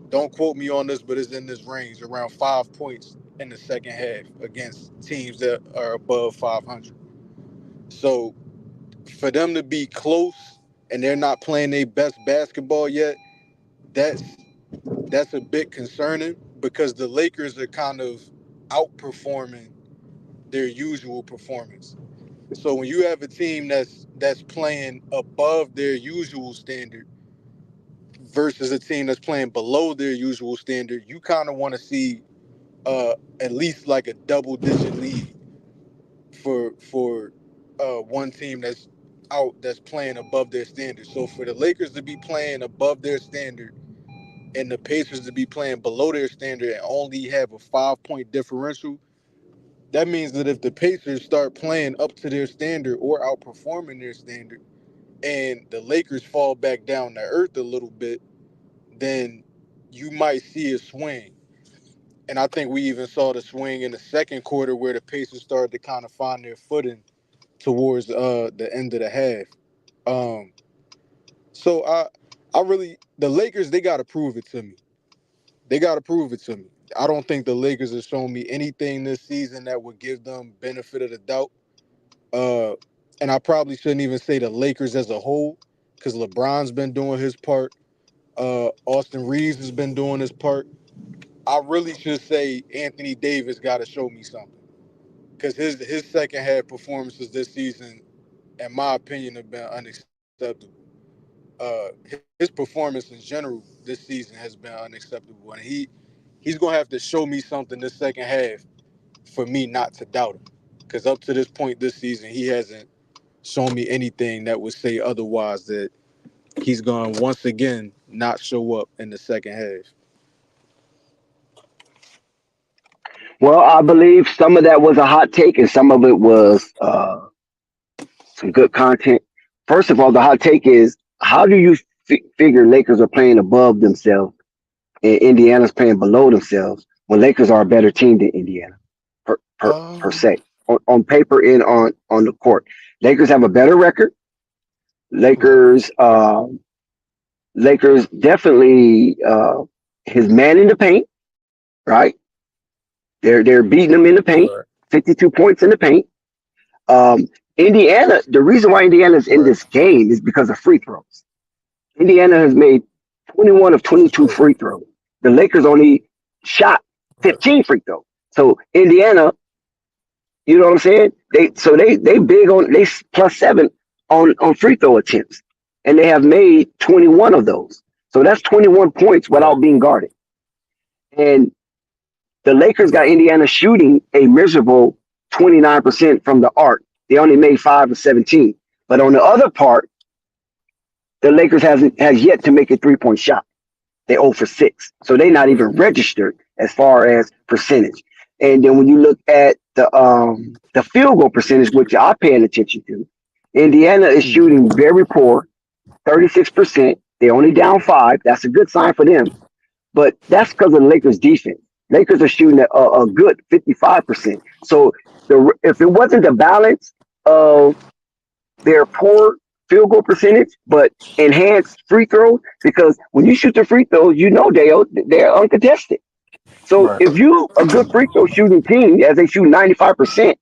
don't quote me on this, but it's in this range, around 5 points in the second half against teams that are above 500. So for them to be close and they're not playing their best basketball yet, that's a bit concerning because the Lakers are kind of outperforming their usual performance. So when you have a team that's playing above their usual standard versus a team that's playing below their usual standard, you kind of want to see at least like a double digit lead for one team that's playing above their standard. So for the Lakers to be playing above their standard and the Pacers to be playing below their standard and only have a 5 point differential, that means that if the Pacers start playing up to their standard or outperforming their standard and the Lakers fall back down to earth a little bit, then you might see a swing. And I think we even saw the swing in the second quarter where the Pacers started to kind of find their footing towards the end of the half. Um, so I really, the Lakers, they got to prove it to me. They got to prove it to me. I don't think the Lakers have shown me anything this season that would give them benefit of the doubt. And I probably shouldn't even say the Lakers as a whole because LeBron's been doing his part. Austin Reeves has been doing his part. I really should say Anthony Davis got to show me something because his second half performances this season, in my opinion, have been unacceptable. His performance in general this season has been unacceptable, and he's gonna have to show me something this second half for me not to doubt him. Because up to this point this season, he hasn't shown me anything that would say otherwise that he's gonna once again not show up in the second half. Well, I believe some of that was a hot take and some of it was some good content. First of all, the hot take is how do you figure Lakers are playing above themselves and Indiana's playing below themselves when Lakers are a better team than Indiana per Um, se on paper and on the court. Lakers have a better record. right, Lakers definitely his man in the paint, right? They're beating them in the paint, right, 52 points in the paint. Um, Indiana, the reason why Indiana's in right. this game is because of free throws. Indiana has made 21 of That's 22 true. free throws. The Lakers only shot Right, 15 free throws. So Indiana, you know what I'm saying? They big on they +7 on free throw attempts, and they have made 21 of those. So that's 21 points without right, being guarded. And the Lakers got right, Indiana shooting a miserable 29% from the arc. They only made 5 of 17. But on the other part, the Lakers has yet to make a 3-point shot. They 0 for 6. So they're not right, even registered as far as percentage. And then when you look at the field goal percentage, which I'm paying attention to, Indiana is shooting very poor, 36%. They only down 5. That's a good sign for them. But that's because of the Lakers defense. Lakers are shooting at a good 55%. So if it wasn't the balance of their poor field goal percentage, but enhanced free throws, because when you shoot the free throws, you know they're uncontested. So right, if you a good free throw shooting team, as they shoot 95%,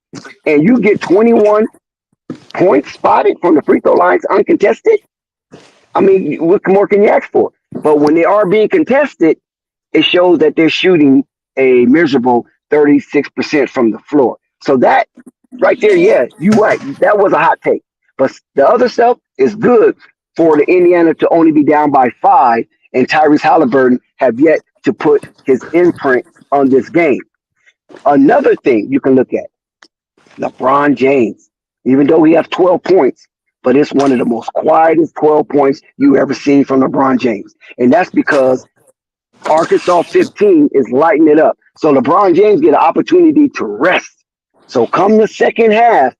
and you get 21 points spotted from the free throw lines uncontested, I mean, what more can you ask for? But when they are being contested, it shows that they're shooting a miserable 36% from the floor. So that right there, yeah, you're right. That was a hot take. But the other stuff is good for the Indiana to only be down by 5, and Tyrese Haliburton have yet to put his imprint on this game. Another thing you can look at, LeBron James, even though he has 12 points, but it's one of the most quietest 12 points you ever seen from LeBron James. And that's because Arkansas 15 is lighting it up. So LeBron James get an opportunity to rest. So come the second half,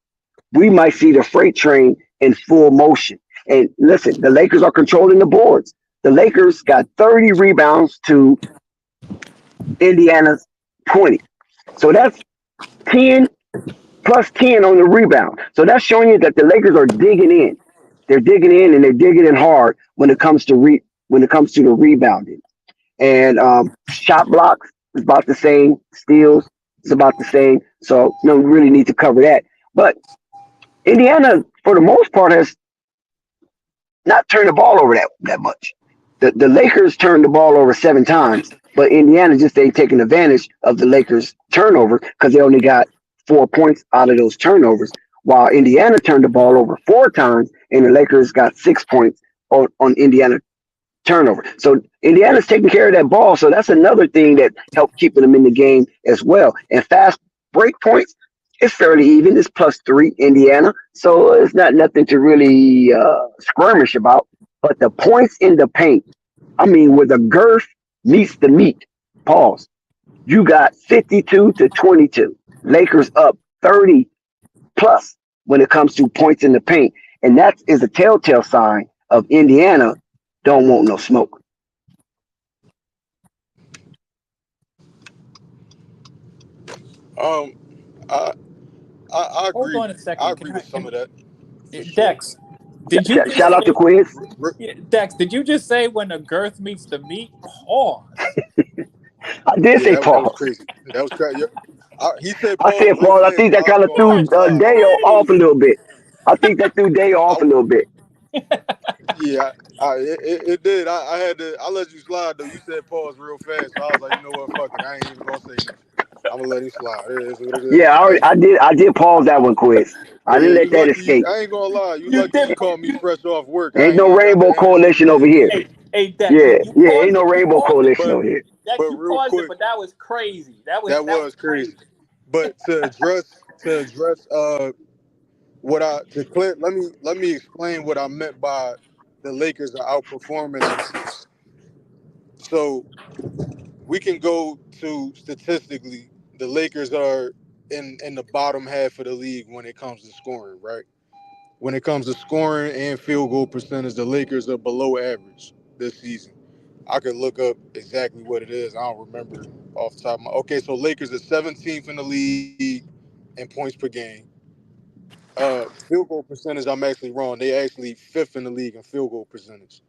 we might see the freight train in full motion. And listen, the Lakers are controlling the boards. The Lakers got 30 rebounds to Indiana's 20. So that's 10 plus 10 on the rebound. So that's showing you that the Lakers are digging in. They're digging in and they're digging in hard when it comes to the rebounding. And shot blocks is about the same. Steals is about the same. So no, we really need to cover that. But Indiana, for the most part, has not turned the ball over that much. The Lakers turned the ball over 7 times, but Indiana just ain't taking advantage of the Lakers turnover because they only got 4 points out of those turnovers. While Indiana turned the ball over 4 times, and the Lakers got 6 points on Indiana turnover. So Indiana's taking care of that ball. So that's another thing that helped keeping them in the game as well. And fast break points, it's fairly even. It's +3 Indiana. So it's not nothing to really skirmish about. But the points in the paint, I mean, where the girth meets the meat, pause. You got 52-22. Lakers up 30 plus when it comes to points in the paint. And that is a telltale sign of Indiana don't want no smoke. Um, I I Hold agree. on a I second. agree with some of that for sure. Dex, did you just Shout out to say, Quiz. yeah, Dex, did you just say when the girth meets the meat? Pause. I did Yeah, say that was pause. crazy. That was crazy. Yeah. He said I pause said real pause. I fast, think so that I kind was of gonna let threw him That's slide. Dale off a crazy. little bit. I think that threw Dale I, off a little bit. yeah, it did. I had to. I let you slide though. You said pause real fast, so I was like, you know what, fuck it. I ain't even gonna say nothing. I'm gonna let him slide. It is what it Yeah, is. Hey, I did pause that one, Quiz. I yeah, didn't let you that lucky. escape. I ain't gonna lie. You You lucky did. you caught me fresh off work. I Ain't ain't no even got rainbow the energy to coalition be over in here. here. Hey, Dex, Yeah, you yeah, ain't paused no it. You rainbow paused it, coalition But over here. Dex, but you real paused it, quick, but that was crazy. That was that that was was crazy. crazy. But to address what I to clear let me explain what I meant by the Lakers are outperforming them. So we can go to statistically, the Lakers are in the bottom half of the league when it comes to scoring, right? When it comes to scoring and field goal percentage, the Lakers are below average this season. I could look up exactly what it is. I don't remember off the top of my. Okay, so Lakers are 17th in the league in points per game. Field goal percentage, I'm actually wrong. They actually fifth in the league in field goal percentage.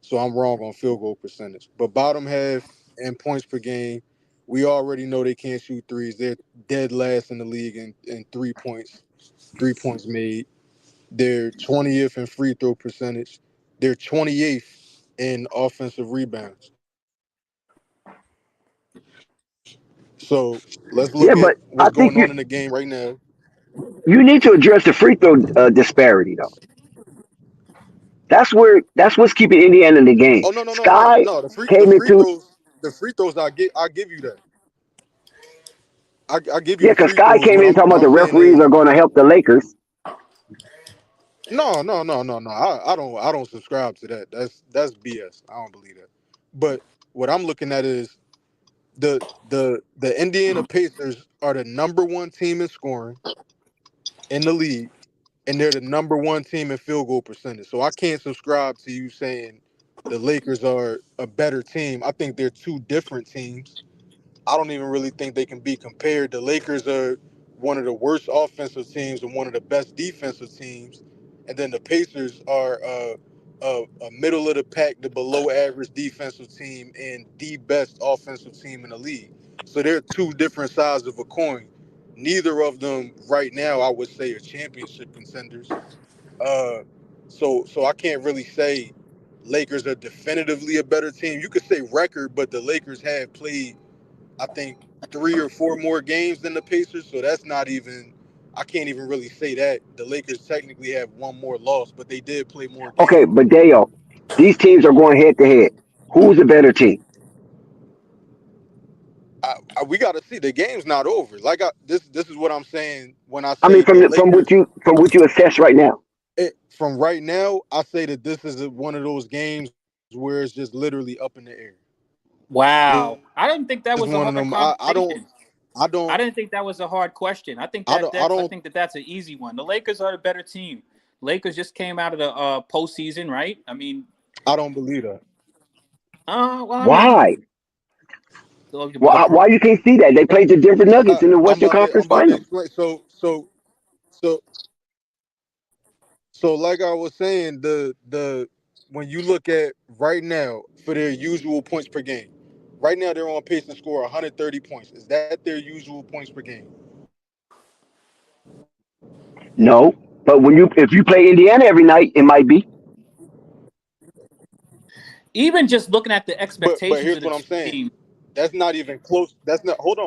So I'm wrong on field goal percentage. But bottom half in points per game, we already know they can't shoot threes. They're dead last in the league in 3 points made. They're 20th in free throw percentage. They're 28th in offensive rebounds. So let's look Yeah, at but I what's think going on in the game right now. you need to address the free throw disparity though. That's what's keeping Indiana in the game. Oh no no no no Sky no the came free into throws I give you that. I give you yeah, the because free Sky throws. came What in I'm talking what about I'm the saying referees is are going to help the Lakers. no. I don't subscribe to that. That's BS. I don't believe that. But what I'm looking at is the Indiana Pacers are the number one team in scoring in the league, and they're the number one team in field goal percentage. So I can't subscribe to you saying the Lakers are a better team. I think they're two different teams. I don't even really think they can be compared. The Lakers are one of the worst offensive teams and one of the best defensive teams, and then the Pacers are a middle of the pack, the below average defensive team, and the best offensive team in the league. So they're two different sides of a coin. Neither of them right now, I would say, are championship contenders. Uh, so I can't really say Lakers are definitively a better team. You could say record, but the Lakers have played, I think, 3 or 4 more games than the Pacers. So that's not even. I can't even really say that. The Lakers technically have one more loss, but they did play more Okay, games. but Dale, these teams are going head to head. Who's the better team? We got to see. The game's not over. This is what I'm saying when I I mean, say the Lakers. from what you assess right now. From right now, I say that this is one of those games where it's just literally up in the air. This Wow. I is didn't think one of that was a them. hard I don't. conversation. I don't. I didn't think that was a hard question. I think I that don't. I Dex, I don't. think that's an easy one. The Lakers are the better team. Lakers just came out of the postseason, right? I mean, I don't believe that. well, I mean, Why? the Why you can't see that? They played the Denver Nuggets in the Western I'm Conference about to Finals. explain. So like I was saying, the when you look at right now for their usual points per game, right now they're on pace to score 130 points. Is that their usual points per game? No, but if you play Indiana every night, it might be. even just looking at the But expectations of here's the what I'm two saying. teams. That's not even close. That's not. Hold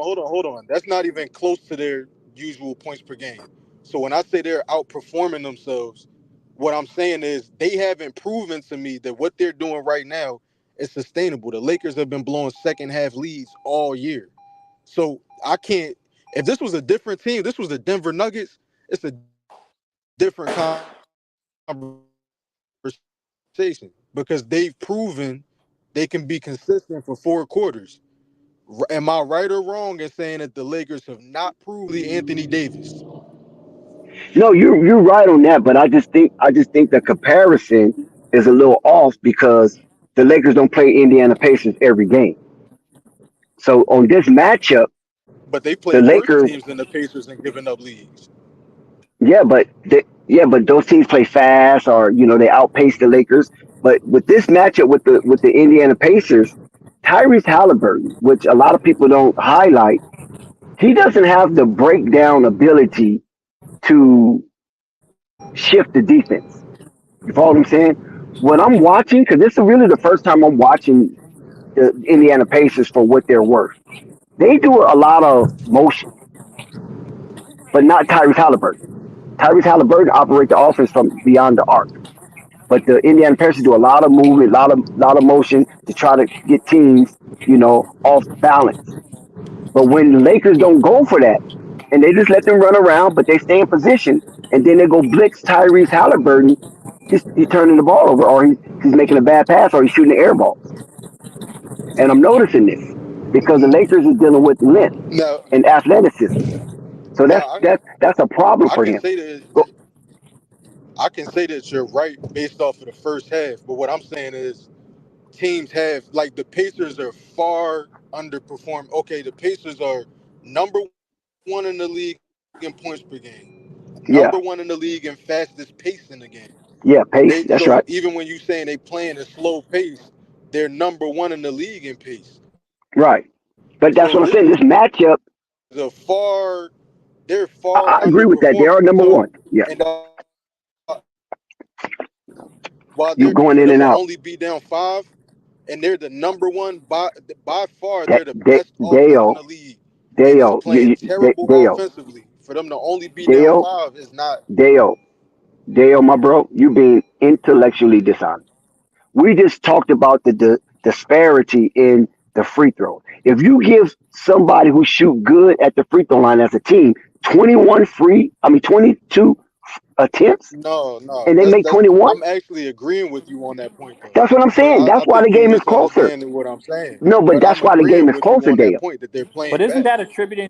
on. That's not even close to their usual points per game. So when I say they're outperforming themselves, what I'm saying is they haven't proven to me that what they're doing right now is sustainable. The Lakers have been blowing second half leads all year. So I can't. If this was a different team, this was the Denver Nuggets. It's a different conversation because they've proven they can be consistent for 4 quarters. Am I right or wrong in saying that the Lakers have not proved Anthony Davis? No, you're right on that, but I just think the comparison is a little off because the Lakers don't play Indiana Pacers every game. So on this matchup, But they the played worse Lakers, teams than the Pacers and giving up leads. but those teams play fast or they outpace the Lakers. But with this matchup with the Indiana Pacers, Tyrese Haliburton, which a lot of people don't highlight, he doesn't have the breakdown ability to shift the defense. You follow what I'm saying? When I'm watching, because this is really the first time I'm watching the Indiana Pacers for what they're worth. They do a lot of motion, but not Tyrese Haliburton. Tyrese Haliburton operates the offense from beyond the arc. But the Indiana Pacers do a lot of movement, lot of motion to try to get teams, off balance. But when the Lakers don't go for that, and they just let them run around, but they stay in position, and then they go blitz Tyrese Haliburton, he's turning the ball over, or he's making a bad pass, or he's shooting the air balls. And I'm noticing this because the Lakers are dealing with length Now, and athleticism. So now that's a problem I for can him. say that I can say that you're right based off of the first half. But what I'm saying is teams have like the Pacers are far underperformed. Okay, the Pacers are number one in the league in points per game, Yeah, number one in the league in fastest pace in the game. yeah, pace. They That's so right. even when you saying they playing a slow pace, they're number one in the league in pace. Right. But that's So what I'm this saying. is This matchup, a far they're I, far I agree with that. They are underperforming. number So one. Yeah, and while you're they're going for in them and to out. only be down five, and they're the number one by far, That they're the best offense in the league, and is Dale, playing terrible Dale, offensively. For them to only be down Dale, five is not. Dale, Dale, my bro, you being intellectually dishonest. We just talked about the disparity in the free throw. If you give somebody who shoot good at the free throw line as a team 22 attempts, No. and they make That's. 21, I'm actually agreeing with you on that point though. that's what I'm But saying. I That's why think the you game is closer. misunderstanding what I'm saying. No, but But that's I'm why the game agreeing is with you closer, on that Dale. point that they're But playing isn't bad. that attributing?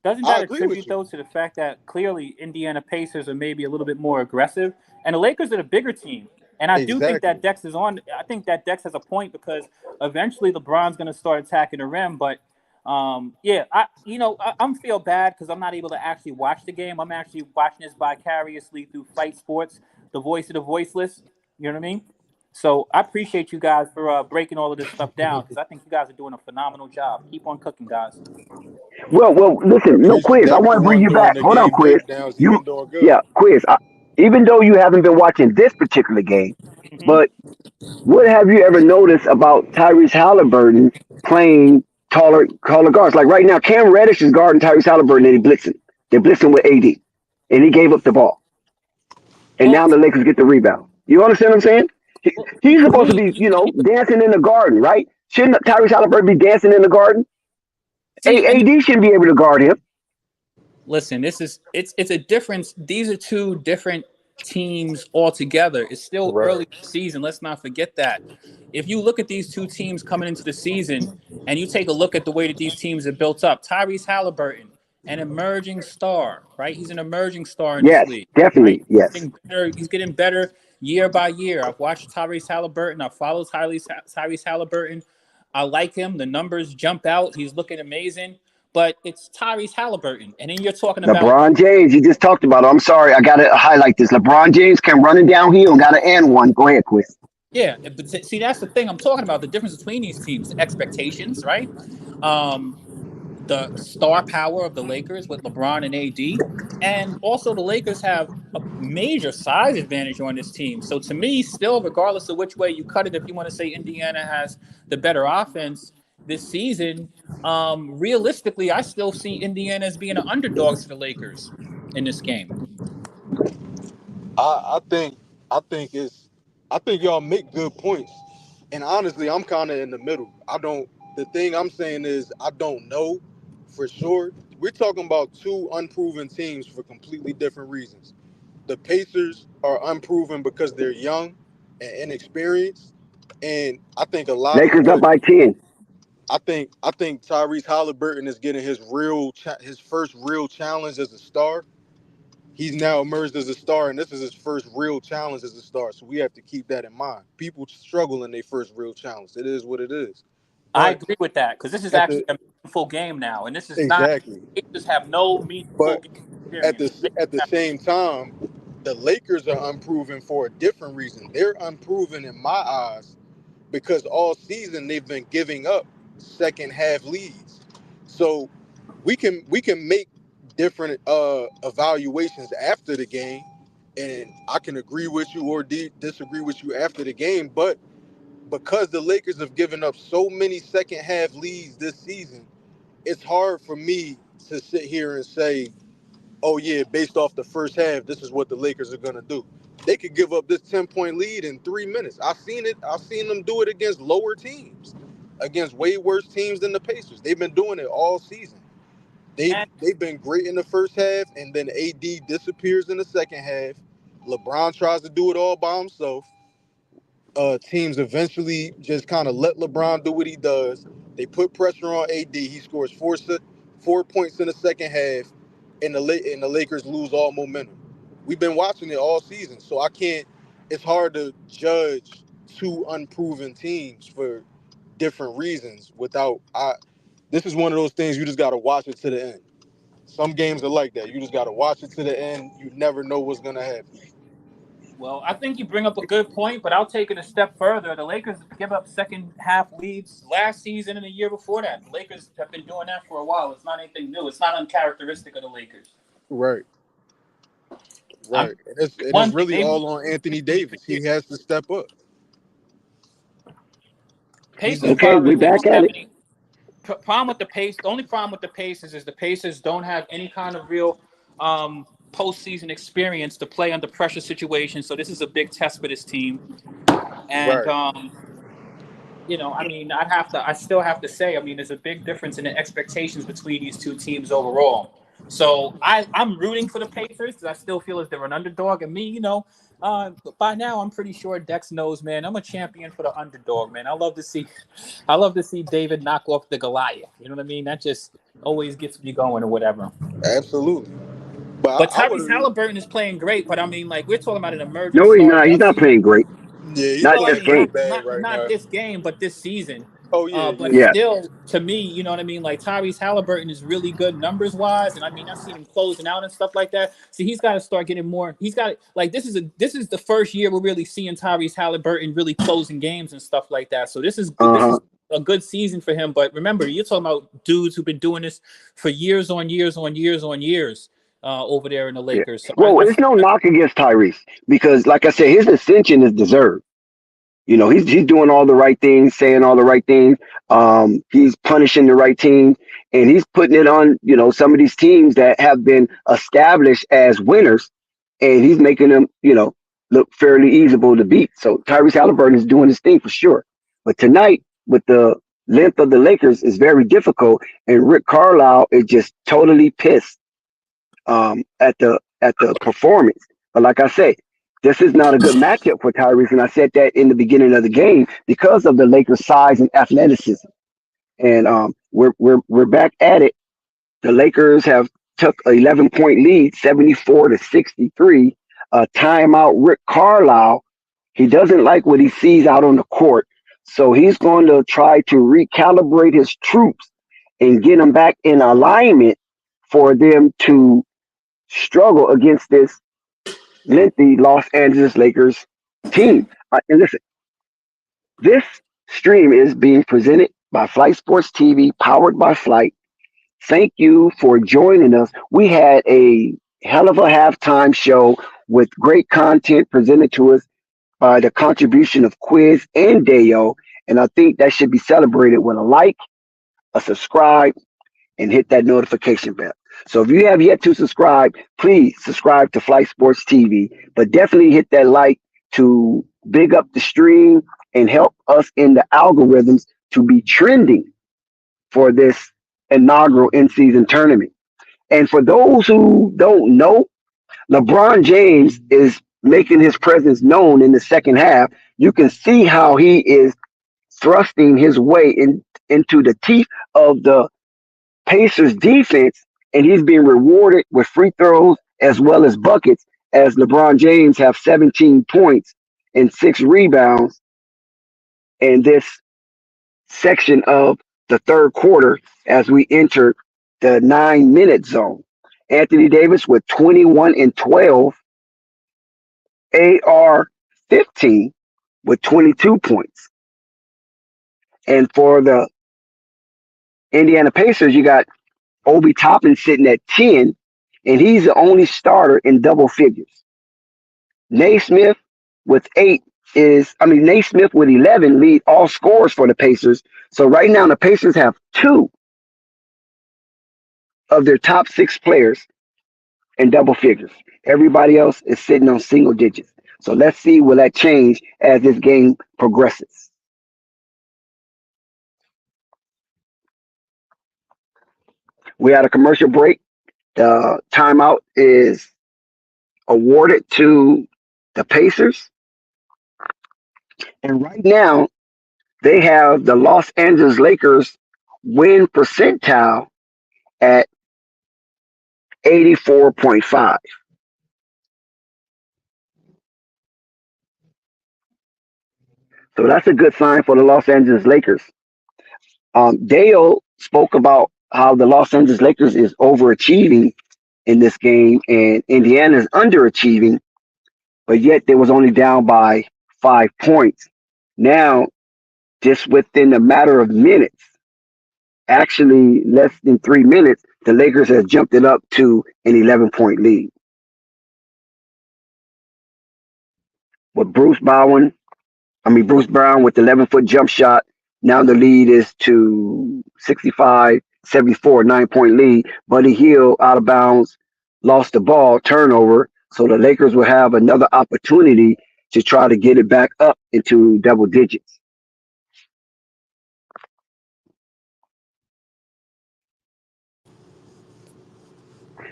Doesn't I that agree with attribute you. though to the fact that clearly Indiana Pacers are maybe a little bit more aggressive, and the Lakers are the bigger team. And I do think that Exactly. Dex is on. I think that Dex has a point because eventually LeBron's going to start attacking the rim. But yeah, I'm feel bad because I'm not able to actually watch the game. I'm actually watching this vicariously through Flight Sports, the voice of the voiceless. You know what I mean? So I appreciate you guys for breaking all of this stuff down because I think you guys are doing a phenomenal job. Keep on cooking, guys. Well, listen, no, Appreciate Quiz. I that want to crew bring on you doing back. the Hold on, game Quiz. breakdowns. You've You, been doing good. yeah, Quiz. Even though you haven't been watching this particular game, Hmm. but what have you ever noticed about Tyrese Halliburton playing taller guards? Like right now, Cam Reddish is guarding Tyrese Halliburton and They're blitzing with AD. And he gave up the ball. And Well, now the Lakers get the rebound. You understand what I'm saying? He's to supposed to me, be, dancing in the garden, right? Shouldn't Tyrese Halliburton be dancing in the garden? see, and AD shouldn't be able to guard him. listen, it's a difference. These are two different teams altogether. It's still early Right. in the season. Let's not forget that. If you look at these two teams coming into the season and you take a look at the way that these teams are built up, Tyrese Halliburton an emerging star, right? He's an emerging star in this Yes, league, right? definitely. Yes. He's getting better year by year. I've watched Tyrese Haliburton. I follow Tyrese Haliburton. I like him. The numbers jump out. He's looking amazing. But it's Tyrese Haliburton. And then you're talking about, LeBron James, you just talked about it. I'm sorry, I gotta highlight this. LeBron James came running downhill, got an and one. Go ahead, Chris. yeah, but see, that's the thing I'm talking about. The difference between these teams, the expectations, right? Um, the star power of the Lakers with LeBron and AD. And also the Lakers have a major size advantage on this team. So to me, still, regardless of which way you cut it, if you want to say Indiana has the better offense this season, realistically, I still see Indiana as being an underdog to the Lakers in this game. I think I think it's I think y'all make good points. And honestly, I'm kind of in the middle. The thing I'm saying is I don't know for sure. We're talking about two unproven teams for completely different reasons. The Pacers are unproven because they're young and inexperienced. And I think a lot of Lakers up what by 10. I think Tyrese Haliburton is getting his first real challenge as a star. He's now emerged as a star, and this is his first real challenge as a star. So we have to keep that in mind. People struggle in their first real challenge. It is what it is. I But agree with that because this is at actually the a meaningful game now. And this is not, exactly. they just have no meaningful But game at experience. the same time, the Lakers are unproven for a different reason. They're unproven in my eyes because all season they've been giving up second half leads. So we can make different evaluations after the game, and I can agree with you or disagree with you after the game. But because the Lakers have given up so many second half leads this season, it's hard for me to sit here and say, oh yeah, based off the first half, this is what the Lakers are gonna do. They could give up this 10-point lead in 3 minutes. I've seen it. I've seen them do it against lower teams, against way worse teams than the Pacers. They've been doing it all season. And They've been great in the first half, and then AD disappears in the second half. LeBron tries to do it all by himself. Teams eventually just kind of let LeBron do what he does. They put pressure on AD. He scores 4 points in the second half, and the Lakers lose all momentum. We've been watching it all season, so I can't. It's hard to judge two unproven teams for different reasons. This is one of those things you just got to watch it to the end. Some games are like that. You just got to watch it to the end. You never know what's gonna happen. well, I think you bring up a good point, but I'll take it a step further. The Lakers give up second half leads last season and the year before that. The Lakers have been doing that for a while. It's not anything new. It's not uncharacteristic of the Lakers. Right. I'm Right. And it's one thing really they all on Anthony Davis. He has to step up. Pacers Okay, probably we're don't back at have it. any problem with the pace. The only problem with the Pacers is the Pacers don't have any kind of real postseason experience to play under pressure situations. So this is a big test for this team. And Right. I mean, I still have to say, I mean, there's a big difference in the expectations between these two teams overall. So I'm rooting for the Pacers because I still feel as they're an underdog. And me, by now I'm pretty sure Dex knows, man, I'm a champion for the underdog, man. I love to see David knock off the Goliath. You know what I mean? That just always gets me going or whatever. Absolutely. But But I Tyrese would. Haliburton is playing great. But I mean, like, we're talking about an emerging No, he's star. not. He's Yes, not playing great. Yeah, he's Not well, I this playing mean, pretty game. bad right not now. this game, but this season. Oh yeah, But yeah. Yeah. still, to me, you know what I mean? Like Tyrese Haliburton is really good numbers wise, and I mean I've seen him closing out and stuff like that. So he's got to start getting more. He's got like this is the first year we're really seeing Tyrese Haliburton really closing games and stuff like that. So this is Uh-huh. a good season for him. But remember, you're talking about dudes who've been doing this for years on years on years on years over there in the Yeah. Lakers. So Well, I it's feel no like knock against Tyrese because, like I said, his ascension is deserved. He's doing all the right things, saying all the right things. He's punishing the right teams, and he's putting it on, some of these teams that have been established as winners, and he's making them, look fairly easable to beat. So Tyrese Halliburton is doing his thing for sure. But tonight, with the length of the Lakers, is very difficult, and Rick Carlisle is just totally pissed at the performance. But like I say, this is not a good matchup for Tyrese, and I said that in the beginning of the game because of the Lakers' size and athleticism. And we're back at it. The Lakers have took an 11-point lead, 74-63. Timeout. Rick Carlisle. He doesn't like what he sees out on the court, so he's going to try to recalibrate his troops and get them back in alignment for them to struggle against this lengthy Los Angeles Lakers team. And listen, this stream is being presented by Flight Sports TV, powered by Flight. Thank you for joining us. We had a hell of a halftime show with great content presented to us by the contribution of Quiz and Deo. And I think that should be celebrated with a like, a subscribe, and hit that notification bell. So if you have yet to subscribe, please subscribe to Flight Sports TV, but definitely hit that like to big up the stream and help us in the algorithms to be trending for this inaugural in-season tournament. And for those who don't know, LeBron James is making his presence known in the second half. You can see how he is thrusting his way into the teeth of the Pacers defense, and he's being rewarded with free throws as well as buckets, as LeBron James have 17 points and 6 rebounds in this section of the third quarter as we enter the 9-minute zone. Anthony Davis with 21 and 12, AR 15 with 22 points. And for the Indiana Pacers, you got Obi Toppin sitting at 10, and he's the only starter in double figures. Naismith with 11 lead all scorers for the Pacers. So right now the Pacers have 2 of their top 6 players in double figures. Everybody else is sitting on single digits. So let's see will that change as this game progresses. We had a commercial break. The timeout is awarded to the Pacers. And right now, they have the Los Angeles Lakers win percentile at 84.5. So that's a good sign for the Los Angeles Lakers. Dale spoke about how the Los Angeles Lakers is overachieving in this game and Indiana is underachieving, but yet they was only down by 5 points. Now, just within a matter of minutes, actually less than 3 minutes, the Lakers have jumped it up to an 11-point lead. With Bruce Brown with the 11-foot jump shot, now the lead is to 65-74, 9-point lead. Buddy Hield out of bounds, lost the ball, turnover. So the Lakers will have another opportunity to try to get it back up into double digits.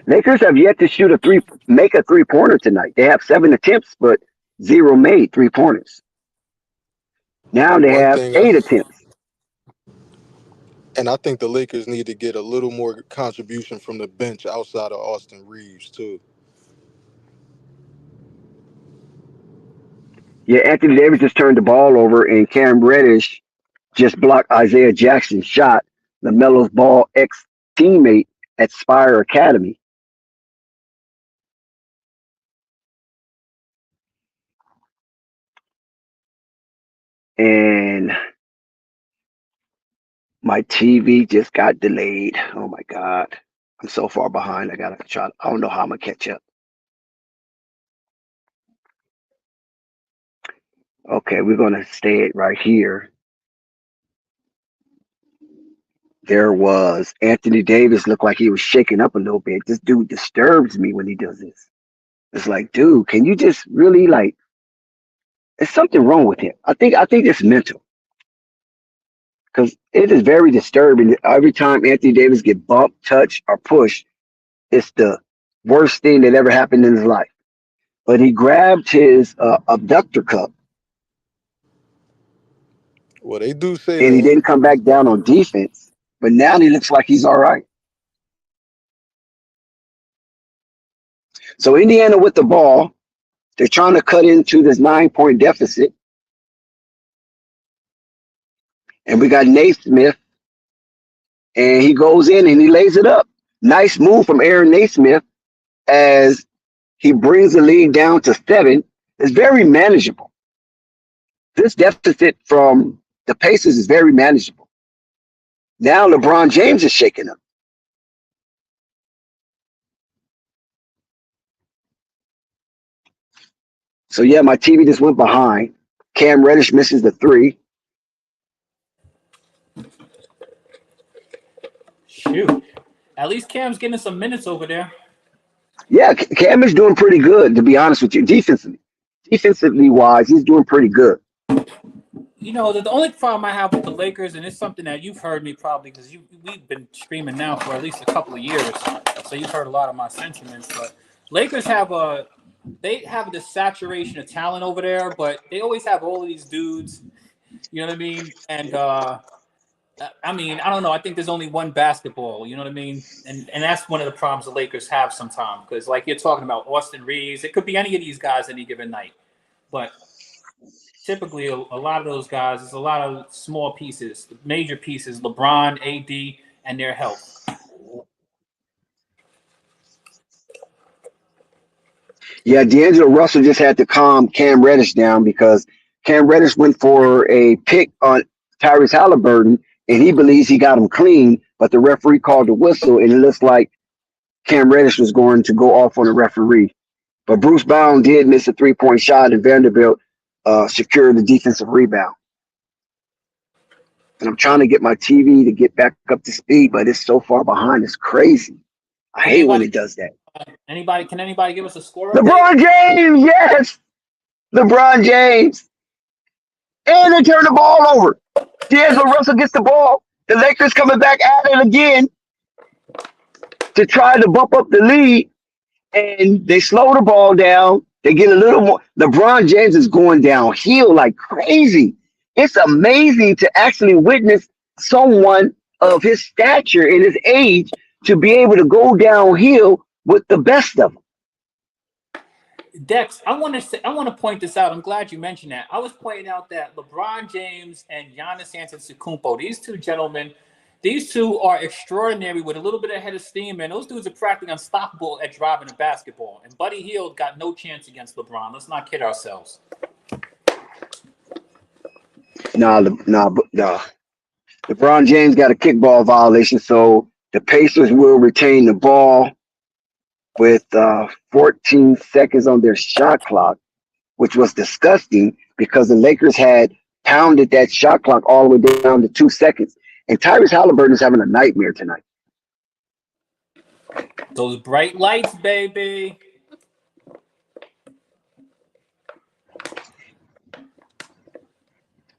Lakers have yet to make a three-pointer tonight. They have 7 attempts, but 0 made three-pointers. Now they have 8 attempts. And I think the Lakers need to get a little more contribution from the bench outside of Austin Reeves, too. Yeah, Anthony Davis just turned the ball over, and Cam Reddish just blocked Isaiah Jackson's shot, LaMelo's ball ex-teammate at Spire Academy. And my TV just got delayed. Oh my God. I'm so far behind. I don't know how I'm gonna catch up. Okay, we're gonna stay right here. There was Anthony Davis looked like he was shaking up a little bit. This dude disturbs me when he does this. It's like, dude, can you just really there's something wrong with him. I think it's mental. Because it is very disturbing. Every time Anthony Davis get bumped, touched, or pushed, it's the worst thing that ever happened in his life. But he grabbed his abductor cup. Well, they do say and he didn't come back down on defense. But now he looks like he's all right. So Indiana with the ball, they're trying to cut into this 9-point deficit. And we got Naismith, and he goes in and he lays it up. Nice move from Aaron Naismith as he brings the lead down to 7. It's very manageable. This deficit from the Pacers is very manageable. Now LeBron James is shaking up. So yeah, my TV just went behind. Cam Reddish misses the 3. Shoot. At least Cam's getting some minutes over there. Yeah, Cam is doing pretty good, to be honest with you. Defensively wise, he's doing pretty good. You know, the only problem I have with the Lakers, and it's something that you've heard me probably because we've been streaming now for at least a couple of years, so you've heard a lot of my sentiments. But Lakers have this saturation of talent over there, but they always have all of these dudes. You know what I mean? And I mean, I don't know. I think there's only one basketball. You know what I mean? And that's one of the problems the Lakers have sometimes because, like you're talking about, Austin Reeves, it could be any of these guys any given night, but typically a lot of those guys, there's a lot of small pieces, major pieces, LeBron, AD, and their health. Yeah, D'Angelo Russell just had to calm Cam Reddish down because Cam Reddish went for a pick on Tyrese Haliburton, and he believes he got him clean, but the referee called the whistle, and it looks like Cam Reddish was going to go off on the referee. But Bruce Brown did miss a 3-point shot, and Vanderbilt secured the defensive rebound. And I'm trying to get my TV to get back up to speed, but it's so far behind. It's crazy. I hate when it does that. Can anybody give us a score? LeBron James, yes! LeBron James. And they turn the ball over. D'Angelo Russell gets the ball. The Lakers coming back at it again to try to bump up the lead. And they slow the ball down. They get a little more. LeBron James is going downhill like crazy. It's amazing to actually witness someone of his stature and his age to be able to go downhill with the best of them. Dex, I want to point this out. I'm glad you mentioned that. I was pointing out that LeBron James and Giannis Antetokounmpo, these two gentlemen, these two are extraordinary with a little bit of head of steam, and those dudes are practically unstoppable at driving a basketball. And Buddy Hield got no chance against LeBron. Let's not kid ourselves. Nah. LeBron James got a kickball violation, so the Pacers will retain the ball with 14 seconds on their shot clock, which was disgusting because the Lakers had pounded that shot clock all the way down to 2 seconds. And Tyrese Haliburton is having a nightmare tonight. Those bright lights, baby.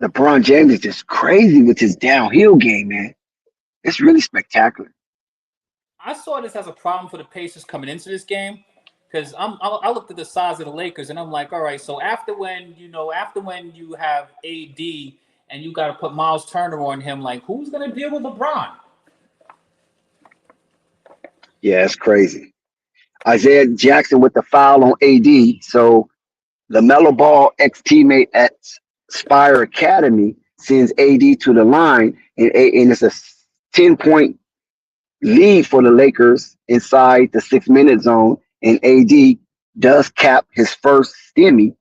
LeBron James is just crazy with his downhill game, man. It's really spectacular. I saw this as a problem for the Pacers coming into this game because I looked at the size of the Lakers and I'm like, all right, so after when you have AD and you got to put Miles Turner on him, like who's going to deal with LeBron? Yeah, it's crazy. Isaiah Jackson with the foul on AD. So LaMelo Ball, ex-teammate at Spire Academy, sends AD to the line, and it's a 10-point lead for the Lakers inside the 6-minute zone, and AD does cap his first stimmy,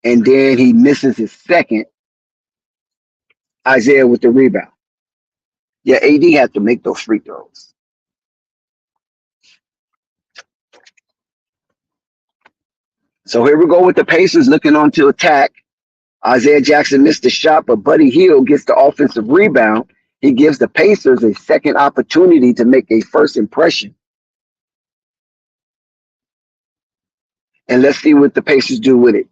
and then he misses his second. Isaiah with the rebound. Yeah, AD had to make those free throws. So here we go with the Pacers looking on to attack. Isaiah Jackson missed the shot, but Buddy Hield gets the offensive rebound. He gives the Pacers a second opportunity to make a first impression. And let's see what the Pacers do with it.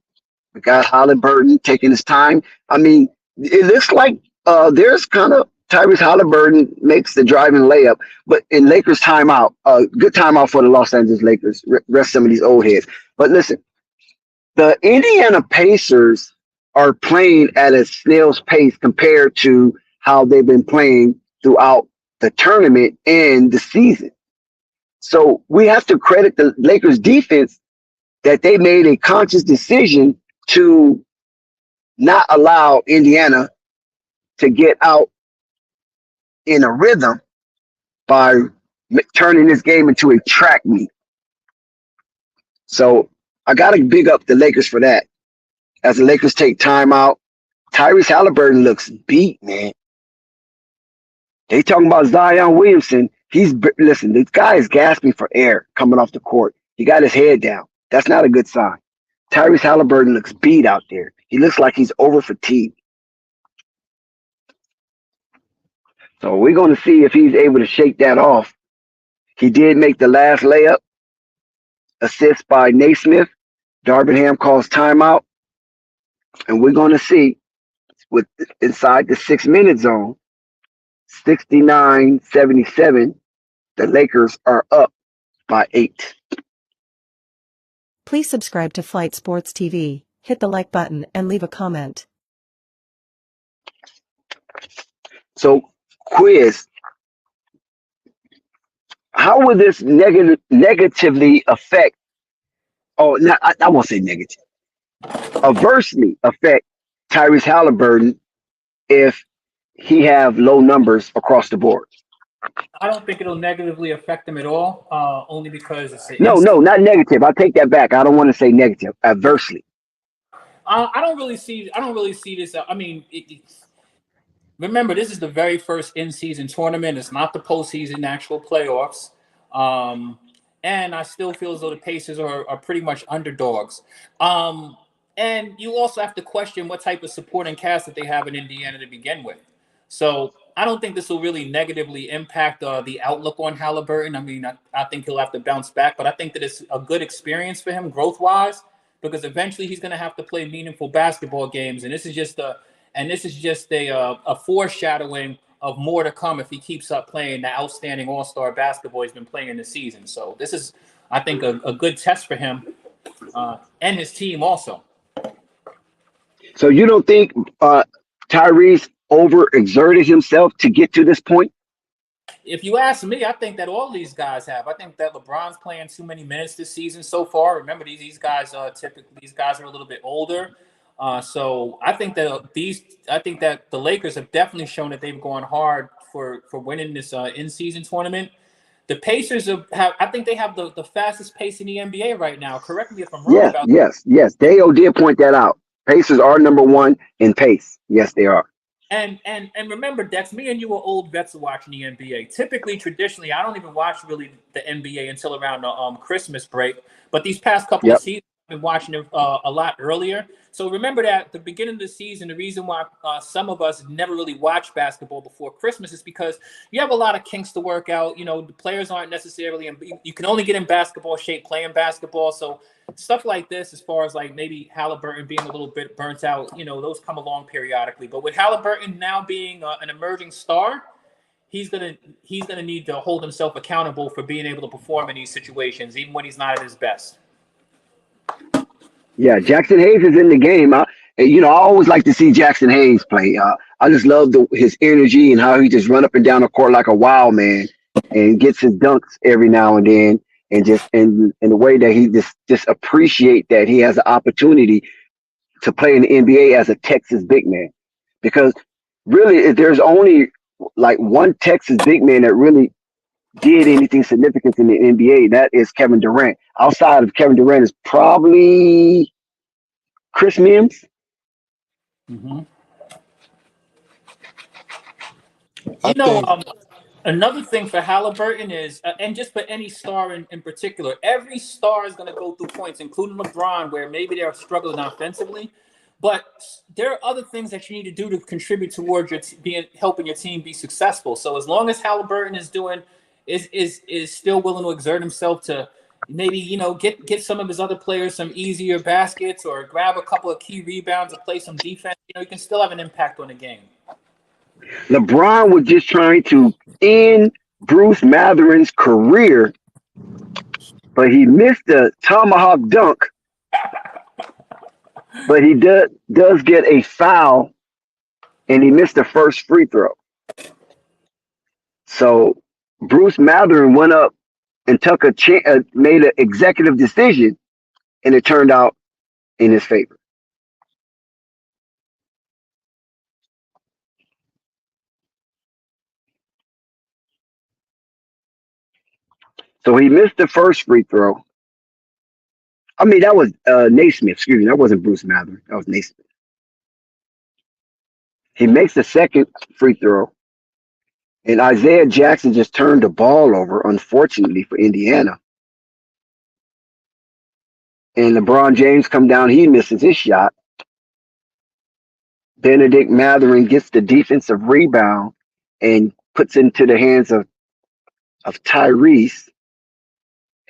We got Haliburton taking his time. I mean, it looks like there's kind of Tyrese Haliburton makes the driving layup, but in Lakers timeout, good timeout for the Los Angeles Lakers. Rest some of these old heads. But listen, the Indiana Pacers are playing at a snail's pace compared to how they've been playing throughout the tournament and the season. So we have to credit the Lakers defense that they made a conscious decision to not allow Indiana to get out in a rhythm by turning this game into a track meet. So I got to big up the Lakers for that. As the Lakers take time out, Tyrese Haliburton looks beat, man. They talking about Zion Williamson. Listen, this guy is gasping for air coming off the court. He got his head down. That's not a good sign. Tyrese Haliburton looks beat out there. He looks like he's over fatigued. So we're going to see if he's able to shake that off. He did make the last layup. Assist by Naismith. Darvingham calls timeout. And we're going to see with inside the 6-minute zone, 69-77, the Lakers are up by 8. Please subscribe to Flight Sports TV, hit the like button, and leave a comment. So, quiz. How will this negatively affect, I won't say negative, adversely affect Tyrese Haliburton if he have low numbers across the board? I don't think it'll negatively affect him at all, only because it's No, not negative. I'll take that back. I don't want to say negative. Adversely. I don't really see this. I mean, remember, this is the very first in-season tournament. It's not the postseason actual playoffs. And I still feel as though the Pacers are pretty much underdogs. And you also have to question what type of supporting cast that they have in Indiana to begin with. So I don't think this will really negatively impact the outlook on Haliburton. I mean, I think he'll have to bounce back, but I think that it's a good experience for him growth-wise, because eventually he's going to have to play meaningful basketball games, and this is just a foreshadowing of more to come if he keeps up playing the outstanding all-star basketball he's been playing this season. So this is, I think, a good test for him and his team also. So you don't think Tyrese overexerted himself to get to this point? If you ask me, I think that all these guys have. I think that LeBron's playing too many minutes this season so far. Remember, these guys are a little bit older. So I think that the Lakers have definitely shown that they've gone hard for winning this in-season tournament. The Pacers I think they have the fastest pace in the NBA right now. Correct me if I'm wrong about that. Yes. Dale did point that out. Pacers are number one in pace. Yes, they are. And remember, Dex, me and you are old vets watching the NBA. Traditionally, I don't even watch really the NBA until around the Christmas break. But these past couple of seasons, I've been watching it a lot earlier. So remember that at the beginning of the season, the reason why some of us never really watched basketball before Christmas is because you have a lot of kinks to work out. You know, the players aren't necessarily you can only get in basketball shape playing basketball. So stuff like this, as far as like maybe Haliburton being a little bit burnt out, you know, those come along periodically. But with Haliburton now being an emerging star, he's gonna need to hold himself accountable for being able to perform in these situations, even when he's not at his best. Yeah, Jackson Hayes is in the game. I always like to see Jackson Hayes play. I just love his energy and how he just run up and down the court like a wild man and gets his dunks every now and then. And just in the way that he just appreciate that he has an opportunity to play in the NBA as a Texas big man, because really there's only like one Texas big man that really did anything significant in the NBA. That is Kevin Durant. Outside of Kevin Durant is probably Chris Mims. Mm-hmm. I think Another thing for Haliburton is, and just for any star in particular, every star is going to go through points, including LeBron, where maybe they're struggling offensively. But there are other things that you need to do to contribute towards helping your team be successful. So as long as Haliburton is still willing to exert himself to maybe, get some of his other players some easier baskets or grab a couple of key rebounds or play some defense, you can still have an impact on the game. LeBron was just trying to end Bruce Matherin's career, but he missed the tomahawk dunk. But he does get a foul, and he missed the first free throw. So Bruce Matherin went up and made an executive decision, and it turned out in his favor. So he missed the first free throw. I mean, that was Naismith. Excuse me, that wasn't Bruce Mather. That was Naismith. He makes the second free throw, and Isaiah Jackson just turned the ball over, unfortunately for Indiana. And LeBron James come down, he misses his shot. Benedict Matherin gets the defensive rebound and puts it into the hands of Tyrese.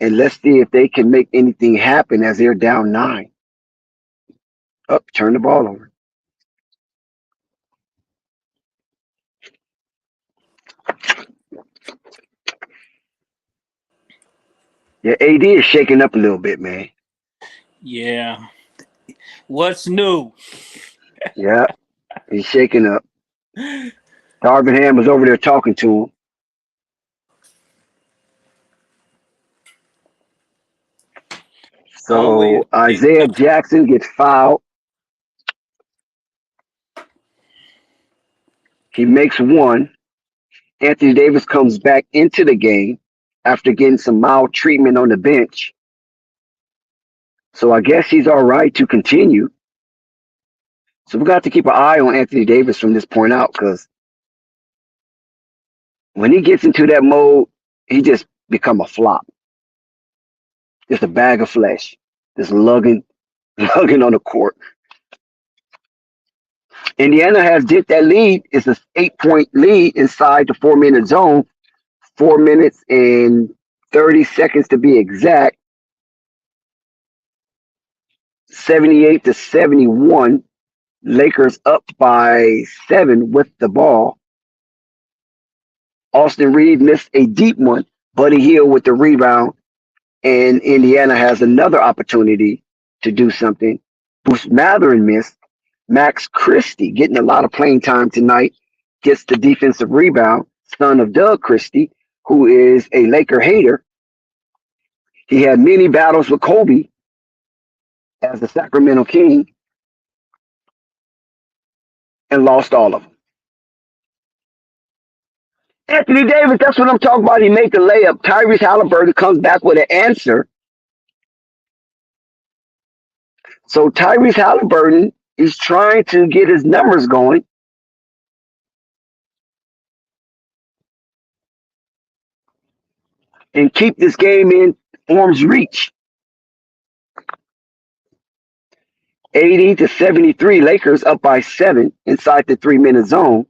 And let's see if they can make anything happen as they're down 9. Up, turn the ball over. Yeah, AD is shaking up a little bit, man. Yeah. What's new? Yeah, he's shaking up. Darvin Ham was over there talking to him. Always. So Isaiah Jackson gets fouled. He makes one. Anthony Davis comes back into the game after getting some maltreatment on the bench. So I guess he's all right to continue. So we got to keep an eye on Anthony Davis from this point out, because when he gets into that mode, he just become a flop. Just a bag of flesh. Just lugging on the court. Indiana has dipped that lead. It's an 8-point lead inside the 4-minute zone. 4 minutes and 30 seconds to be exact. 78-71. Lakers up by 7 with the ball. Austin Reed missed a deep one. Buddy Hield with the rebound. And Indiana has another opportunity to do something. Bruce Matherin missed. Max Christie, getting a lot of playing time tonight, gets the defensive rebound. Son of Doug Christie, who is a Laker hater. He had many battles with Kobe as the Sacramento King and lost all of them. Anthony Davis, that's what I'm talking about. He made the layup. Tyrese Haliburton comes back with an answer. So Tyrese Haliburton is trying to get his numbers going. And keep this game in arm's reach. 80-73, Lakers up by 7 inside the 3-minute zone.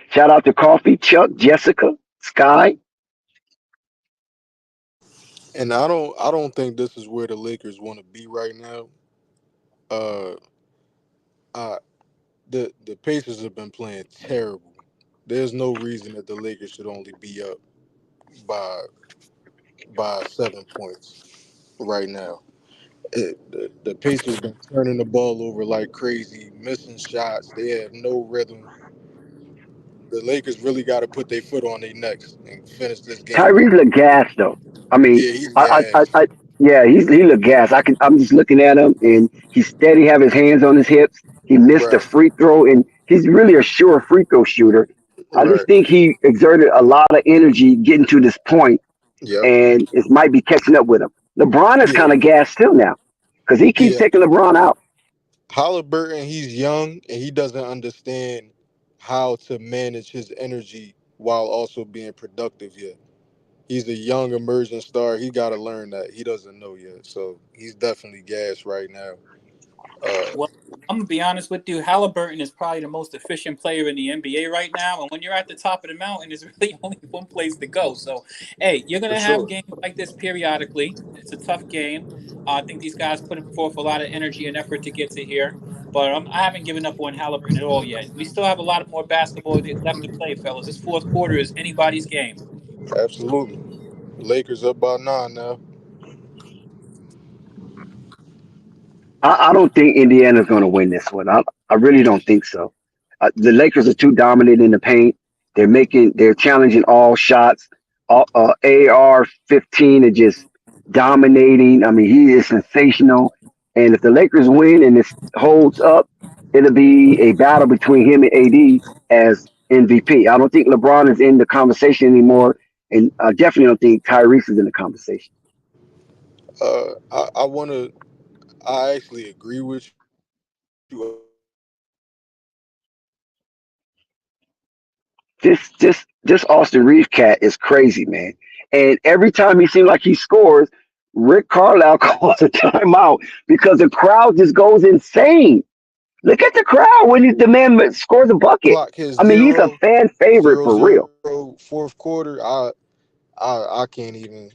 Shout out to Coffee, Chuck, Jessica, Sky. And I don't think this is where the Lakers want to be right now. Uh, I the Pacers have been playing terrible. There's no reason that the Lakers should only be up by 7 points right now. The Pacers been turning the ball over like crazy, missing shots. They have no rhythm. The Lakers really got to put their foot on their necks and finish this game Tyrese out. look gas though. I mean, Yeah, he's I, gas. yeah, he look gas. I'm just looking at him, and he's steady, have his hands on his hips. He missed a Right, free throw, and he's really a sure free throw shooter. I just right. think he exerted a lot of energy getting to this point, Yep. and it might be catching up with him. LeBron is Yeah, kind of gassed too now, because he keeps yeah. taking LeBron out. Haliburton, he's young and he doesn't understand how to manage his energy while also being productive yet. He's a young emerging star. He got to learn that. He doesn't know yet. So he's definitely gassed right now. Uh, Well, I'm gonna be honest with you. Halliburton is probably the most efficient player in the NBA right now, and when you're at the top of the mountain, there's really only one place to go. So, hey, you're for gonna have sure. games like this periodically. It's a tough game. I think these guys put forth a lot of energy and effort to get to here, but I haven't given up on Halliburton at all yet. We still have a lot more basketball left to play, fellas. This fourth quarter is anybody's game. Absolutely. Lakers up by 9 now. I don't think Indiana's going to win this one. I really don't think so. The Lakers are too dominant in the paint. They're challenging all shots. AR-15 are just dominating. I mean, he is sensational. And if the Lakers win and this holds up, it'll be a battle between him and AD as MVP. I don't think LeBron is in the conversation anymore, and I definitely don't think Tyrese is in the conversation. I want to. I actually agree with you. This Austin Reeves cat is crazy, man. And every time he seems like he scores, Rick Carlisle calls a timeout because the crowd just goes insane. Look at the crowd when the man scores a bucket. Clock his I mean, he's a zero fan favorite zero for real. zero fourth quarter. I can't even,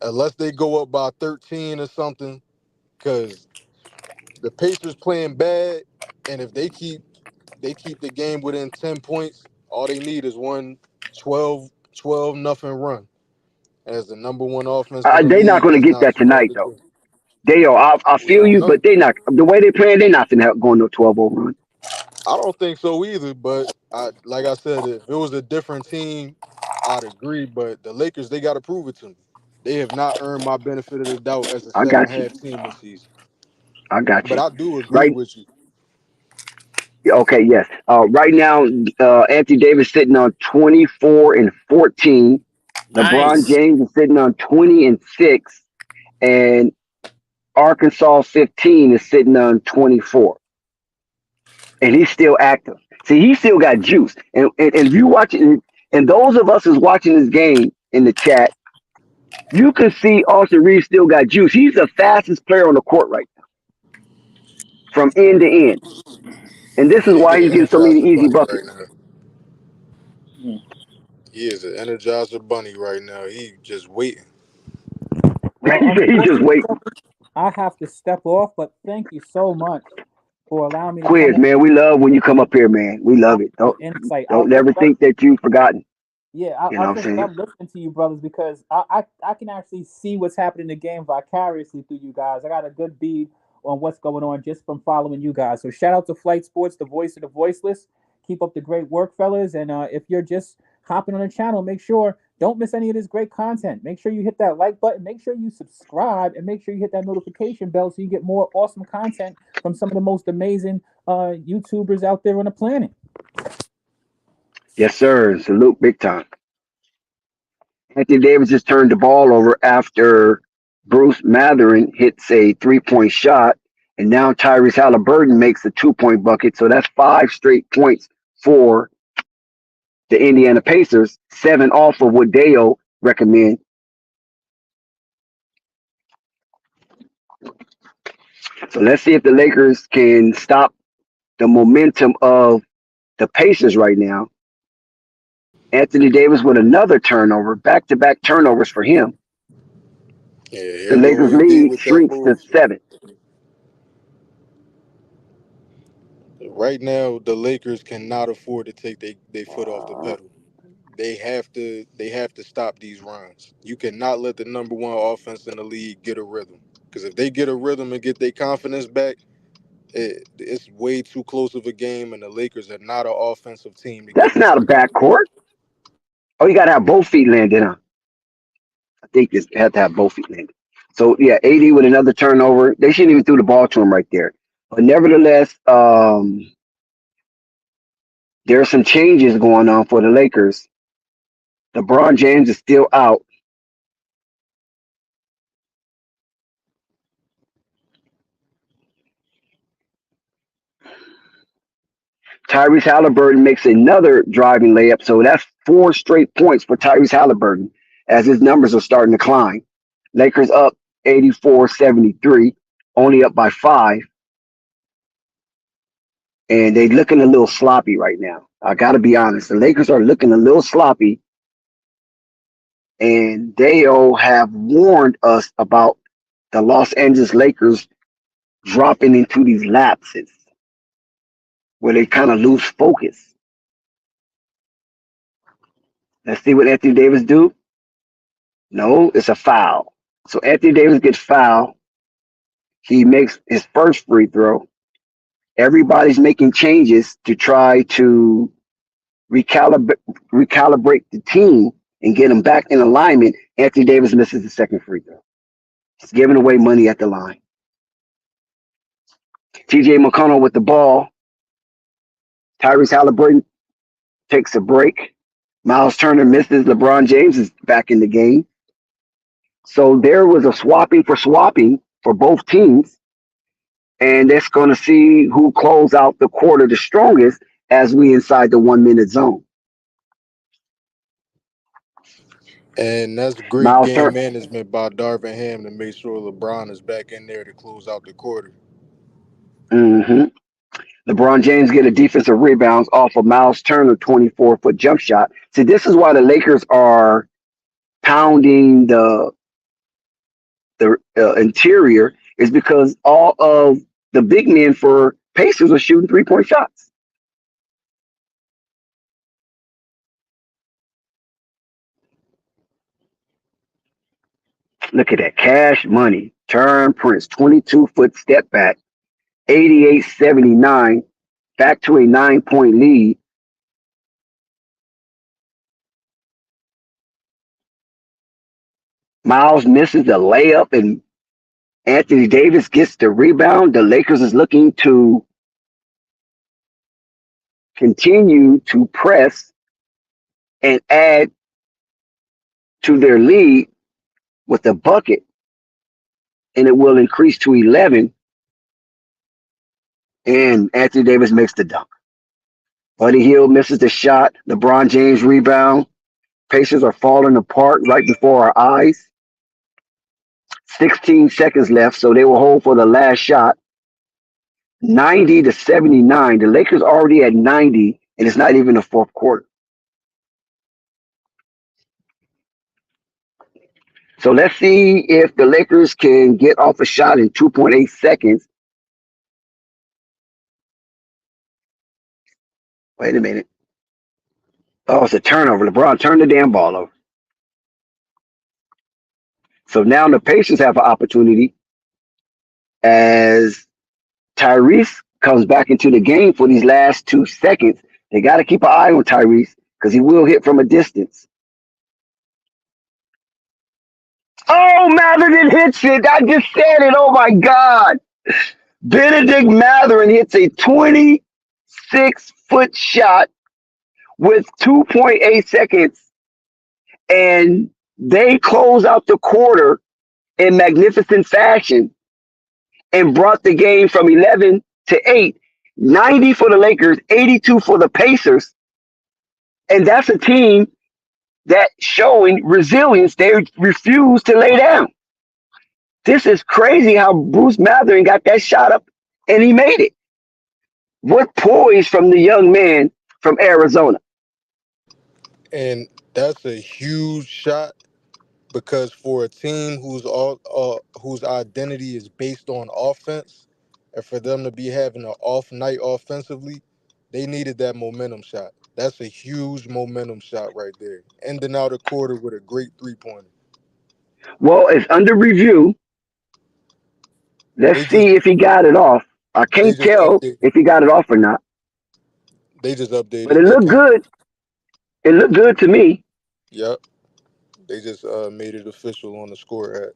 unless they go up by 13 or something, because the Pacers playing bad, and if they keep the game within 10 points, all they need is one 12 nothing run. As the number one offense in the They're not league, going to that's get not that too hard tonight, to though. do. I We feel don't you, know. but they not the way they're playing. They're not going to a 12-0 run. I don't think so either, but like I said, if it was a different team, I'd agree. But the Lakers, they got to prove it to me. They have not earned my benefit of the doubt as a I second got you. half team this season. I got But you. I do agree Right. with you. Okay. Yes. Right now, Anthony Davis sitting on 24-14. LeBron Nice. James is sitting on 20-6, and Arkansas 15 is sitting on 24, and he's still active. See, he still got juice. And if you watch it, and those of us who's watching this game in the chat, you can see Austin Reeves still got juice. He's the fastest player on the court right now, from end to end. And this is He's why an he's getting so many energizer easy bunny right buckets. now. He is an energizer bunny right now. He just waiting. Well, He just unfortunately, wait. I have to step off, but thank you so much for allowing me to come Quiz, on. man. We love when you come up here, man. We I love it. insight. Don't never think that you've forgotten. You I know what I'm just saying? love listening to you, brothers, because I can actually see what's happening in the game vicariously through you guys. I got a good bead on what's going on just from following you guys. So shout out to Flight Sports, the voice of the voiceless. Keep up the great work, fellas. And if you're just hopping on the channel, make sure don't miss any of this great content. Make sure you hit that like button. Make sure you subscribe, and make sure you hit that notification bell so you get more awesome content from some of the most amazing YouTubers out there on the planet. Yes, sir. Salute big time. Anthony Davis just turned the ball over after Bruce Matherin hits a 3-point shot, and now Tyrese Haliburton makes a 2-point bucket. So that's 5 straight points for the Indiana Pacers, 7 off of what Dale recommend. So let's see if the Lakers can stop the momentum of the Pacers right now. Anthony Davis with another turnover, back-to-back turnovers for him. Yeah, The here go Lakers AD lead with that shrinks to bullshit. 7. Right now, the Lakers cannot afford to take their foot off the pedal. They have to stop these runs. You cannot let the number one offense in the league get a rhythm. Because if they get a rhythm and get their confidence back, it's way too close of a game, and the Lakers are not an offensive team to give That's them not a trouble. backcourt. Oh, you got to have both feet landed on. I think this had to have both feet landed. So yeah, AD with another turnover. They shouldn't even threw the ball to him right there. But nevertheless, there are some changes going on for the Lakers. LeBron James is still out. Tyrese Haliburton makes another driving layup. So that's 4 straight points for Tyrese Haliburton as his numbers are starting to climb. Lakers up 84-73, only up by 5. And they're looking a little sloppy right now. I got to be honest. The Lakers are looking a little sloppy, and they all have warned us about the Los Angeles Lakers dropping into these lapses where they kind of lose focus. Let's see what Anthony Davis do. No, it's a foul. So Anthony Davis gets fouled. He makes his first free throw, Everybody's making changes to try to recalibrate the team and get them back in alignment. Anthony Davis misses the second free throw. He's giving away money at the line. TJ McConnell with the ball. Tyrese Haliburton takes a break. Miles Turner misses. LeBron James is back in the game. So there was a swapping for both teams. And that's going to see who close out the quarter the strongest as we inside the 1 minute zone. And that's great Miles game Turner. management by Darvin Ham to make sure LeBron is back in there to close out the quarter. Mm-hmm. LeBron James get a defensive rebounds off of Miles Turner 24-foot jump shot. See, this is why the Lakers are pounding the interior, is because all of the big men for Pacers are shooting 3-point shots. Look at that. Cash Money. Turn Prince. 22-foot step back. 88-79. Back to a 9-point lead. Miles misses the layup and Anthony Davis gets the rebound. The Lakers is looking to continue to press and add to their lead with a bucket, and it will increase to 11. And Anthony Davis makes the dunk. Buddy Hield misses the shot. LeBron James rebound. Pacers are falling apart right before our eyes. 16 seconds left, so they will hold for the last shot. 90-79. The Lakers already at 90, and it's not even the fourth quarter. So let's see if the Lakers can get off a shot in 2.8 seconds. Wait a minute. Oh, it's a turnover. LeBron turned the damn ball over. So now the Pacers have an opportunity as Tyrese comes back into the game for these last 2 seconds. They got to keep an eye on Tyrese because he will hit from a distance. Oh, Mathurin hits it. I just said it. Oh, my God. Benedict Mathurin hits a 26-foot shot with 2.8 seconds, and they close out the quarter in magnificent fashion and brought the game from 11-8. 90 for the Lakers, 82 for the Pacers. And that's a team that's showing resilience. They refuse to lay down. This is crazy how Bruce Mathurin got that shot up and he made it. What poise from the young man from Arizona. And that's a huge shot because for a team whose identity is based on offense, and for them to be having an off night offensively, they needed that momentum shot. That's a huge momentum shot right there. Ending out a quarter with a great three-pointer. Well, it's under review. Let's see if he got it off. I can't tell if he got it off or not. They just updated. But it looked good. It looked good to me. Yep. They just made it official on the score app.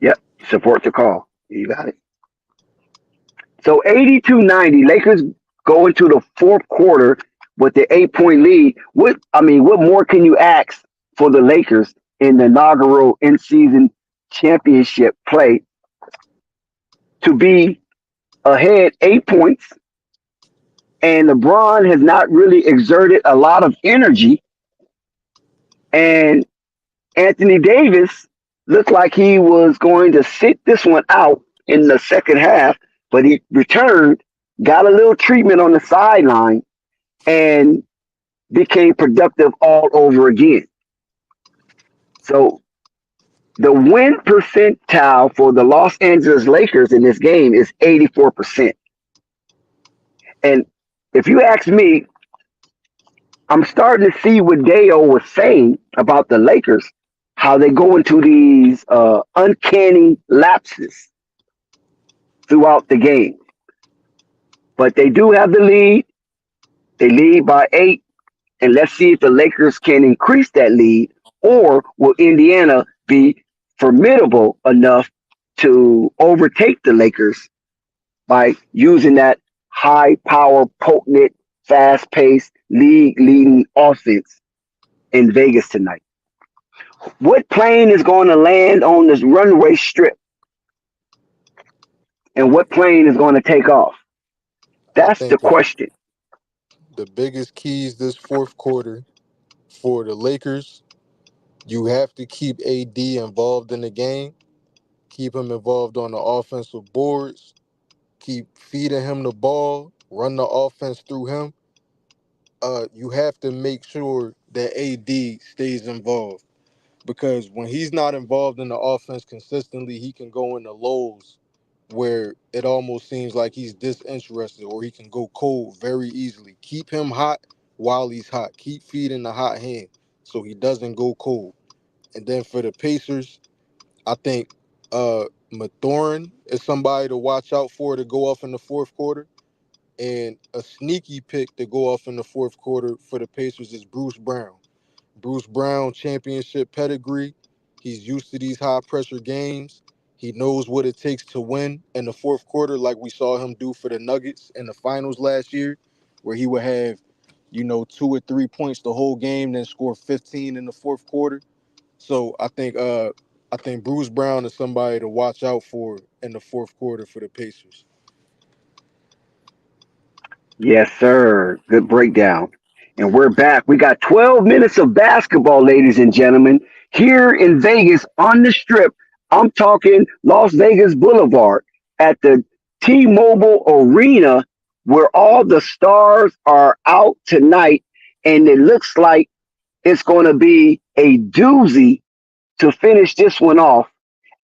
Yep. Support the call. You got it. So 82-90. Lakers go into the fourth quarter with the 8-point lead. What more can you ask for the Lakers in the inaugural in-season championship play to be ahead 8 points? And LeBron has not really exerted a lot of energy. And Anthony Davis looked like he was going to sit this one out in the second half, but he returned, got a little treatment on the sideline, and became productive all over again. So the win percentile for the Los Angeles Lakers in this game is 84%. And if you ask me, I'm starting to see what Dale was saying about the Lakers, how they go into these uncanny lapses. throughout the game. But they do have the lead. They lead by 8. And let's see if the Lakers can increase that lead, or will Indiana be formidable enough to overtake the Lakers by using that high power, potent, fast paced, league leading offense in Vegas tonight. What plane is going to land on this runway strip? And what plane is going to take off? I That's the think question. the biggest keys this fourth quarter for the Lakers, you have to keep AD involved in the game, keep him involved on the offensive boards, keep feeding him the ball, run the offense through him. You have to make sure that AD stays involved, because when he's not involved in the offense consistently, he can go into lows where it almost seems like he's disinterested, or he can go cold very easily. Keep him hot while he's hot. Keep feeding the hot hand so he doesn't go cold. And then for the Pacers, I think Mathurin is somebody to watch out for to go off in the fourth quarter. And a sneaky pick to go off in the fourth quarter for the Pacers is Bruce Brown. Bruce Brown, championship pedigree. He's used to these high pressure games. He knows what it takes to win in the fourth quarter, like we saw him do for the Nuggets in the finals last year, where he would have, 2 or 3 points the whole game, then score 15 in the fourth quarter. So I think Bruce Brown is somebody to watch out for in the fourth quarter for the Pacers. Yes, sir. Good breakdown. And we're back. We got 12 minutes of basketball, ladies and gentlemen, here in Vegas on the strip. I'm talking Las Vegas Boulevard at the T-Mobile Arena, where all the stars are out tonight. And it looks like it's going to be a doozy to finish this one off,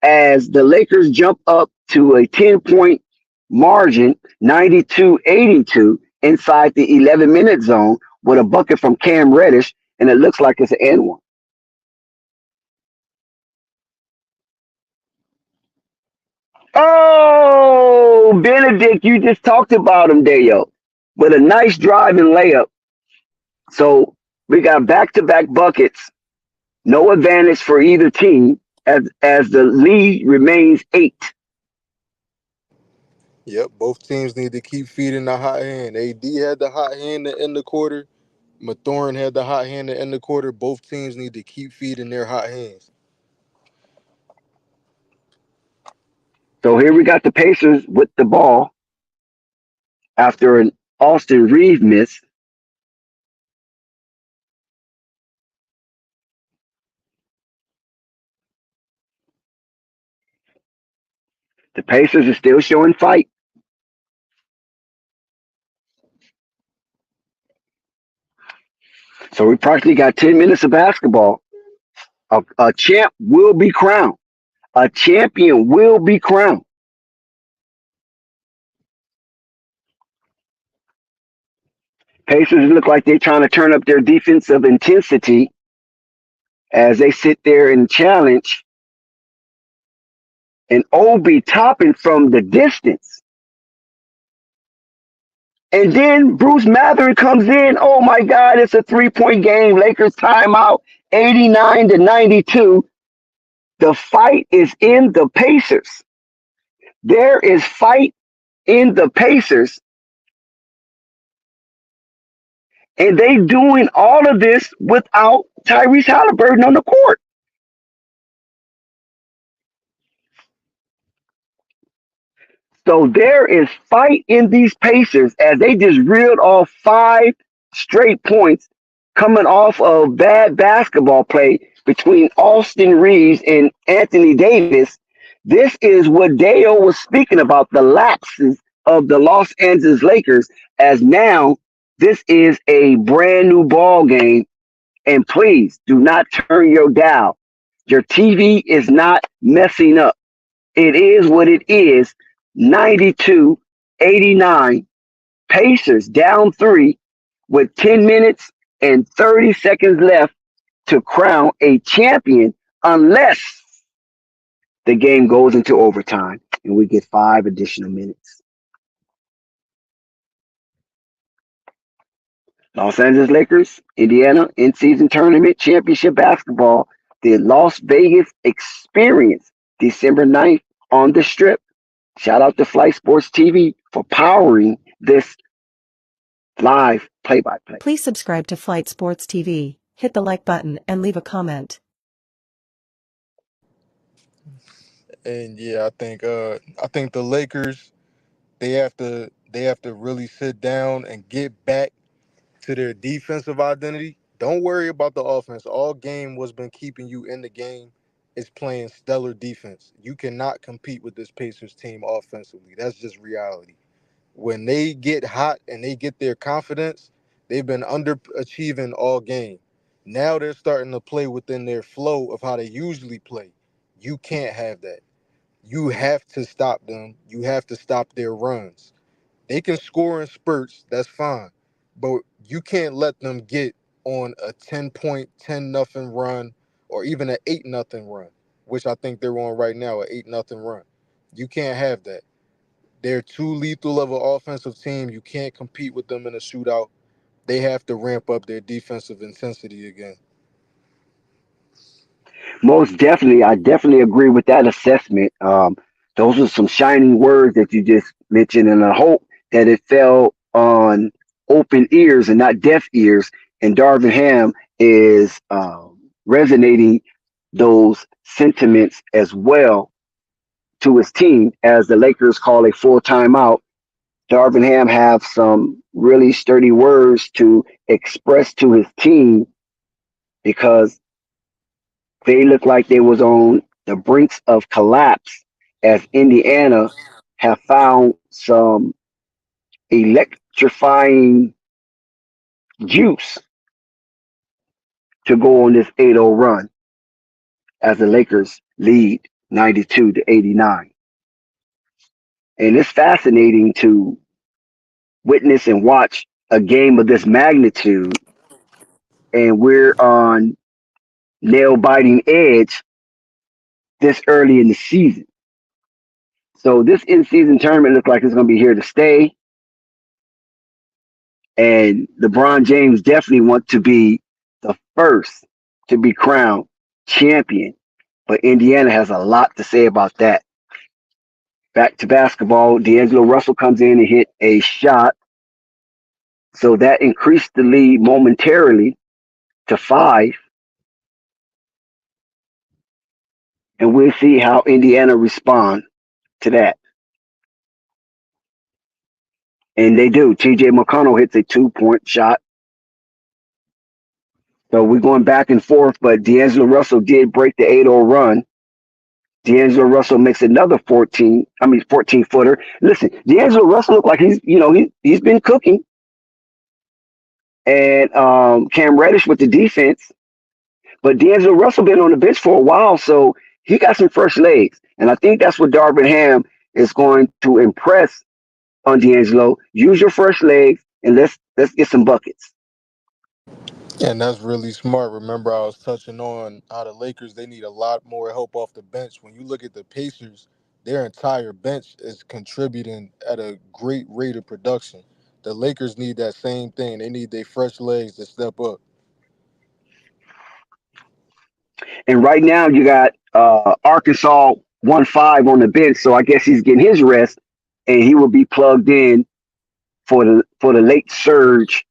as the Lakers jump up to a 10-point margin, 92-82, inside the 11-minute zone with a bucket from Cam Reddish, and it looks like it's an and one. Oh, Benedict, you just talked about him, Deo, with a nice drive and layup. So we got back-to-back buckets, no advantage for either team, as the lead remains 8. Yep, both teams need to keep feeding the hot hand. AD had the hot hand to end the quarter. Mathurin had the hot hand to end the quarter. Both teams need to keep feeding their hot hands. So here we got the Pacers with the ball after an Austin Reeves miss. The Pacers are still showing fight. So we practically got 10 minutes of basketball. A champ will be crowned. A champion will be crowned. Pacers look like they're trying to turn up their defensive intensity as they sit there and challenge. And Obi topping from the distance. And then Bruce Matherin comes in. Oh my God, it's a 3-point game. Lakers timeout, 89-92. The fight is in the Pacers. There is fight in the Pacers. And they doing all of this without Tyrese Haliburton on the court. So there is fight in these Pacers as they just reeled off 5 straight points coming off of bad basketball play between Austin Reeves and Anthony Davis. This is what Deo was speaking about, the lapses of the Los Angeles Lakers, as now this is a brand new ball game. And please do not turn your dial. Your TV is not messing up. It is what it is. 92-89. Pacers down 3 with 10 minutes and 30 seconds left to crown a champion, unless the game goes into overtime. and we get 5 additional minutes. Los Angeles Lakers, Indiana, in-season tournament championship basketball. The Las Vegas Experience, December 9th on the Strip. Shout out to Flight Sports TV for powering this live play-by-play. Please subscribe to Flight Sports TV, hit the like button, and leave a comment. And yeah, I think the Lakers they have to really sit down and get back to their defensive identity. Don't worry about the offense. All game what's been keeping you in the game is playing stellar defense. You cannot compete with this Pacers team offensively. That's just reality. When they get hot and they get their confidence, they've been underachieving all game. Now they're starting to play within their flow of how they usually play. You can't have that. You have to stop them. You have to stop their runs. They can score in spurts, that's fine. But you can't let them get on a 10-point, 10-0 run or even an 8-0 run, which I think they're on right now, an 8-0 run. You can't have that. They're too lethal of an offensive team. You can't compete with them in a shootout. They have to ramp up their defensive intensity again. Most definitely, I definitely agree with that assessment. Those are some shining words that you just mentioned, and I hope that it fell on open ears and not deaf ears. And Darvin Ham is resonating those sentiments as well to his team as the Lakers call a full timeout. Darvin Ham have some really sturdy words to express to his team because they look like they was on the brinks of collapse as Indiana have found some electrifying juice to go on this 8-0 run as the Lakers lead 92-89. And it's fascinating to witness and watch a game of this magnitude, and we're on nail biting edge this early in the season. So this in-season tournament looks like it's going to be here to stay. And LeBron James definitely wants to be the first to be crowned champion. But Indiana has a lot to say about that. Back to basketball, D'Angelo Russell comes in and hit a shot. So that increased the lead momentarily to 5. And we'll see how Indiana respond to that. And they do. TJ McConnell hits a 2-point shot. So we're going back and forth, but D'Angelo Russell did break the 8-0 run. D'Angelo Russell makes another 14-footer. Listen, D'Angelo Russell look like he's been cooking. And Cam Reddish with the defense. But D'Angelo Russell been on the bench for a while, so he got some fresh legs. And I think that's what Darvin Ham is going to impress on D'Angelo. Use your fresh legs and let's get some buckets. And that's really smart. Remember, I was touching on how the Lakers, they need a lot more help off the bench. When you look at the Pacers, their entire bench is contributing at a great rate of production. The Lakers need that same thing. They need their fresh legs to step up. And right now you got Arkansas 1-5 on the bench, so I guess he's getting his rest, and he will be plugged in for the late surge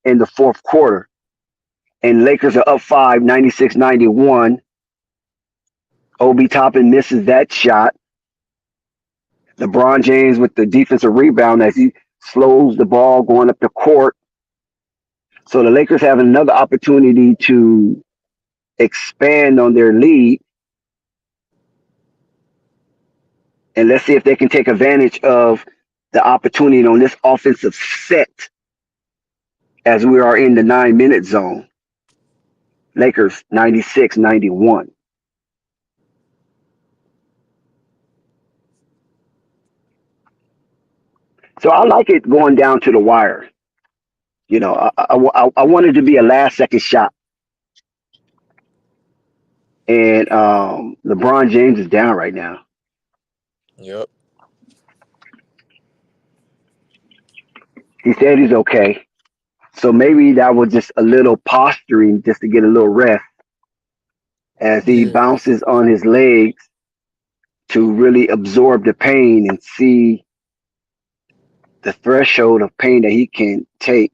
in the fourth quarter. And Lakers are up 5, 96-91. Obi Toppin misses that shot. LeBron James with the defensive rebound as he slows the ball going up the court. So the Lakers have another opportunity to expand on their lead. And let's see if they can take advantage of the opportunity on this offensive set as we are in the 9-minute zone. Lakers 96-91. So I like it going down to the wire. I wanted to be a last-second shot. And LeBron James is down right now. Yep. He said he's okay. So maybe that was just a little posturing just to get a little rest as he Yeah. bounces on his legs to really absorb the pain and see the threshold of pain that he can take.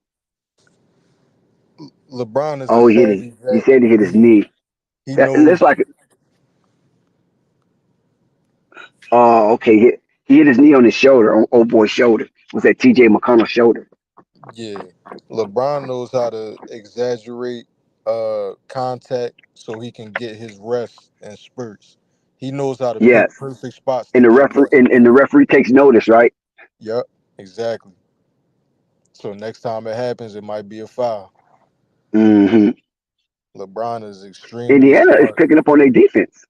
LeBron is a Oh, he hit his. savvy He vet. said he hit his knee. He That knows. looks like. Oh, okay. He hit his knee on his shoulder, on old boy's shoulder. Was that T.J. McConnell's shoulder? Yeah. LeBron knows how to exaggerate contact so he can get his rest and spurts. He knows how to pick Yes. perfect spots to And the get referee rest. and the referee takes notice, right? Yep. Exactly. So next time it happens, it might be a foul. Hmm. LeBron is extremely Indiana is smart. picking up on their defense.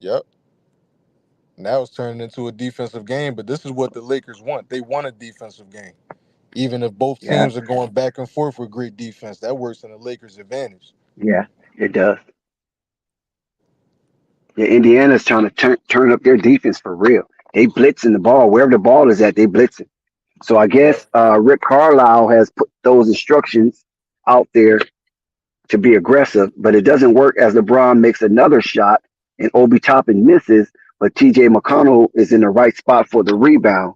Yep. Now it's turning into a defensive game, but this is what the Lakers want. They want a defensive game. Even if both Yeah, teams are going back and forth with great defense, that works in the Lakers' advantage. yeah, it does. Yeah, Indiana's trying to turn up their defense for real. They blitzing the ball wherever the ball is at. They blitzing. So I Yep. guess Rick Carlisle has put those instructions out there to be aggressive, but it doesn't work as LeBron makes another shot and Obi Toppin misses, but TJ McConnell is in the right spot for the rebound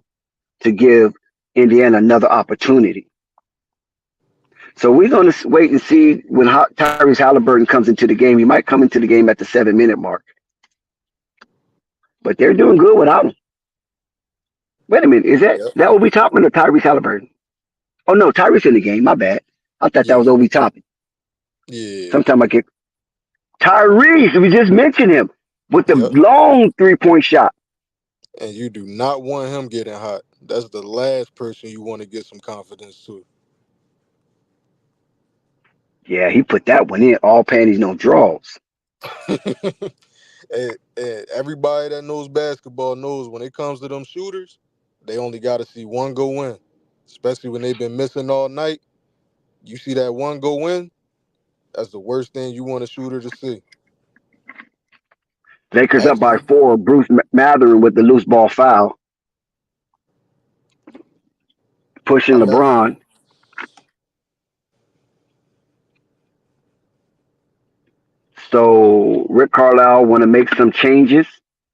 to give Indiana another opportunity. So we're going to wait and see when Tyrese Haliburton comes into the game. He might come into the game at the 7-minute mark, but they're doing good without him. Wait a minute, is Yep. that Obi Toppin or Tyrese Haliburton? Oh no, Tyrese in the game. My bad. I thought that Yeah. was Obi Toppin. Yeah. Sometimes I get Tyrese. We just mentioned him with the Yep. long 3-point shot. And you do not want him getting hot. That's the last person you want to get some confidence to. Yeah, he put that one in. All panties, no draws. And everybody that knows basketball knows when it comes to them shooters, they only got to see one go in. Especially when they've been missing all night. You see that one go in, that's the worst thing you want a shooter to see. Lakers up by Actually, 4. Bruce Matherin with the loose ball foul, pushing I'm at, LeBron. So Rick Carlisle want to make some changes.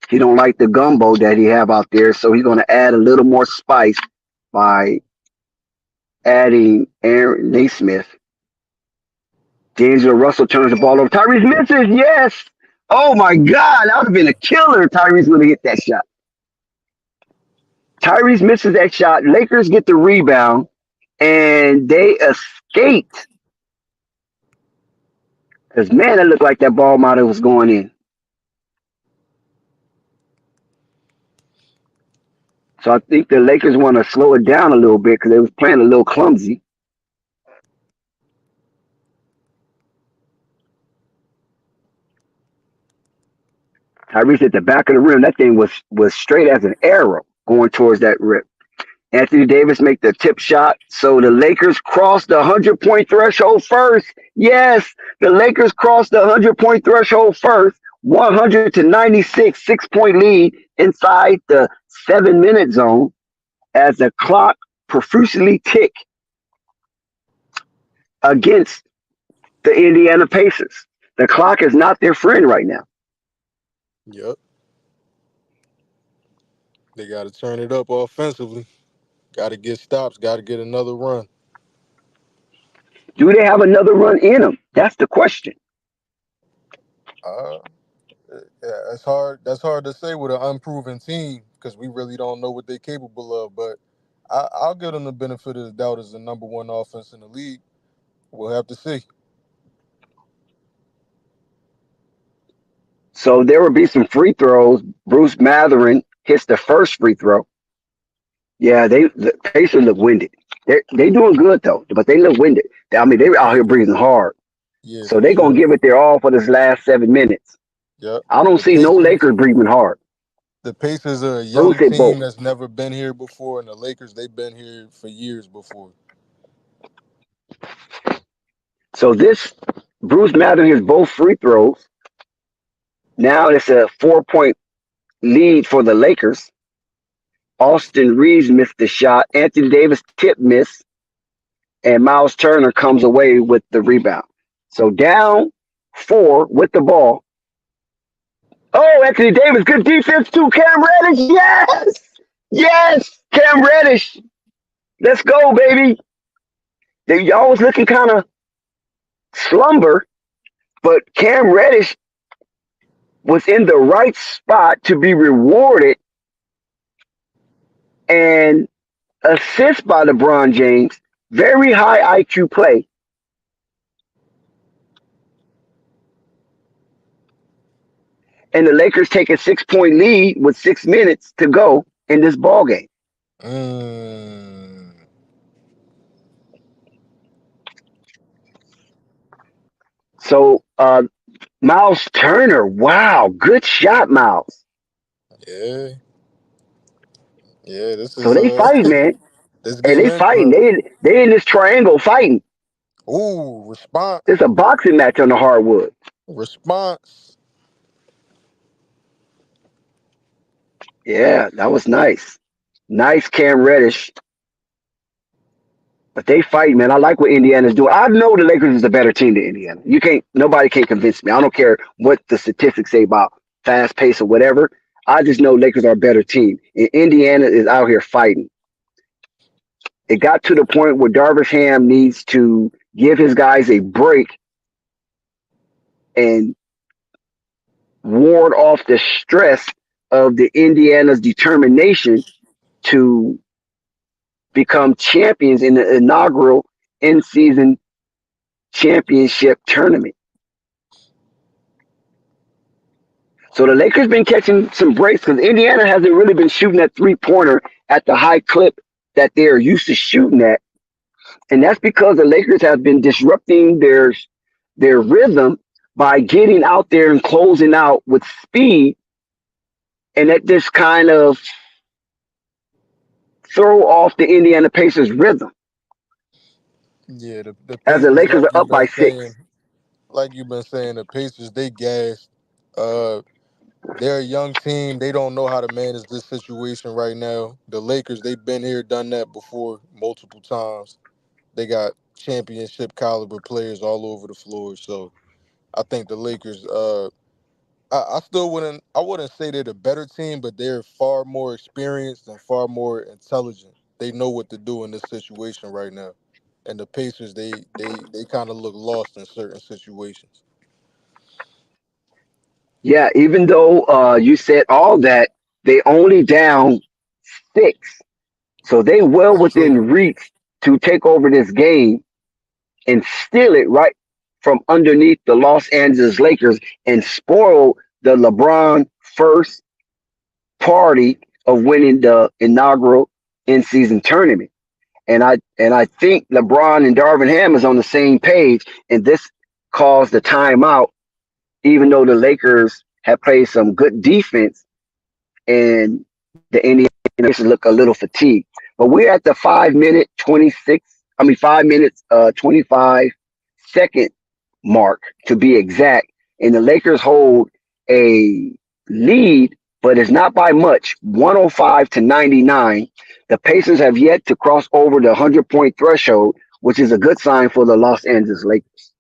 He don't like the gumbo that he have out there, so he's going to add a little more spice by adding Aaron Naismith. D'Angelo Russell turns the ball over. Tyrese misses. Yes. Oh my God, that would have been a killer. Tyrese would have hit that shot. Tyrese misses that shot. Lakers get the rebound, and they escaped. Because, man, it looked like that ball might have was going in. So I think the Lakers want to slow it down a little bit because they was playing a little clumsy. Tyrese at the back of the rim. That thing was straight as an arrow going towards that rip. Anthony Davis make the tip shot. So the Lakers crossed the 100-point threshold first. Yes, the Lakers crossed the 100-point threshold first. 100-96, 6-point lead inside the 7-minute zone as the clock profusely tick against the Indiana Pacers. The clock is not their friend right now. yep. They got to turn it up offensively. Got to get stops. Got to get another run. Do they have another run in them? That's the question. Uh, yeah, that's hard. That's hard to say with an unproven team because we really don't know what they're capable of. But I'll give them the benefit of the doubt as the number one offense in the league. We'll have to see. So there will be some free throws. Bruce Matherin hits the first free throw. Yeah, the Pacers look winded. They doing good though, but they look winded. I mean, they were out here breathing hard. Yeah, So for they're gonna sure. give it their all for this last 7 minutes. Yep. I don't The see no Pacers. Lakers breathing hard. The Pacers are a Bruce young hit both. team that's never been here before, and the Lakers they've been here for years before. So this Bruce Matherin hits both free throws. Now it's a 4-point lead for the Lakers. Austin Reeves missed the shot. Anthony Davis tip miss, and Miles Turner comes away with the rebound. So down 4 with the ball. Oh, Anthony Davis, good defense too. Cam Reddish, yes, yes, Cam Reddish. Let's go, baby. Y'all was looking kind of slumber, but Cam Reddish was in the right spot to be rewarded and assist by LeBron James. Very high IQ play. And the Lakers take a 6-point lead with 6 minutes to go in this ball game. So Miles Turner, wow, good shot, Miles. Yeah. Yeah, this So is they fight, man. this Hey, getting they fighting. interesting. They in this triangle fighting. Ooh, response. It's a boxing match on the hardwood. Response. Yeah, that was nice. Nice Cam Reddish. But they fight, man. I like what Indiana's doing. I know the Lakers is a better team than Indiana. Nobody can convince me. I don't care what the statistics say about fast pace or whatever. I just know Lakers are a better team. And Indiana is out here fighting. It got to the point where Darvish Ham needs to give his guys a break and ward off the stress of the Indiana's determination to become champions in the inaugural in-season championship tournament. So the Lakers been catching some breaks because Indiana hasn't really been shooting that three-pointer at the high clip that they're used to shooting at. And that's because the Lakers have been disrupting their rhythm by getting out there and closing out with speed. And that just kind of throw off the Indiana Pacers rhythm Yeah, the as the Pacers, Lakers are up by 6. like you've been saying, the Pacers, they gassed. Uh, they're a young team. They don't know how to manage this situation right now. The Lakers, they've been here, done that before multiple times. They got championship caliber players all over the floor. So I think the Lakers, I still wouldn't say they're the better team, but they're far more experienced and far more intelligent. They know what to do in this situation right now. And the Pacers, they kind of look lost in certain situations. Yeah, even though you said all that, they only down 6. So they well That's true. within reach to take over this game and steal it right from underneath the Los Angeles Lakers and spoil the LeBron first party of winning the inaugural in-season tournament. And I think LeBron and Darvin Ham is on the same page, and this caused the timeout, even though the Lakers have played some good defense and the Indiana Pacers look a little fatigued. But we're at the 5 minutes 25-second mark to be exact. And the Lakers hold a lead, but it's not by much, 105-99. The Pacers have yet to cross over the 100-point threshold, which is a good sign for the Los Angeles Lakers.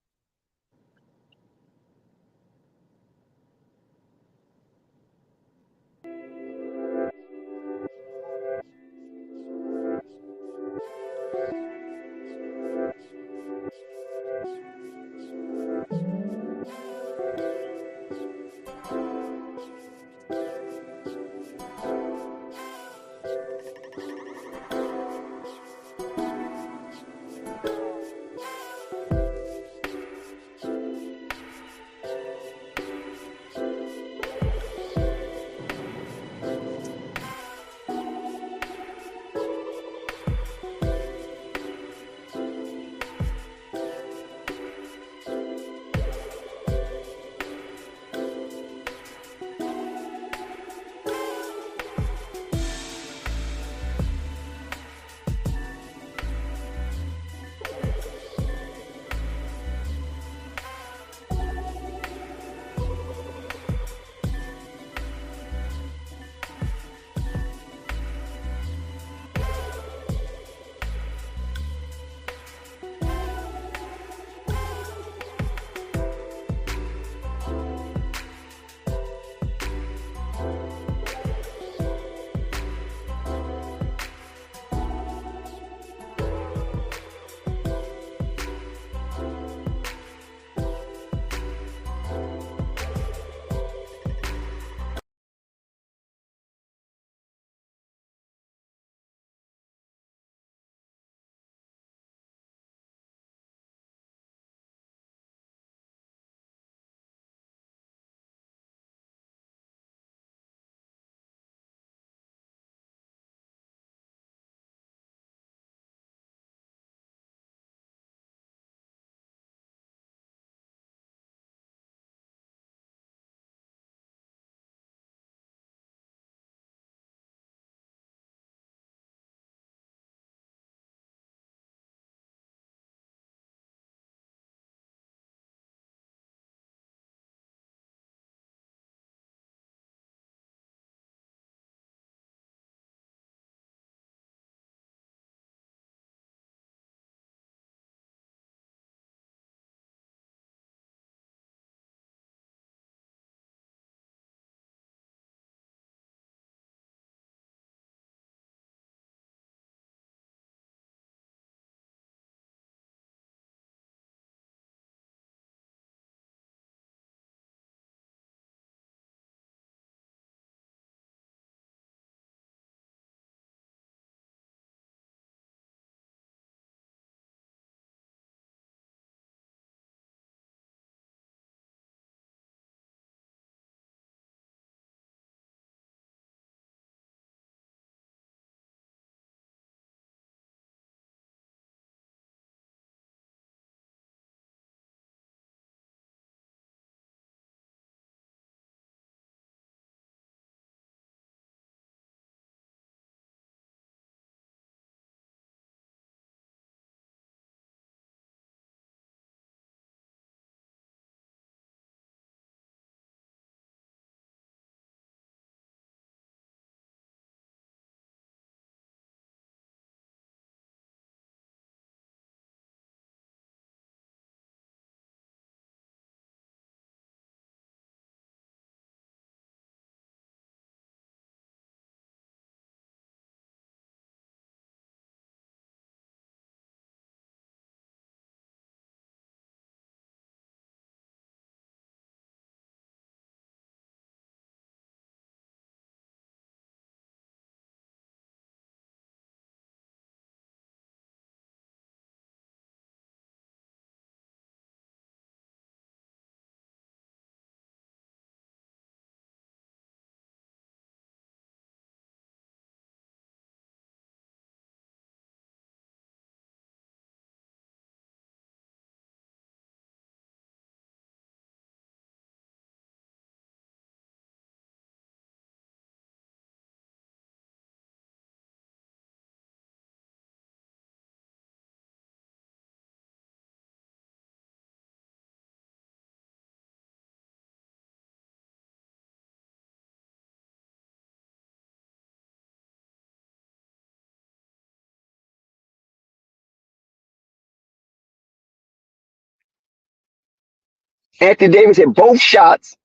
Anthony Davis hit both shots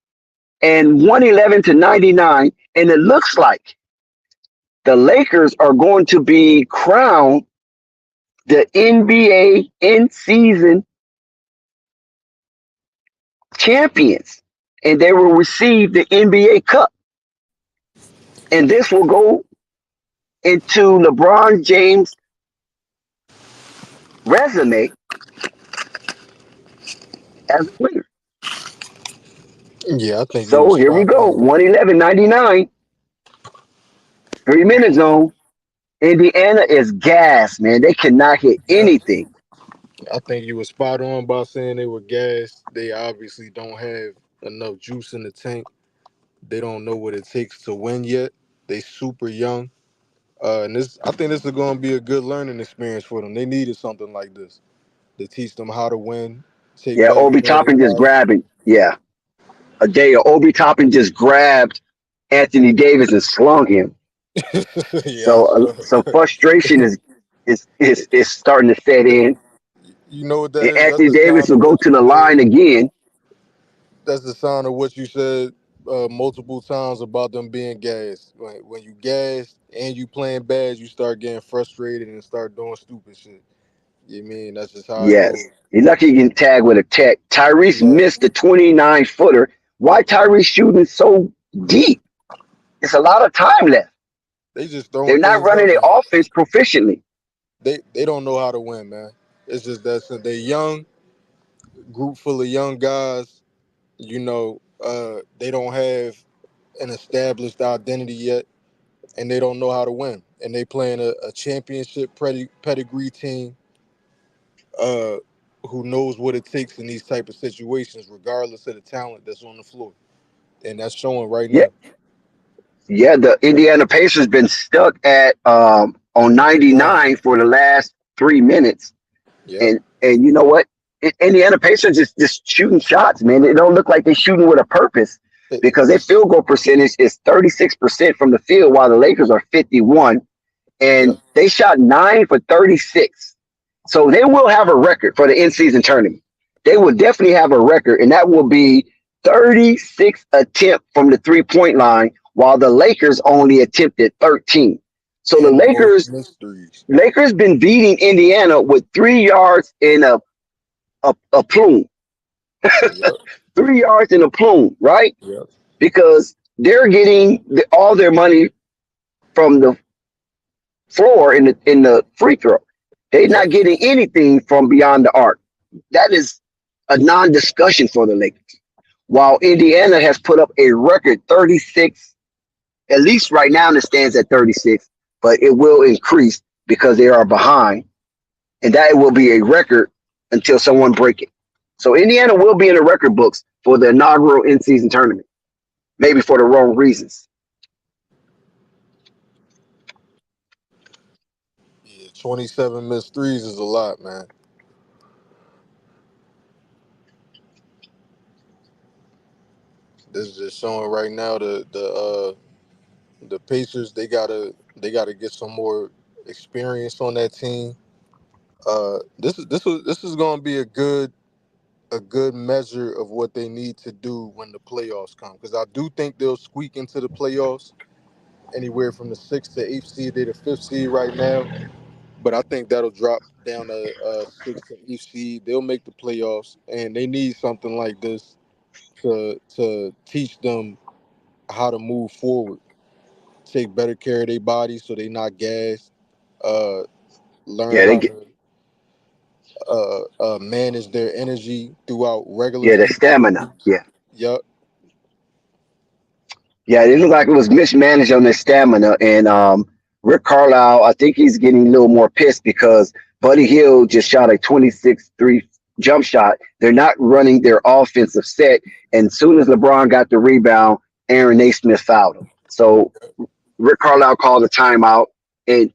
and 111-99, and it looks like the Lakers are going to be crowned the NBA in-season champions, and they will receive the NBA Cup. And this will go into LeBron James' resume as a winner. Yeah, I think you were So here we spot go, on. 111-99, 3 minute zone. Indiana is gas, man. They cannot hit Yeah, anything. I think you were spot on by saying they were gassed. They obviously don't have enough juice in the tank. They don't know what it takes to win yet. They super young. And I think this is going to be a good learning experience for them. They needed something like this to teach them how to win, take Yeah, better Obi care of their Toppin just bodies. grabbing. Yeah, a day Obi Toppin just grabbed Anthony Davis and slung him. Yeah, I So saw. some frustration is starting to set in. You know what that And is? That's Anthony the Davis sign will of go what to you the said. line again. That's the sign of what you said multiple times about them being gassed. When you gassed and you playing bad, you start getting frustrated and start doing stupid shit. You mean that's just how it goes. Yes. He's lucky he can tag with a tech. Tyrese Yeah, missed the 29-footer. Why Tyrese shooting so deep? It's a lot of time left. they just throwing They're not things running up, their and offense proficiently. they don't know how to win, man. It's just that since they young, group full of young guys, they don't have an established identity yet, and they don't know how to win. And they playing a championship pedigree team uh, who knows what it takes in these type of situations, regardless of the talent that's on the floor, and that's showing right Yeah, now. yeah. The Indiana Pacers been stuck at on Right. 99 for the last 3 minutes. Yep. And you know what? Indiana Pacers just shooting shots, man. They don't look like they're shooting with a purpose It- because their it's- field goal percentage is 36% from the field, while the Lakers are 51, yep. and they shot 9 for 36. So they will have a record for the in-season tournament. They will definitely have a record, and that will be 36 attempt from the 3-point line, while the Lakers only attempted 13. So the And the most Lakers missed threes. Lakers been beating Indiana with 3 yards in a plume, Yep. 3 yards in a plume, right? Yep. Because they're getting all their money from the floor in the free throw. They're Yep. not getting anything from beyond the arc. That is a non-discussion for the Lakers. While Indiana has put up a record 36, at least right now it stands at 36, but it will increase because they are behind, and that will be a record until someone break it. So Indiana will be in the record books for the inaugural in-season tournament, maybe for the wrong reasons. Yeah. 27 missed threes is a lot, man. This is just showing right now the Pacers they gotta get some more experience on that team. This is gonna be a good measure of what they need to do when the playoffs come. Because I do think they'll squeak into the playoffs anywhere from the sixth to eighth seed. They're the fifth seed right now, but I think that'll drop down to sixth to eighth seed. They'll make the playoffs, and they need something like this to teach them how to move forward, take better care of their bodies so they're not gassed. Uh, learn Yeah, they how get to manage their energy throughout regular yeah the season stamina. games. Yeah, Yup. yeah. It looked like it was mismanaged on their stamina, and Rick Carlisle, I think he's getting a little more pissed because Buddy Hill just shot a 26-3 jump shot. They're not running their offensive set, and as soon as LeBron got the rebound, Aaron Naismith fouled him. So Rick Carlisle called a timeout. And,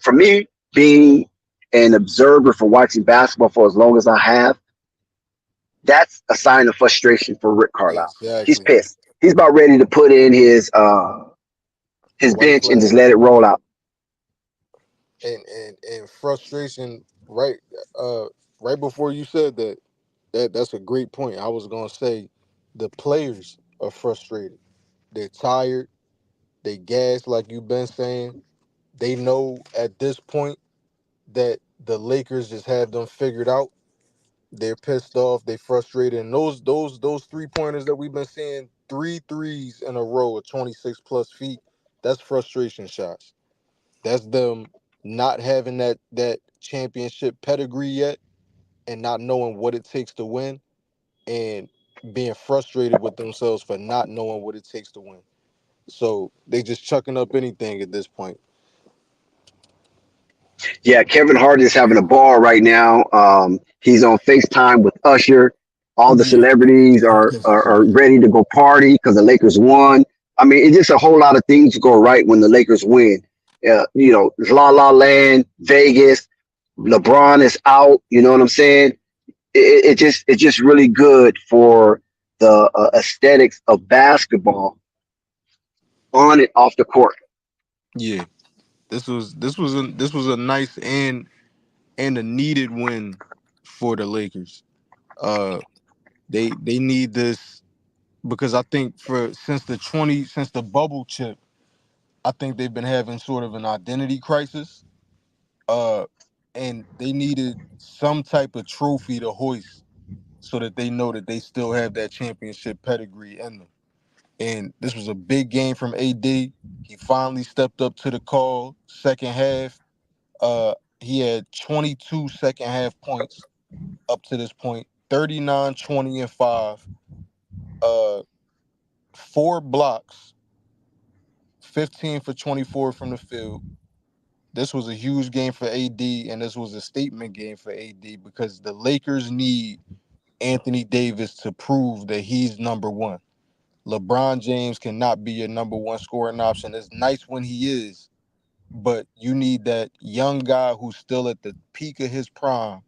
for me, being an observer for watching basketball for as long as I have, that's a sign of frustration for Rick Carlisle. He's Exactly. pissed. He's about ready to put in his White bench and flag. just let it roll out. And frustration right uh right before you said that, that's a great point. I was gonna say the players are frustrated. They're tired. They gas like you've been saying. They know at this point that the Lakers just have them figured out. They're pissed off. They frustrated. And those 3-pointers that we've been seeing, three threes in a row of 26 plus feet, that's frustration shots. That's them not having that championship pedigree yet and not knowing what it takes to win and being frustrated with themselves for not knowing what it takes to win. So they just chucking up anything at this point. Yeah, Kevin Hart is having a ball right now. He's on FaceTime with Usher. All the Yeah, celebrities are ready to go party because the Lakers won. I mean, it's just a whole lot of things go right when the Lakers win. La La Land, Vegas, LeBron is out. You know what I'm saying? It's just really good for the aesthetics of basketball on and off the court. yeah. This was a nice and a needed win for the Lakers. Uh, they need this because I think for since the bubble chip, I think they've been having sort of an identity crisis. Uh, and they needed some type of trophy to hoist so that they know that they still have that championship pedigree in them. And this was a big game from AD. He finally stepped up to the call. Second half, he had 22 second half points up to this point, 39, 20, and 5. Uh, 4 blocks, 15 for 24 from the field. This was a huge game for AD, and this was a statement game for AD because the Lakers need Anthony Davis to prove that he's number one. LeBron James cannot be your number one scoring option. It's nice when he is, but you need that young guy who's still at the peak of his prime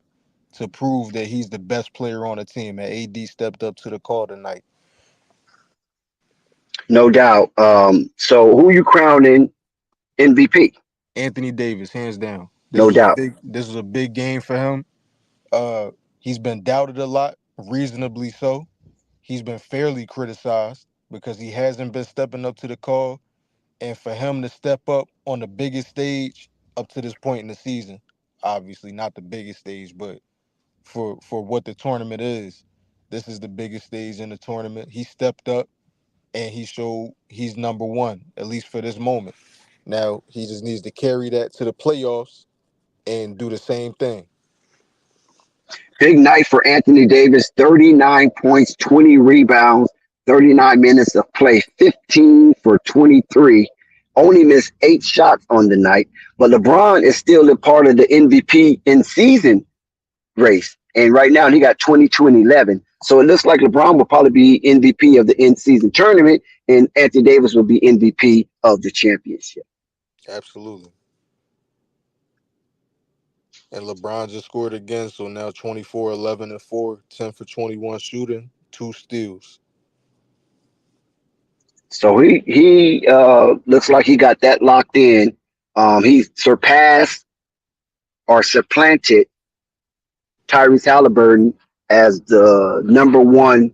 to prove that he's the best player on the team. And AD stepped up to the call tonight. No doubt. So who you crowning MVP? Anthony Davis, hands down. No doubt. This was a big game for him. Uh, he's been doubted a lot, reasonably so. He's been fairly criticized because he hasn't been stepping up to the call. And for him to step up on the biggest stage up to this point in the season, obviously not the biggest stage, but for what the tournament is, this is the biggest stage in the tournament. He stepped up and he showed he's number one, at least for this moment. Now he just needs to carry that to the playoffs and do the same thing. Big night for Anthony Davis, 39 points, 20 rebounds, 39 minutes of play, 15 for 23. Only missed 8 shots on the night. But LeBron is still a part of the MVP in season race. And right now he got 22 and 11. So it looks like LeBron will probably be MVP of the in season tournament, and Anthony Davis will be MVP of the championship. Absolutely. And LeBron just scored again, so now 24, 11, and 4, 10 for 21 shooting, 2 steals. So he looks like he got that locked in. He surpassed or supplanted Tyrese Haliburton as the number one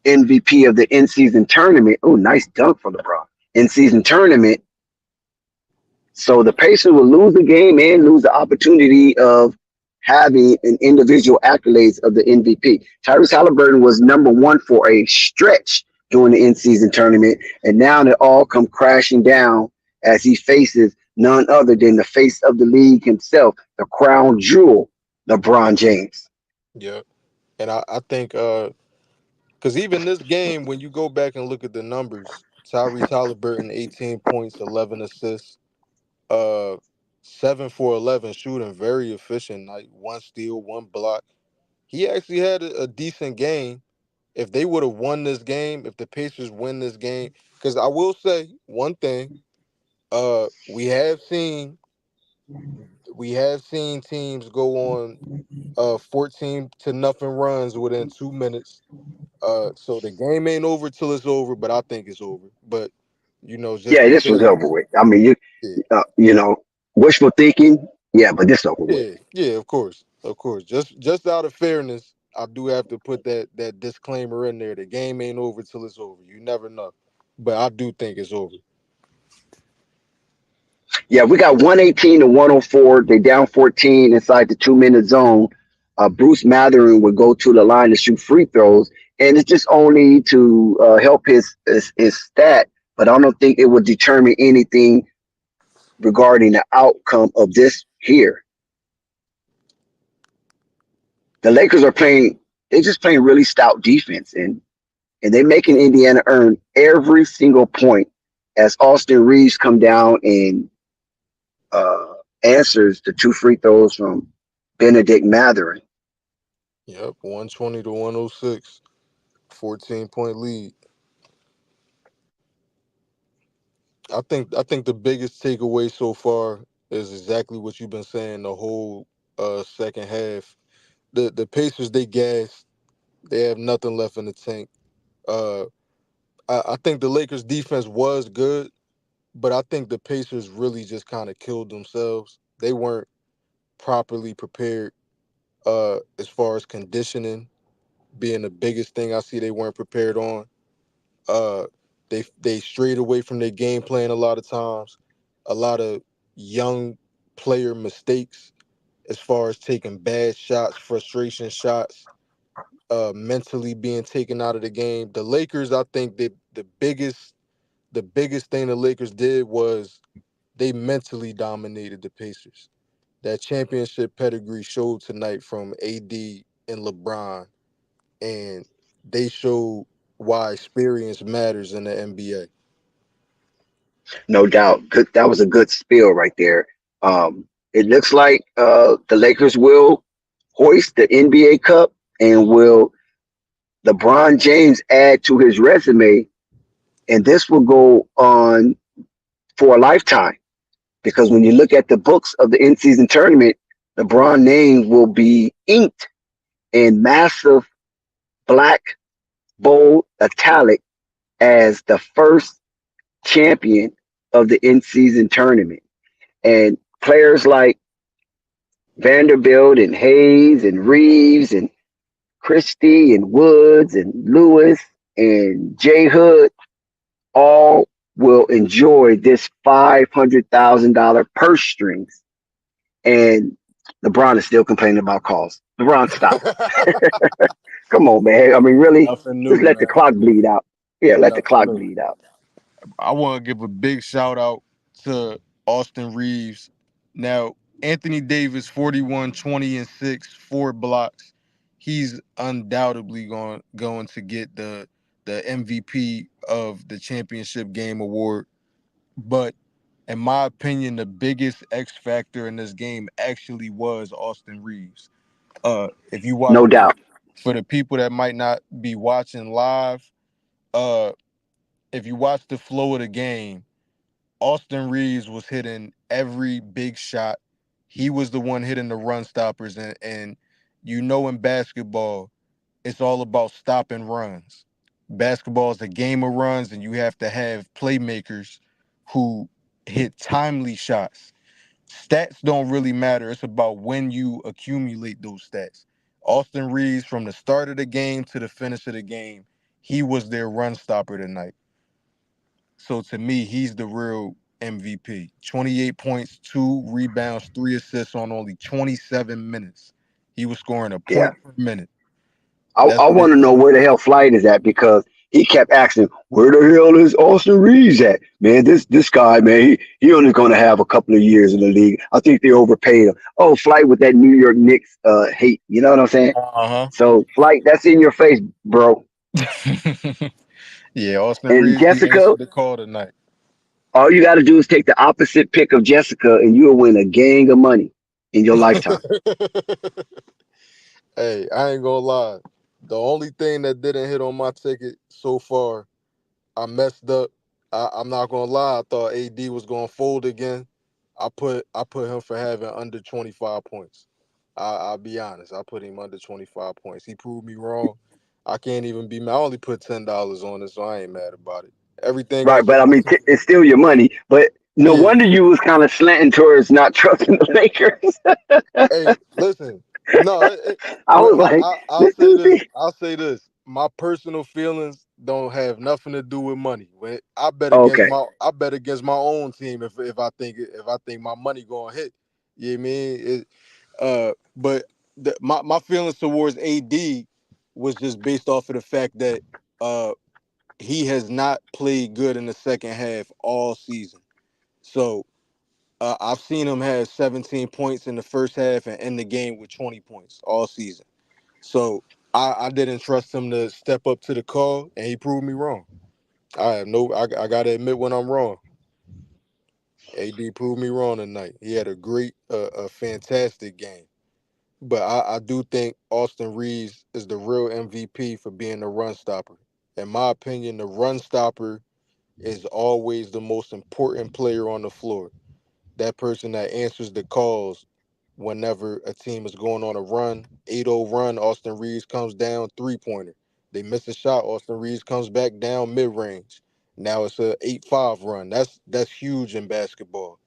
MVP of the in-season tournament. Oh, nice dunk for LeBron. In-season tournament. So the Pacers will lose the game and lose the opportunity of having an individual accolades of the MVP. Tyrese Haliburton was number one for a stretch during the in-season tournament, and now they all come crashing down as he faces none other than the face of the league himself, the crown jewel, LeBron James. Yeah. And I think because even this game, when you go back and look at the numbers, Tyrese Haliburton, 18 points, 11 assists, uh 7 for 11 shooting, very efficient night, 1 steal, 1 block. He actually had a decent game. If they would have won this game, if the Pacers win this game, because I will say one thing, we have seen teams go on 14 to nothing runs within 2 minutes. So the game ain't over till it's over, but I think it's over. But just Yeah, to this say, was over with. I mean, yeah, you know, wishful thinking. Yeah, but this over with. yeah, yeah, of course, just out of fairness, I do have to put that disclaimer in there. The game ain't over till it's over. You never know, but I do think it's over. Yeah, we got 118 to 104. They down 14 inside the 2 minute zone. Bruce Mathering would go to the line to shoot free throws, and it's just only to help his stat. But I don't think it would determine anything regarding the outcome of this here. The Lakers are playing. They're just playing really stout defense, and they're making Indiana earn every single point as Austin Reeves come down and answers the two free throws from Benedict Mathering. Yep, 120 to 106, 14-point lead. I think the biggest takeaway so far is exactly what you've been saying the whole second half. The Pacers, they gassed. They have nothing left in the tank. Uh, I think the Lakers defense was good, but I think the Pacers really just kind of killed themselves. They weren't properly prepared as far as conditioning being the biggest thing I see they weren't prepared on. Uh, they strayed away from their game plan a lot of times. A lot of young player mistakes as far as taking bad shots, frustration shots, mentally being taken out of the game. The Lakers, I think that the biggest thing the Lakers did was they mentally dominated the Pacers. That championship pedigree showed tonight from AD and LeBron, and they showed why experience matters in the NBA. No doubt. That was a good spill right there. It looks like the Lakers will hoist the NBA Cup, and will LeBron James add to his resume, and this will go on for a lifetime. Because when you look at the books of the in-season tournament, LeBron name will be inked in massive black, bold, italic as the first champion of the in-season tournament. And players like Vanderbilt and Hayes and Reeves and Christie and Woods and Lewis and Jay Hood all will enjoy this $500,000 purse strings. And LeBron is still complaining about calls. LeBron, stop. Come on, man. I mean, really, Nothing just new, let the man. clock bleed out. Yeah, let the Nothing clock new. bleed out. I want to give a big shout out to Austin Reeves. Now, Anthony Davis, 41, 20, and 6, 4 blocks. He's undoubtedly going to get the MVP of the championship game award. But in my opinion, the biggest X factor in this game actually was Austin Reeves. If you watch, No doubt. for the people that might not be watching live, uh, if you watch the flow of the game, Austin Reeves was hitting every big shot. He was the one hitting the run stoppers, and in basketball, it's all about stopping runs. Basketball is a game of runs, and you have to have playmakers who hit timely shots. Stats don't really matter. It's about when you accumulate those stats. Austin Reeves, from the start of the game to the finish of the game, he was their run stopper tonight. So to me, he's the real MVP. 28 points, 2 rebounds, 3 assists on only 27 minutes. He was scoring a Yeah. point per minute. I That's want big. to know where the hell Flight is at, because he kept asking, where the hell is Austin Reeves at? Man, this guy, man, he only going to have a couple of years in the league. I think they overpaid him. Oh, Flight with that New York Knicks hate. You know what I'm saying? Uh-huh. So, Flight, that's in your face, bro. Yeah, Austin And Reeves, he Jessica, answered the call tonight. all you got to do is take the opposite pick of Jessica, and you'll win a gang of money in your lifetime. Hey, I ain't gonna lie. The only thing that didn't hit on my ticket so far, I messed up. I'm not gonna lie. I thought AD was gonna fold again. I put him for having under 25 points. I'll be honest. I put him under 25 points. He proved me wrong. I can't even be mad. I only put $10 on it, so I ain't mad about it. Everything Right, else but on I my mean, ticket. it's still your money. But no Yeah. wonder you was kind of slanting towards not trusting the Lakers. Hey, listen. No, I was like, I'll this say dude this. think. I'll say this. My personal feelings don't have nothing to do with money. When Okay. I bet against my own team if I think my money gonna hit. You know what I mean? But my feelings towards AD was just based off of the fact that uh he has not played good in the second half all season. So I've seen him have 17 points in the first half and end the game with 20 points all season. So I didn't trust him to step up to the call, and he proved me wrong. I gotta admit when I'm wrong. AD proved me wrong tonight. He had a fantastic game. But I do think Austin Reeves is the real MVP for being the run stopper. In my opinion, the run stopper is always the most important player on the floor. That person that answers the calls whenever a team is going on a run, 8-0 run, Austin Reeves comes down, three-pointer. They miss a shot, Austin Reeves comes back down mid-range. Now it's a 8-5 run. That's huge in basketball.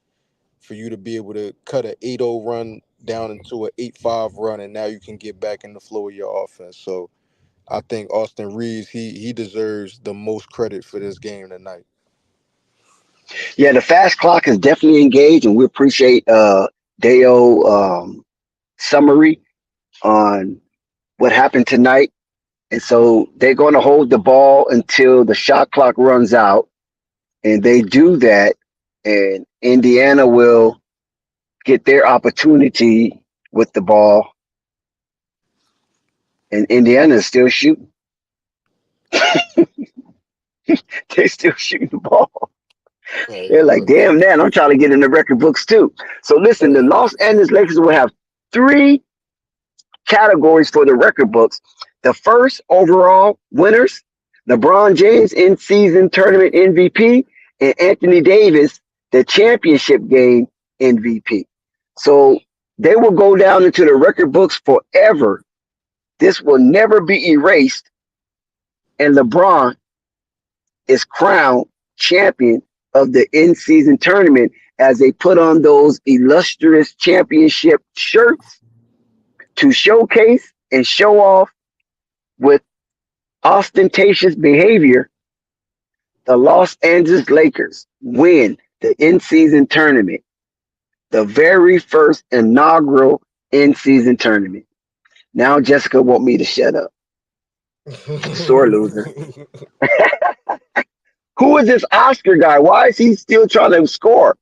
For you to be able to cut a 8-0 run down into a 8-5 run, and now you can get back in the flow of your offense. So I think Austin Reeves, he deserves the most credit for this game tonight. Yeah, the fast clock is definitely engaged, and we appreciate Deo summary on what happened tonight. And so they're going to hold the ball until the shot clock runs out, and they do that, and Indiana will get their opportunity with the ball, and Indiana is still shooting. They're still shooting the ball. Hey, They're like, look, damn, man, I'm trying to get in the record books too. So listen, the hey, Los Angeles Lakers will have three categories for the record books. The first overall winners, LeBron James in season tournament MVP, and Anthony Davis, the championship game MVP. So they will go down into the record books forever. This will never be erased. And LeBron is crowned champion of the in season tournament as they put on those illustrious championship shirts to showcase and show off with ostentatious behavior. The Los Angeles Lakers win the in season tournament, the very first inaugural in season tournament. Now Jessica want me to shut up. Sore loser. Who is this Oscar guy? Why is he still trying to score?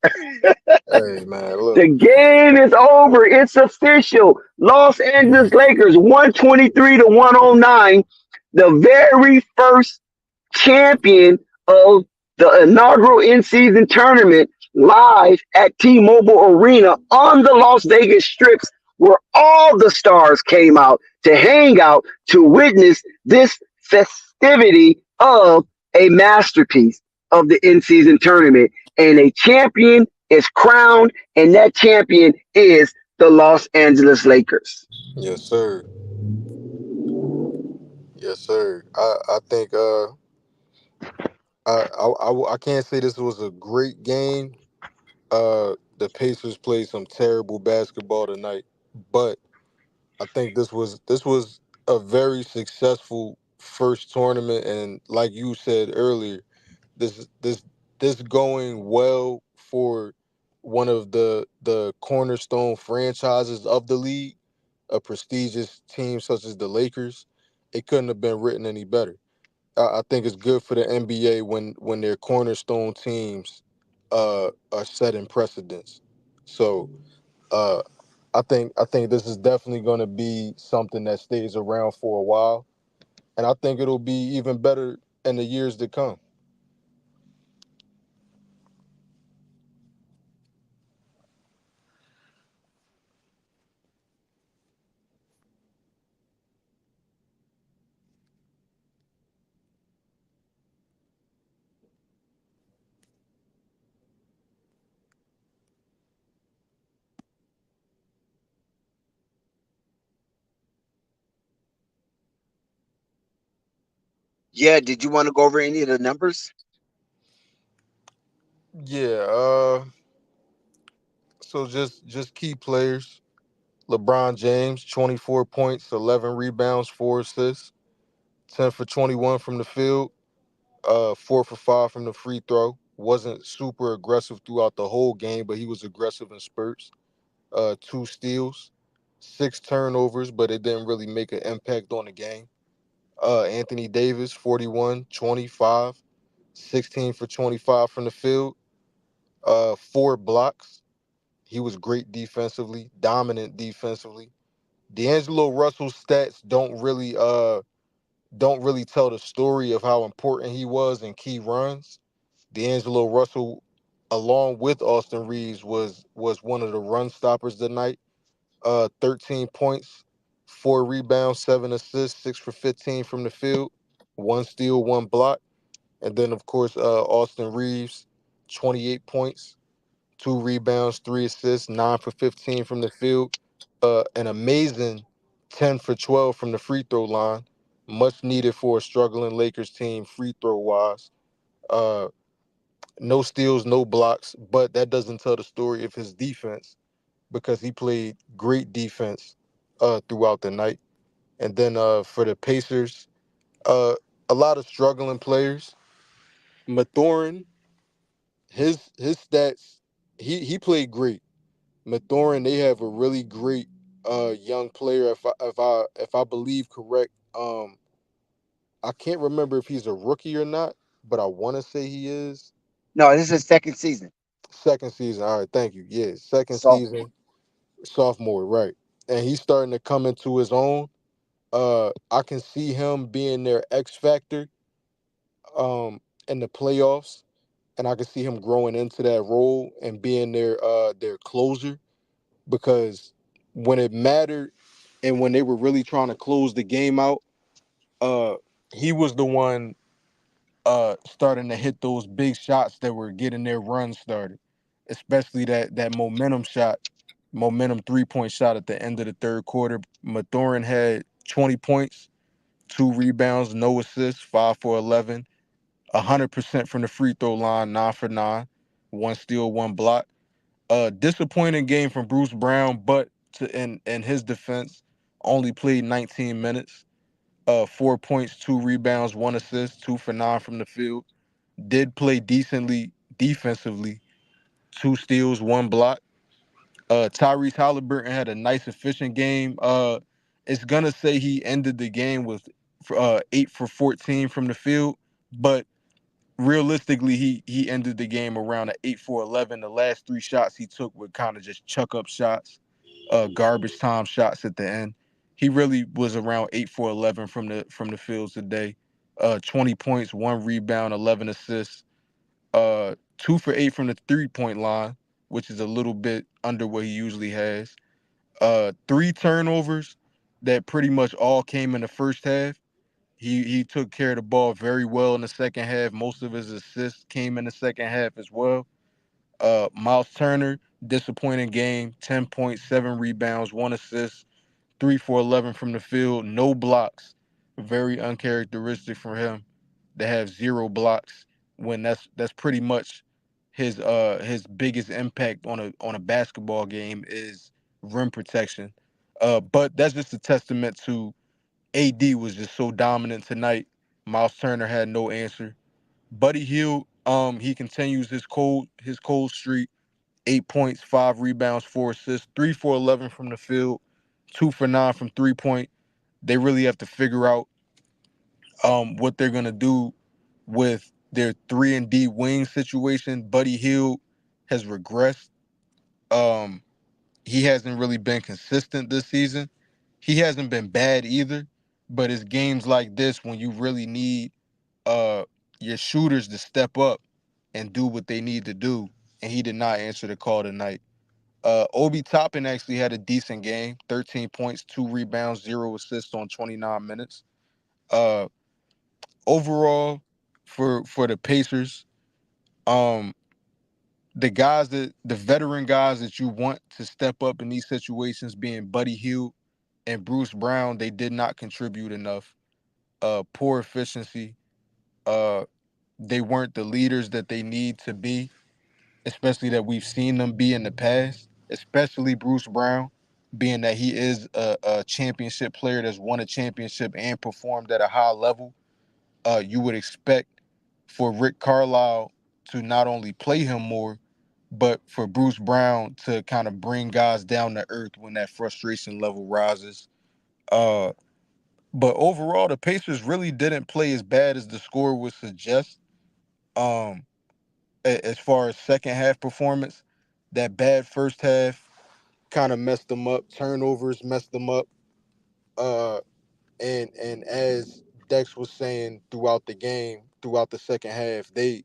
hey, man, The look. game is over. It's official. Los Angeles Lakers 123 to 109. The very first champion of the inaugural in-season tournament live at T-Mobile Arena on the Las Vegas strips where all the stars came out to hang out to witness this festivity of a masterpiece of the in-season tournament. And a champion is crowned, and that champion is the Los Angeles Lakers. Yes, sir. Yes, sir. I think I can't say this was a great game. The Pacers played some terrible basketball tonight, but I think this was a very successful first tournament, and like you said earlier, this this this going well for one of the cornerstone franchises of the league, a prestigious team such as the Lakers. It couldn't have been written any better. I think it's good for the NBA when their cornerstone teams are setting precedents. So uh, I think this is definitely going to be something that stays around for a while, and I think it'll be even better in the years to come. Yeah, did you want to go over any of the numbers? Yeah. So just key players. LeBron James, 24 points, 11 rebounds, 4 assists, 10 for 21 from the field, 4 for 5 from the free throw. Wasn't super aggressive throughout the whole game, but he was aggressive in spurts. 2 steals, 6 turnovers, but it didn't really make an impact on the game. Anthony Davis, 41, 25, 16 for 25 from the field, 4 blocks. He was great defensively, dominant defensively. D'Angelo Russell's stats don't really tell the story of how important he was in key runs. D'Angelo Russell, along with Austin Reeves, was one of the run stoppers tonight. 13 points, 4 rebounds, 7 assists, 6 for 15 from the field, 1 steal, 1 block. And then, of course, Austin Reeves, 28 points, 2 rebounds, 3 assists, 9 for 15 from the field. An amazing 10 for 12 from the free throw line. Much needed for a struggling Lakers team free throw wise. Uh, no steals, no blocks, but that doesn't tell the story of his defense because he played great defense throughout the night. And then for the Pacers, uh, a lot of struggling players. Mathurin, his stats, he played great. Mathurin, they have a really great young player. If I believe correct, I can't remember if he's a rookie or not, but I want to say he is. No, this is his second season. Second season. All right, thank you. Yeah, second Sophomore. season, sophomore, right? And he's starting to come into his own. I can see him being their X factor in the playoffs, and I can see him growing into that role and being their closer because when it mattered and when they were really trying to close the game out, uh, he was the one starting to hit those big shots that were getting their run started, especially that momentum 3-point shot at the end of the third quarter. Mathurin had 20 points, 2 rebounds, no assists, 5 for 11, 100% from the free throw line, 9 for 9, 1 steal, 1 block. Disappointing game from Bruce Brown, but in his defense, only played 19 minutes. 4 points, 2 rebounds, 1 assist, 2 for 9 from the field. Did play decently defensively, 2 steals, 1 block. Tyrese Haliburton had a nice, efficient game. It's gonna say he ended the game with 8 for 14 from the field, but realistically, he ended the game around an 8 for 11. The last 3 shots he took were kind of just chuck up shots, garbage time shots at the end. He really was around 8 for 11 from the fields today. 20 points, 1 rebound, 11 assists. 2 for 8 from the 3-point line, which is a little bit under what he usually has. 3 turnovers that pretty much all came in the first half. He took care of the ball very well in the second half. Most of his assists came in the second half as well. Miles Turner, disappointing game, 10 points, 7 rebounds, 1 assist, 3 for 11 from the field, no blocks. Very uncharacteristic for him to have 0 blocks when that's pretty much his biggest impact on a basketball game is rim protection. But that's just a testament to AD was just so dominant tonight. Miles Turner had no answer. Buddy Hield, he continues his cold streak. 8 points, 5 rebounds, 4 assists, 3 for 11 from the field, 2 for 9 from 3-point. They really have to figure out what they're gonna do with their 3-and-D wing situation. Buddy Hield has regressed. Um, he hasn't really been consistent this season. He hasn't been bad either, but it's games like this when you really need uh your shooters to step up and do what they need to do, and he did not answer the call tonight. Obi Toppin actually had a decent game, 13 points, 2 rebounds, 0 assists on 29 minutes. Uh, Overall, for the Pacers, um, the veteran guys that you want to step up in these situations, being Buddy Hield and Bruce Brown, they did not contribute enough. Poor efficiency. Uh, they weren't the leaders that they need to be, especially that we've seen them be in the past, especially Bruce Brown. being that he is a championship player that's won a championship and performed at a high level. You would expect for Rick Carlisle to not only play him more, but for Bruce Brown to kind of bring guys down to earth when that frustration level rises. Uh, but overall, the Pacers really didn't play as bad as the score would suggest. Um, as far as second half performance, that bad first half kind of messed them up. Turnovers messed them up. Uh, and as Dex was saying throughout the game, throughout the second half, they're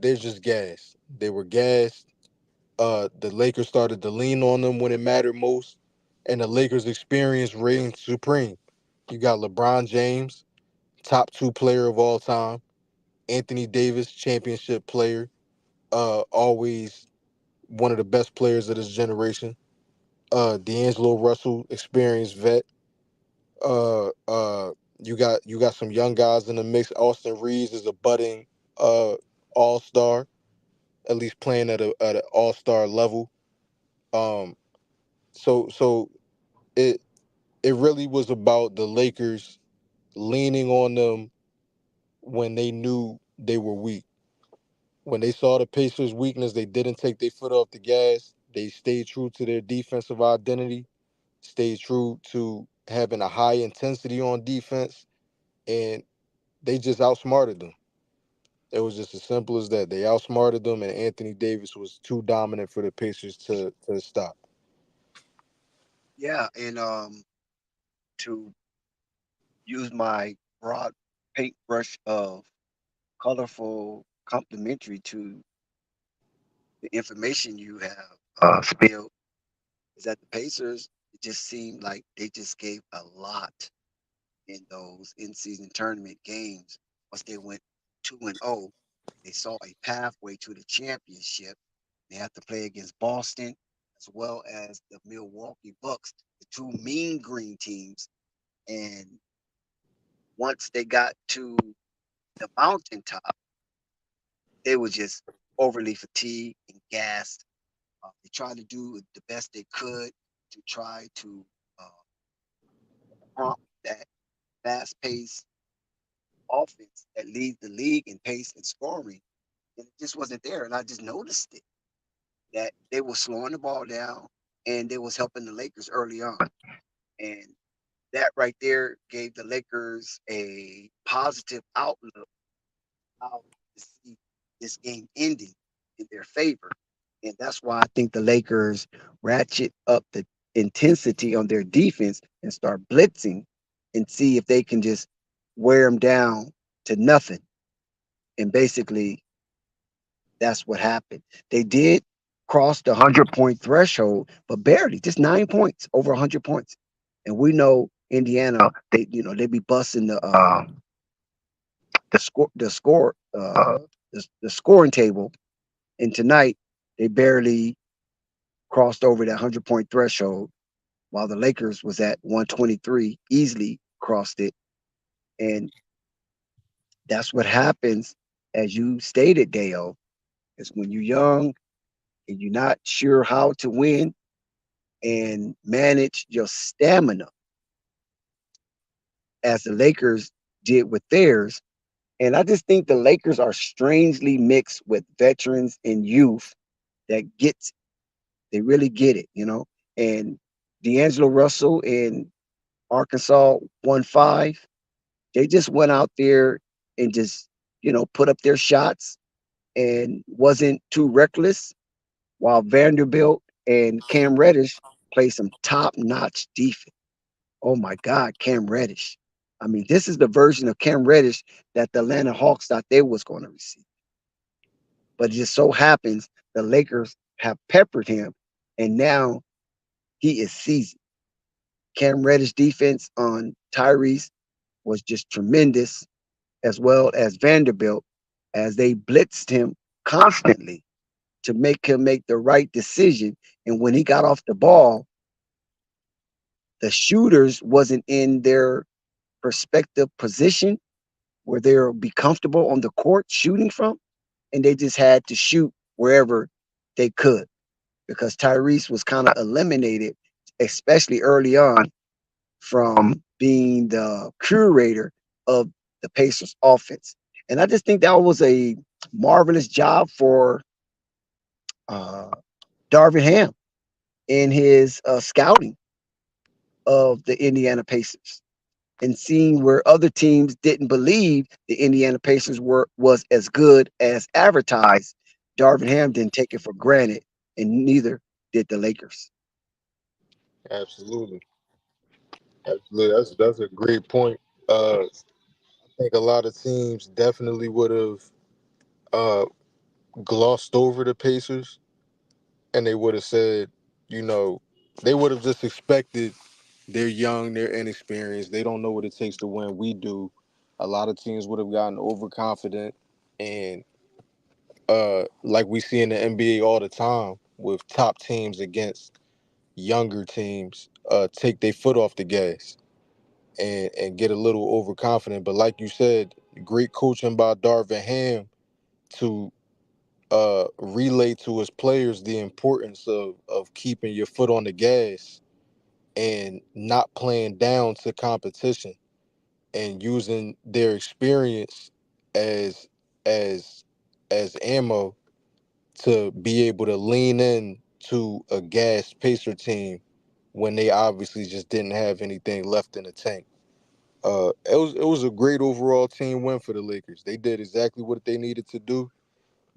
just gassed. They were gassed. The Lakers started to lean on them when it mattered most, and the Lakers experience reigned supreme. You got LeBron James, top two player of all time. Anthony Davis, championship player, always one of the best players of this generation. D'Angelo Russell, experienced vet. Uh, uh, you got some young guys in the mix. Austin Reeves is a budding uh all-star, at least playing at an all-star level. Um, so it it really was about the Lakers leaning on them when they knew they were weak. When they saw the Pacers' weakness, they didn't take their foot off the gas. They stayed true to their defensive identity, stayed true to having a high intensity on defense, and they just outsmarted them. It was just as simple as that. They outsmarted them, and Anthony Davis was too dominant for the Pacers to stop. Yeah, and to use my broad paintbrush of colorful complimentary to the information you have spilled, is that the Pacers, it just seemed like they just gave a lot in those in-season tournament games. Once they went 2-0, they saw a pathway to the championship. They had to play against Boston as well as the Milwaukee Bucks, the two mean green teams. And once they got to the mountaintop, they were just overly fatigued and gassed. They tried to do the best they could to try to uh, prompt that fast-paced offense that leads the league in pace and scoring, and it just wasn't there. And I just noticed it that they were slowing the ball down, and they was helping the Lakers early on, and that right there gave the Lakers a positive outlook how to see this game ending in their favor. And that's why I think the Lakers ratchet up the intensity on their defense and start blitzing and see if they can just wear them down to nothing. And basically, that's what happened. They did cross the 100-point threshold, but barely, just 9 points over 100 points. And we know Indiana, they be busting the scoring table. And tonight, they barely crossed over that 100-point threshold, while the Lakers was at 123, easily crossed it. And that's what happens, as you stated, Dale, is when you're young and you're not sure how to win and manage your stamina, as the Lakers did with theirs. And I just think the Lakers are strangely mixed with veterans and youth that gets, they really get it. And D'Angelo Russell in Arkansas won 5. They just went out there and just, put up their shots and wasn't too reckless, while Vanderbilt and Cam Reddish played some top-notch defense. Oh my God, Cam Reddish. I mean, this is the version of Cam Reddish that the Atlanta Hawks thought they was going to receive. But it just so happens the Lakers have peppered him, and now he is seasoned. Cam Reddish defense on Tyrese was just tremendous, as well as Vanderbilt, as they blitzed him constantly to make him make the right decision. And when he got off the ball, the shooters wasn't in their perspective position where they'll be comfortable on the court shooting from, and they just had to shoot wherever they could, because Tyrese was kind of eliminated especially early on, from being the curator of the Pacers offense. And I just think that was a marvelous job for uh, Darvin Ham in his scouting of the Indiana Pacers and seeing where other teams didn't believe the Indiana Pacers was as good as advertised. Darvin Ham didn't take it for granted, and neither did the Lakers. Absolutely. Absolutely. That's a great point. I think a lot of teams definitely would have uh, glossed over the Pacers, and they would have said, you know, they would have just expected they're young, they're inexperienced, they don't know what it takes to win. We do. A lot of teams would have gotten overconfident, and like we see in the NBA all the time with top teams against younger teams, take their foot off the gas and get a little overconfident. But like you said, great coaching by Darvin Ham to relay to his players the importance of keeping your foot on the gas and not playing down to competition and using their experience as as as ammo to be able to lean in to a gas Pacer team when they obviously just didn't have anything left in the tank. It was a great overall team win for the Lakers. They did exactly what they needed to do.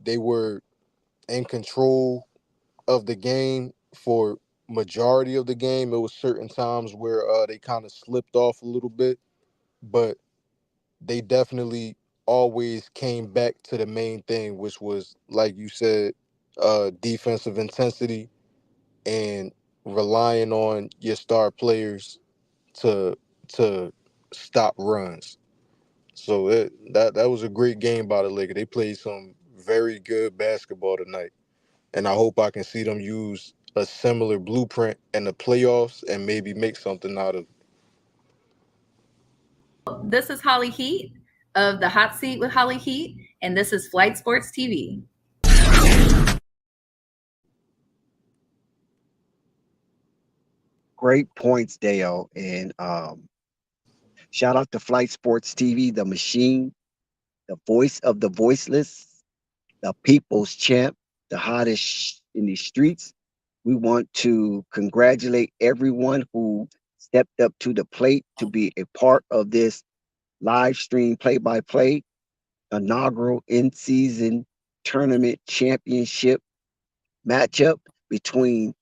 They were in control of the game for majority of the game. It was certain times where they kind of slipped off a little bit, but they definitely always came back to the main thing, which was, like you said, defensive intensity and relying on your star players to to stop runs. So that was a great game by the Lakers. They played some very good basketball tonight, and I hope I can see them use a similar blueprint in the playoffs and maybe make something out of it. This is Holly Heat of the Hot Seat with Holly Heat, and this is Flight Sports TV. Great points, Dale. And shout out to Flight Sports TV, the machine, the voice of the voiceless, the people's champ, the hottest in the streets. We want to congratulate everyone who stepped up to the plate to be a part of this live stream play-by-play inaugural in-season tournament championship matchup between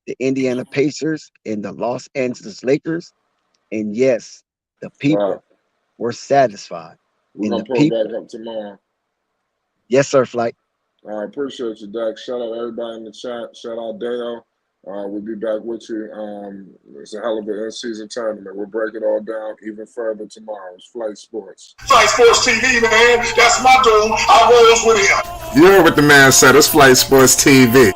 the Indiana Pacers and the Los Angeles Lakers. And yes, the people were satisfied. We're And gonna the pull people, back up tomorrow. yes, sir, Flight. I appreciate you, Dak. Shout out everybody in the chat. Shout out Dale. We'll be back with you. It's a hell of an in-season tournament. We'll break it all down even further tomorrow. It's Flight Sports. Flight Sports TV, man. That's my dude. I rolls with him. You heard what the man said. It's Flight Sports TV.